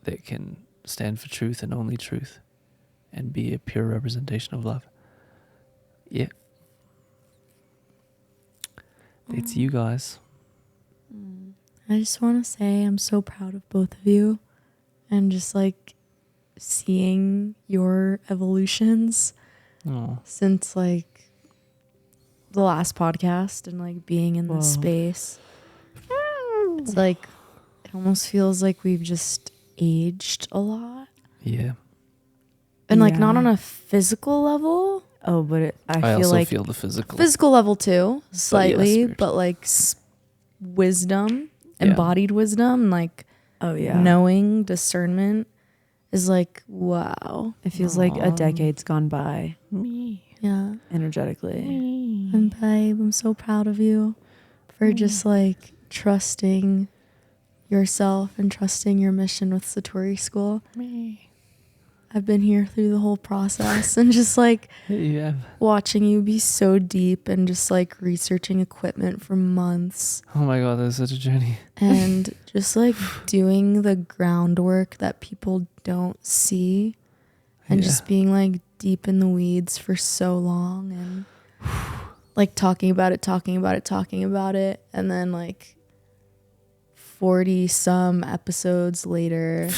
that can stand for truth and only truth and be a pure representation of love. Yeah. It's you guys. I just want to say I'm so proud of both of you, and just like seeing your evolutions Oh, since like the last podcast and like being in this Whoa. space. It's like it almost feels like we've just aged a lot, yeah. and like not Yeah. on a physical level. Oh, but I I feel also like feel the physical. Physical level too, slightly, spiritual. but like wisdom, Yeah. embodied wisdom, like oh yeah, knowing, discernment is like wow. it feels like a Aw. decade's gone by Me. Yeah. energetically. And babe, I'm so proud of you for just like trusting yourself and trusting your mission with Satori School. Me. I've been here through the whole process and just like Yeah. watching you be so deep and just like researching equipment for months Oh my god, that was such a journey. and just like doing the groundwork that people don't see and Yeah. just being like deep in the weeds for so long and like talking about it and then like 40 some episodes later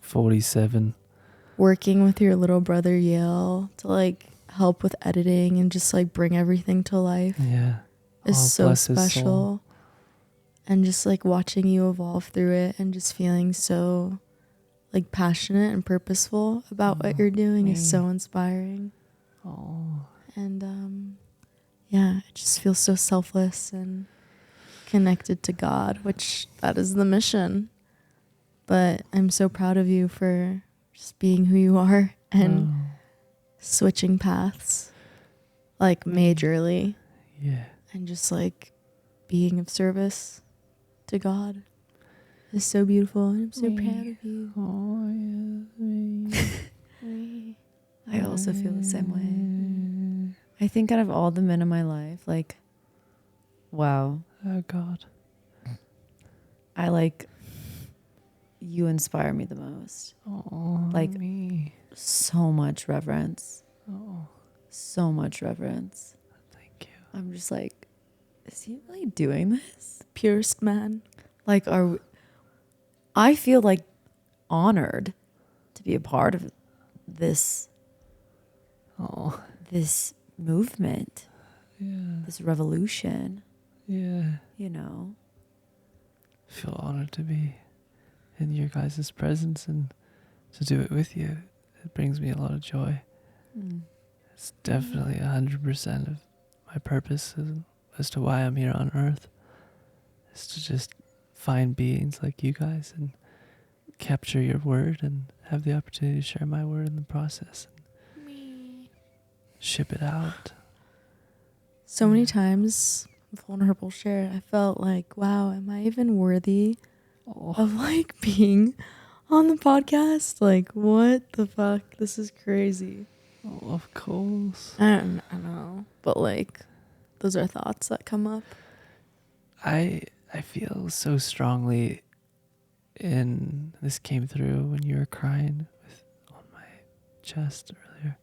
47. working with your little brother Yale to like help with editing and just like bring everything to life Yeah. is Oh, so bless his soul. special. And just like watching you evolve through it and just feeling so like passionate and purposeful about what you're doing is so inspiring. Oh. And yeah, it just feels so selfless and connected to God, which that is the mission. But I'm so proud of you for just being who you are and switching paths like majorly Yeah. and just like being of service to God is so beautiful. And I'm so proud of you. Oh yeah. I also feel the same way. I think out of all the men in my life, like, wow, Oh god. I like, you inspire me the most. Oh. Like- me. So much reverence. Oh. So much reverence. Thank you. I'm just like, is he really doing this? Purest man. Like, I feel like honored to be a part of this Oh. this movement, Yeah. this revolution, Yeah. you know. I feel honored to be in your guys' presence and to do it with you. It brings me a lot of joy. It's definitely 100% of my purpose as to why I'm here on earth. Is to just find beings like you guys and capture your word and have the opportunity to share my word in the process and ship it out. So many times, vulnerable share, I felt like, wow, am I even worthy of like being on the podcast? Like, what the fuck? This is crazy. Oh, of course. I don't know. But like, those are thoughts that come up. I feel so strongly, and this came through when you were crying on my chest earlier.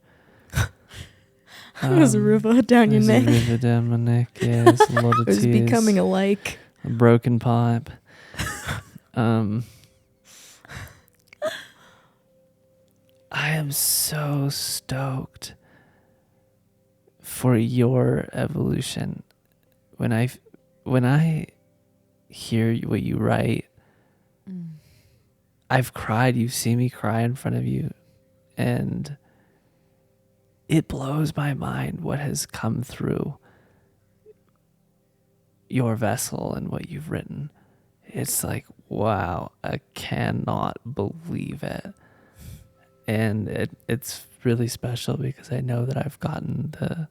It was a river down your There's neck. a river down my neck. Yeah, it's a lot of It was tears. becoming a lake. A broken pipe. I am so stoked for your evolution. When I hear what you write, I've cried. You've seen me cry in front of you, and it blows my mind what has come through your vessel and what you've written. It's like, wow, I cannot believe it. And it's really special because I know that I've gotten the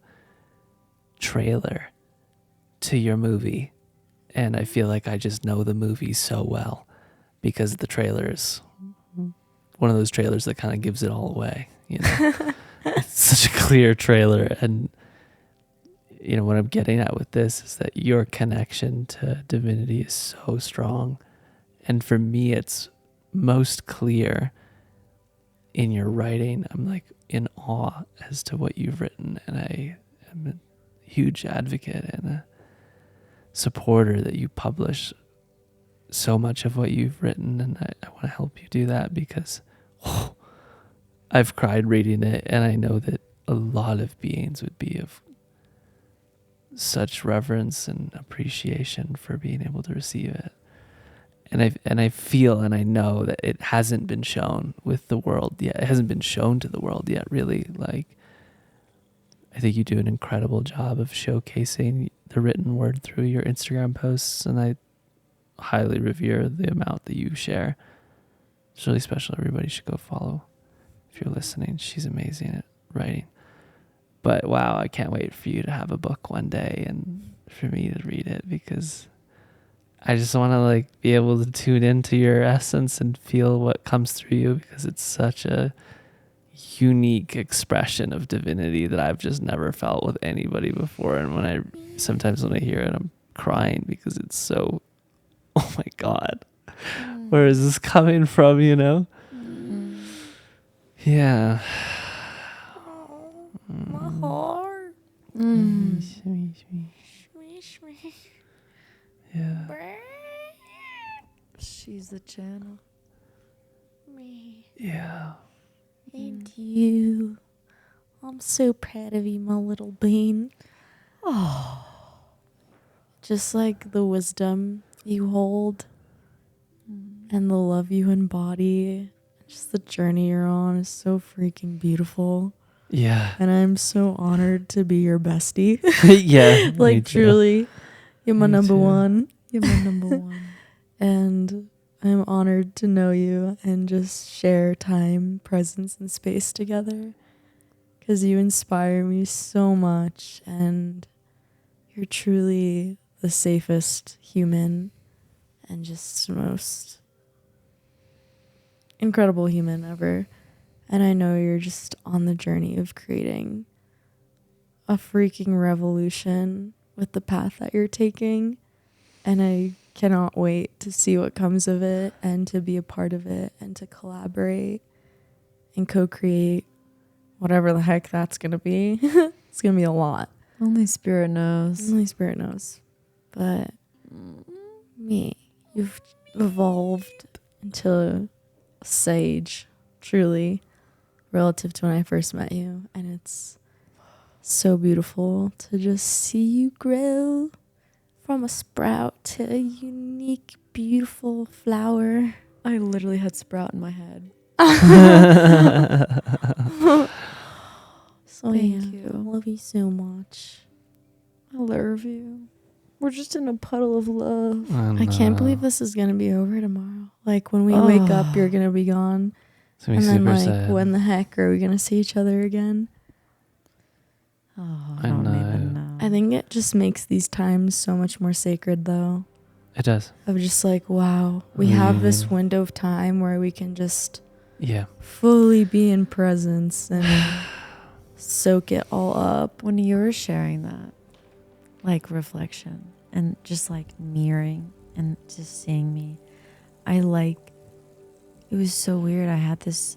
trailer to your movie, and I feel like I just know the movie so well because the trailer is one of those trailers that kind of gives it all away, you know. It's such a clear trailer, and you know what I'm getting at with this is that your connection to divinity is so strong, and for me it's most clear in your writing. I'm like in awe as to what you've written, and I am a huge advocate and a supporter that you publish so much of what you've written, and I want to help you do that because I've cried reading it, and I know that a lot of beings would be of such reverence and appreciation for being able to receive it. And I feel and I know that it hasn't been shown with the world yet. It hasn't been shown to the world yet, really. Like, I think you do an incredible job of showcasing the written word through your Instagram posts, and I highly revere the amount that you share. It's really special. Everybody should go follow. If you're listening, she's amazing at writing. But wow, I can't wait for you to have a book one day and for me to read it, because I just want to like be able to tune into your essence and feel what comes through you, because it's such a unique expression of divinity that I've just never felt with anybody before. And sometimes when I hear it, I'm crying because it's so, oh my God, where is this coming from, you know? Yeah. My heart. Yeah. She's the channel. Yeah. And you. I'm so proud of you, my little bean. Oh. Just like the wisdom you hold and the love you embody, just the journey you're on is so freaking beautiful. Yeah. And I'm so honored to be your bestie. Yeah. Like, truly, you're my Me number too. one. You're my number one. And I'm honored to know you and just share time, presence, and space together, because you inspire me so much, and you're truly the safest human and just the most incredible human ever. And I know you're just on the journey of creating a freaking revolution with the path that you're taking. And I cannot wait to see what comes of it and to be a part of it and to collaborate and co-create whatever the heck that's going to be. It's going to be a lot. Only spirit knows. Only spirit knows. But me, you've evolved into a sage, truly, relative to when I first met you. And it's so beautiful to just see you grow from a sprout to a unique, beautiful flower. I literally had sprout in my head. So Thank yeah, you. I love you so much. I love you. We're just in a puddle of love. I can't believe this is gonna be over tomorrow. Like, when we wake up, you're gonna be gone. It's gonna be And then, super like, sad. when the heck are we gonna see each other again? Oh, I I don't know. even know. I think it just makes these times so much more sacred, though. It does. Of just like, wow, we have this Mhm. window of time where we can just Yeah. fully be in presence and soak it all up. When you were sharing that, like, reflection and just like mirroring and just seeing me, I like, it was so weird. I had this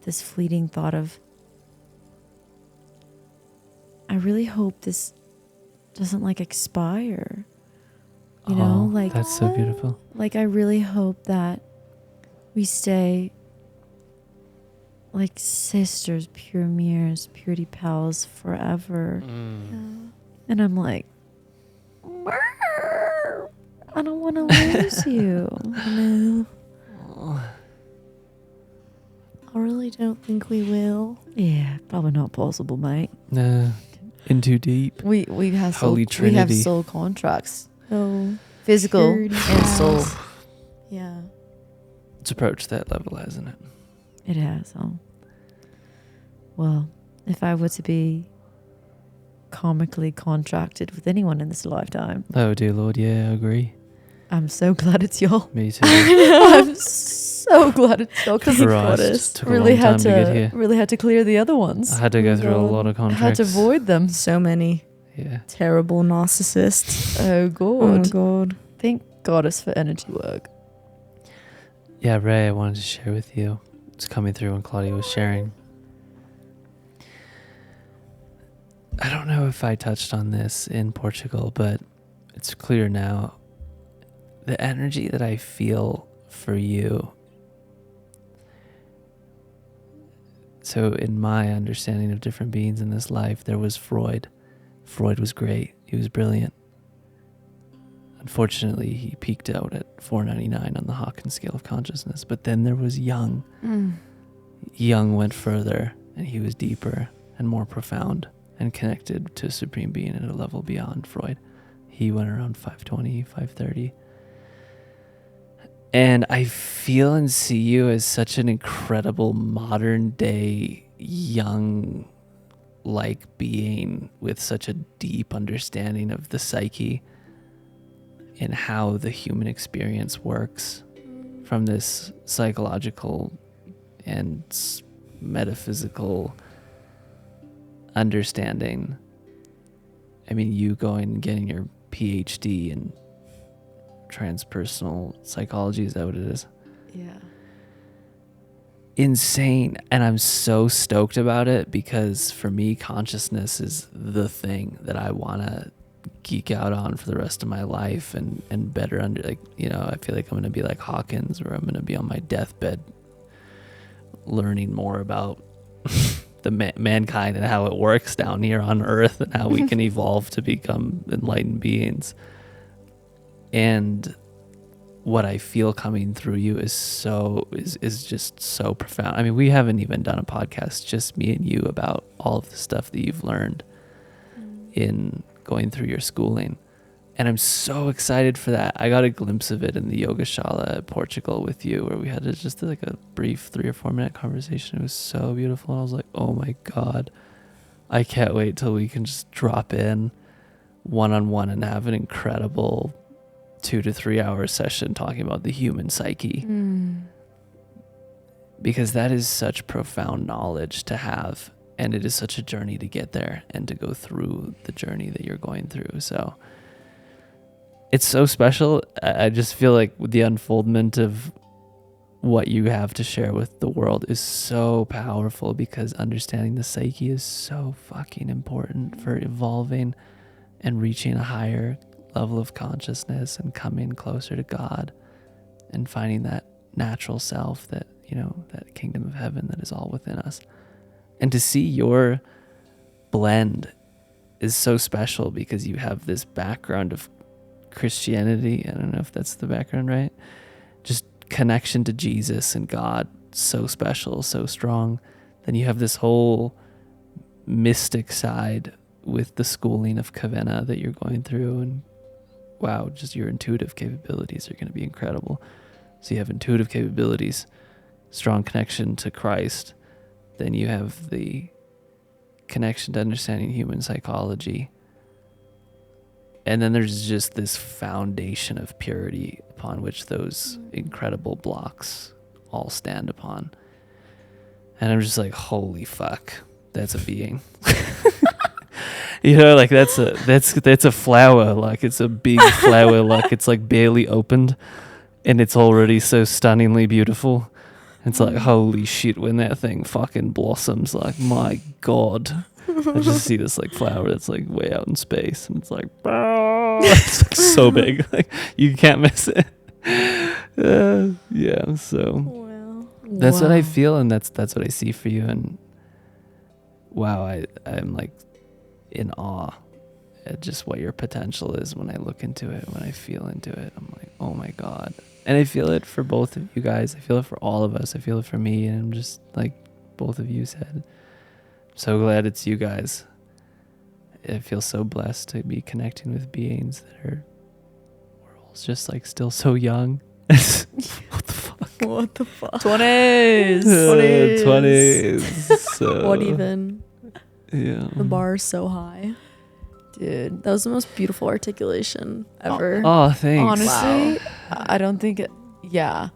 fleeting thought of, I really hope this doesn't like expire. You know, like, that's so beautiful. like, I really hope that we stay like sisters, pure mirrors, purity pals forever. And I'm like, I don't want to lose you. No, I really don't think we will. Yeah, probably not possible, mate. Nah. In too deep. We have soul, Holy we Trinity. have soul contracts, Oh, physical purity and soul. pals. Yeah. It's approached that level, hasn't it? It has. Oh, well, if I were to be karmically contracted with anyone in this lifetime, Oh dear Lord, yeah, I agree. I'm so glad it's y'all. Me too. I'm so glad it's y'all because Christ, took a really long time had to get here. really had to clear the other ones. I had to go Oh through a God. lot of I had contracts. to avoid them. So many Yeah. terrible narcissists. Oh Oh God! God. Thank Goddess for energy work. Yeah, Ray, I wanted to share with you. It's coming through when Claudia was sharing. I don't know if I touched on this in Portugal, but it's clear now. The energy that I feel for you. So in my understanding of different beings in this life, there was Freud. Freud was great. He was brilliant. Unfortunately, he peaked out at 499 on the Hawkins scale of consciousness. But then there was Jung. Jung went further, and he was deeper and more profound and connected to Supreme Being at a level beyond Freud. He went around 520, 530. And I feel and see you as such an incredible modern day young like being with such a deep understanding of the psyche and how the human experience works from this psychological and metaphysical understanding. I mean, you going and getting your PhD in transpersonal psychology, is that what it is? Yeah. Insane. And I'm so stoked about it because for me, consciousness is the thing that I want to geek out on for the rest of my life and better I feel like I'm going to be like Hawkins, where I'm going to be on my deathbed learning more about the mankind and how it works down here on Earth and how we can evolve to become enlightened beings. And what I feel coming through you is just so profound. I mean, we haven't even done a podcast, just me and you, about all of the stuff that you've learned in going through your schooling. And I'm so excited for that. I got a glimpse of it in the Yogashala at Portugal with you, where we had just like a brief 3 or 4 minute conversation. It was so beautiful. And I was like, oh my God, I can't wait till we can just drop in one-on-one and have an incredible 2 to 3 hour session talking about the human psyche. Because that is such profound knowledge to have. And it is such a journey to get there and to go through the journey that you're going through. So it's so special. I just feel like the unfoldment of what you have to share with the world is so powerful, because understanding the psyche is so fucking important for evolving and reaching a higher level of consciousness and coming closer to God and finding that natural self, that, that kingdom of heaven that is all within us. And to see your blend is so special, because you have this background of Christianity. I don't know if that's the background, right? Just connection to Jesus and God, so special, so strong. Then you have this whole mystic side with the schooling of Kavanagh that you're going through, and wow, just your intuitive capabilities are going to be incredible. So you have intuitive capabilities, strong connection to Christ. Then you have the connection to understanding human psychology. And then there's just this foundation of purity upon which those incredible blocks all stand upon. And I'm just like, holy fuck, that's a being. Like that's a flower. Like, it's a big flower. Like, it's like barely opened, and it's already so stunningly beautiful. It's like, holy shit, when that thing fucking blossoms, like, my God. I just see this like flower that's like way out in space, and it's like, it's like so big, like you can't miss it. Yeah, so Wow. that's what I feel, and that's what I see for you. And wow, I'm like in awe at just what your potential is when I look into it, when I feel into it. I'm like, oh my God. And I feel it for both of you guys. I feel it for all of us. I feel it for me. And I'm just like both of you said, so glad it's you guys. I feel so blessed to be connecting with beings that are, we're all just like still so young. What the fuck? What the fuck? 20s. 20s. So, What even? Yeah. The bar is so high. Dude. That was the most beautiful articulation ever. Oh, thanks. Honestly, I don't think yeah,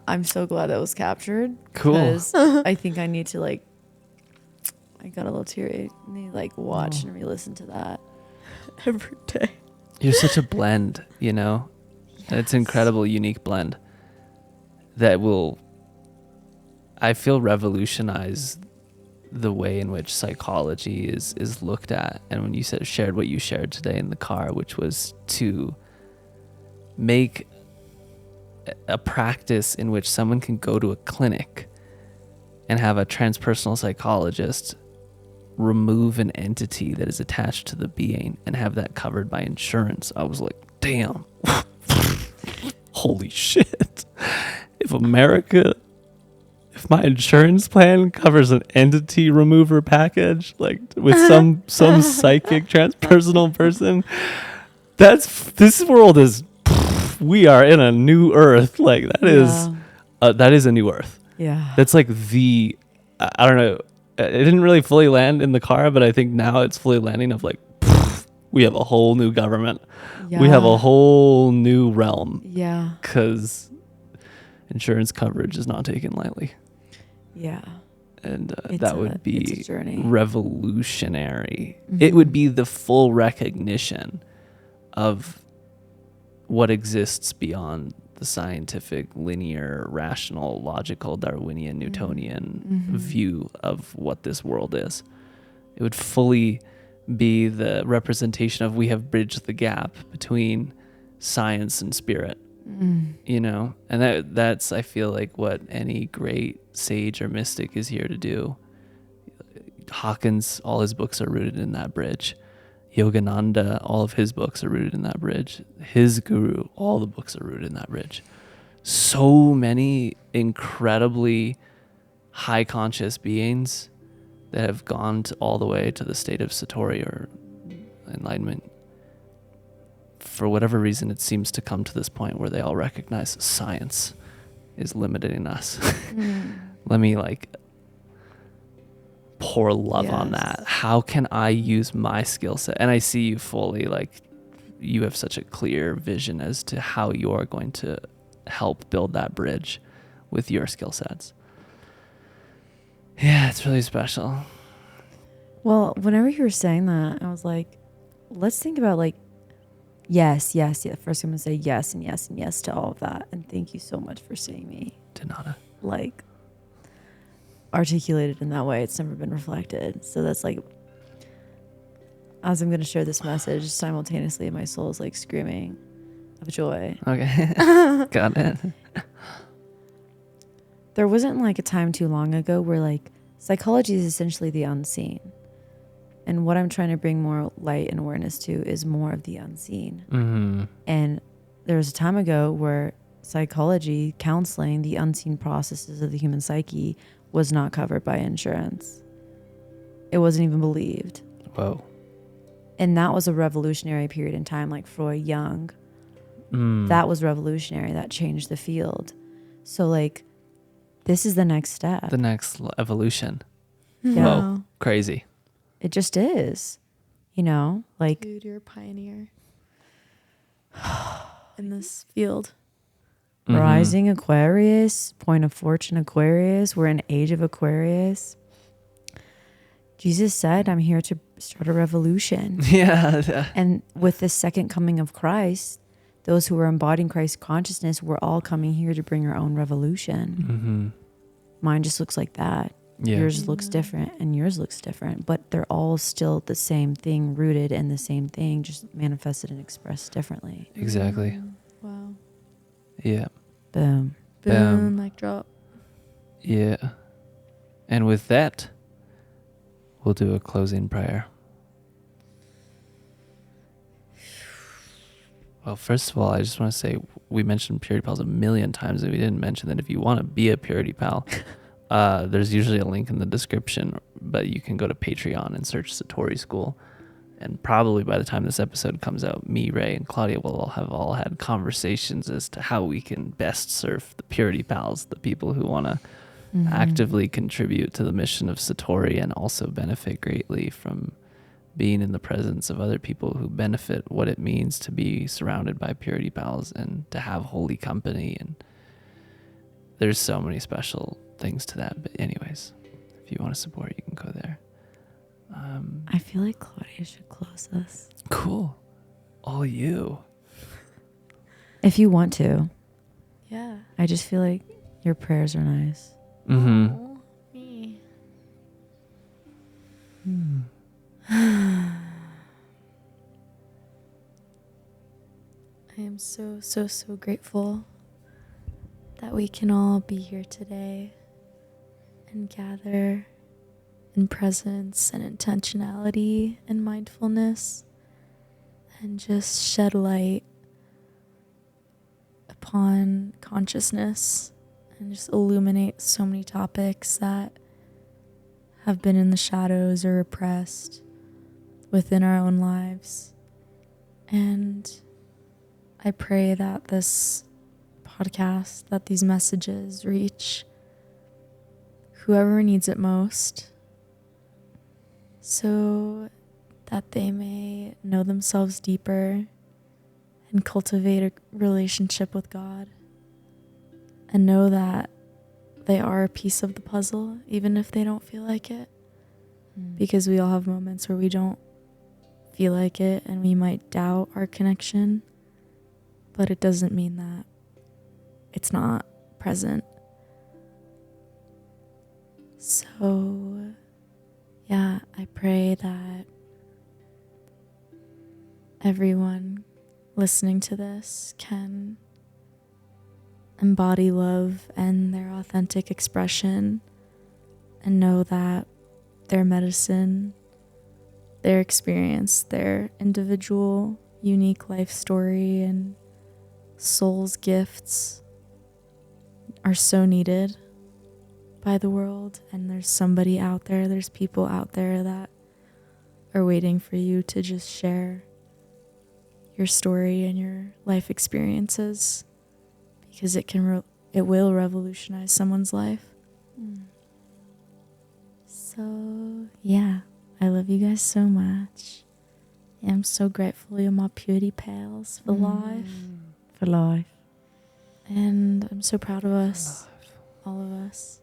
I'm so glad that was captured. Cool. Because I think I need to I got a little teary. I need to watch and re-listen to that Every day. You're such a blend, Yes. It's an incredible, unique blend that will, I feel, revolutionize the way in which psychology is looked at. And when you shared what you shared today in the car, which was to make a practice in which someone can go to a clinic and have a transpersonal psychologist remove an entity that is attached to the being and have that covered by insurance. I was like, damn. Holy shit. If my insurance plan covers an entity remover package, like with some psychic transpersonal person, this world is, we are in a new earth. Like that is a new earth. Yeah. That's like I don't know. It didn't really fully land in the car, but I think now it's fully landing of like, we have a whole new government. Yeah. We have a whole new realm. Yeah. Because insurance coverage is not taken lightly. Yeah. And that would be it's a journey. revolutionary. It would be the full recognition of what exists beyond the scientific, linear, rational, logical, Darwinian, Newtonian view of what this world is. It would fully be the representation of we have bridged the gap between science and spirit. You know, and that's I feel like what any great sage or mystic is here to do. Hawkins, all his books are rooted in that bridge. Yogananda, all of his books are rooted in that bridge. His guru, all the books are rooted in that bridge. So many incredibly high conscious beings that have gone all the way to the state of Satori or enlightenment. For whatever reason, it seems to come to this point where they all recognize science is limiting us. Let me pour love on that. How can I use my skill set? And I see you fully, like, you have such a clear vision as to how you're going to help build that bridge with your skill sets. Yeah, it's really special. Well, whenever you were saying that, I was like, let's think about like, yes. First, I'm going to say yes and yes and yes to all of that. And thank you so much for seeing me. De nada. Like, articulated in that way. It's never been reflected. So that's like, as I'm going to share this message, simultaneously my soul is like screaming of joy. Okay. Got it. There wasn't like a time too long ago where like psychology is essentially the unseen. And what I'm trying to bring more light and awareness to is more of the unseen. Mm-hmm. And there was a time ago where psychology, counseling, the unseen processes of the human psyche was not covered by insurance. It wasn't even believed. Whoa. And that was a revolutionary period in time, like Freud, Jung. That was revolutionary. That changed the field. So like, this is the next step. The next evolution. Yeah. Whoa. Crazy. It just is. You know, like. Dude, you're a pioneer in this field. Rising Aquarius, point of fortune Aquarius. We're in age of Aquarius. Jesus said, I'm here to start a revolution. Yeah. And with the second coming of Christ, those who are embodying Christ's consciousness, we're all coming here to bring our own revolution. Mine just looks like that. Yeah. Yours looks different and yours looks different, but they're all still the same thing, rooted in the same thing, just manifested and expressed differently. Exactly. Wow. Yeah. Boom. Boom. Mic drop. Yeah. And with that, we'll do a closing prayer. Well, first of all, I just want to say we mentioned Purity Pals a million times, and we didn't mention that if you want to be a Purity Pal, there's usually a link in the description, but you can go to Patreon and search Satori School. And probably by the time this episode comes out, me, Ray, and Claudia will have all had conversations as to how we can best serve the Purity Pals, the people who want to actively contribute to the mission of Satori and also benefit greatly from being in the presence of other people who benefit what it means to be surrounded by Purity Pals and to have holy company. And there's so many special things to that. But anyways, if you want to support, you can go there. I feel like Claudia should close this. Cool. All you. If you want to. Yeah. I just feel like your prayers are nice. Mm-hmm. Oh, me. I am so, so, so grateful that we can all be here today and gather in presence and intentionality and mindfulness and just shed light upon consciousness and just illuminate so many topics that have been in the shadows or repressed within our own lives. And I pray that this podcast, that these messages reach whoever needs it most, so that they may know themselves deeper and cultivate a relationship with God and know that they are a piece of the puzzle, even if they don't feel like it. Because we all have moments where we don't feel like it and we might doubt our connection, but it doesn't mean that it's not present. So, yeah, I pray that everyone listening to this can embody love and their authentic expression and know that their medicine, their experience, their individual, unique life story and soul's gifts are so needed by the world. And there's somebody out there, there's people out there that are waiting for you to just share your story and your life experiences, because it will revolutionize someone's life. So yeah, I love you guys so much. I'm so grateful you're my purity pals for life. For life. And I'm so proud of us, all of us,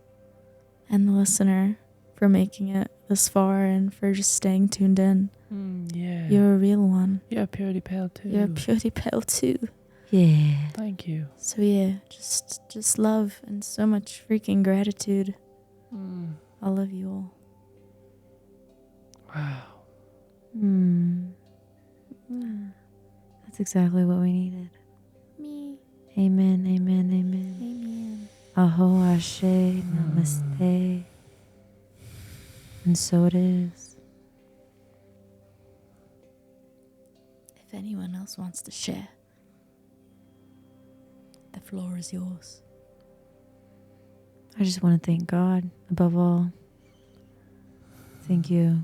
and the listener for making it this far and for just staying tuned in. Yeah. You're a real one. You're a purity pale too. You're a purity pal too. Yeah. Thank you. So yeah, just love and so much freaking gratitude. I love you all. Wow. That's exactly what we needed. Me. Amen, amen, amen. Amen. Aho ashe, namaste. And so it is. If anyone else wants to share, the floor is yours. I just want to thank God above all. Thank you,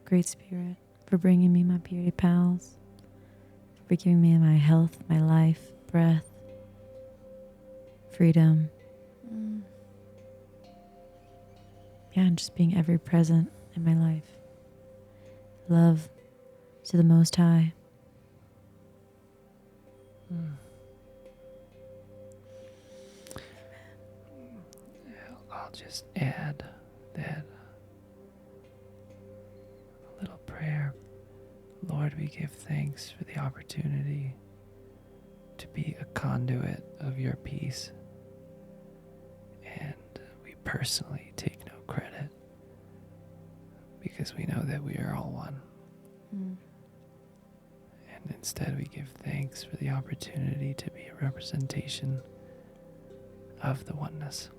Great Spirit, for bringing me my purity pals, for giving me my health, my life, breath, freedom. Yeah, and just being ever present in my life. Love to the Most High. I'll just add that a little prayer. Lord, we give thanks for the opportunity to be a conduit of your peace. And we personally take no credit because we know that we are all one. And instead we give thanks for the opportunity to be a representation of the oneness.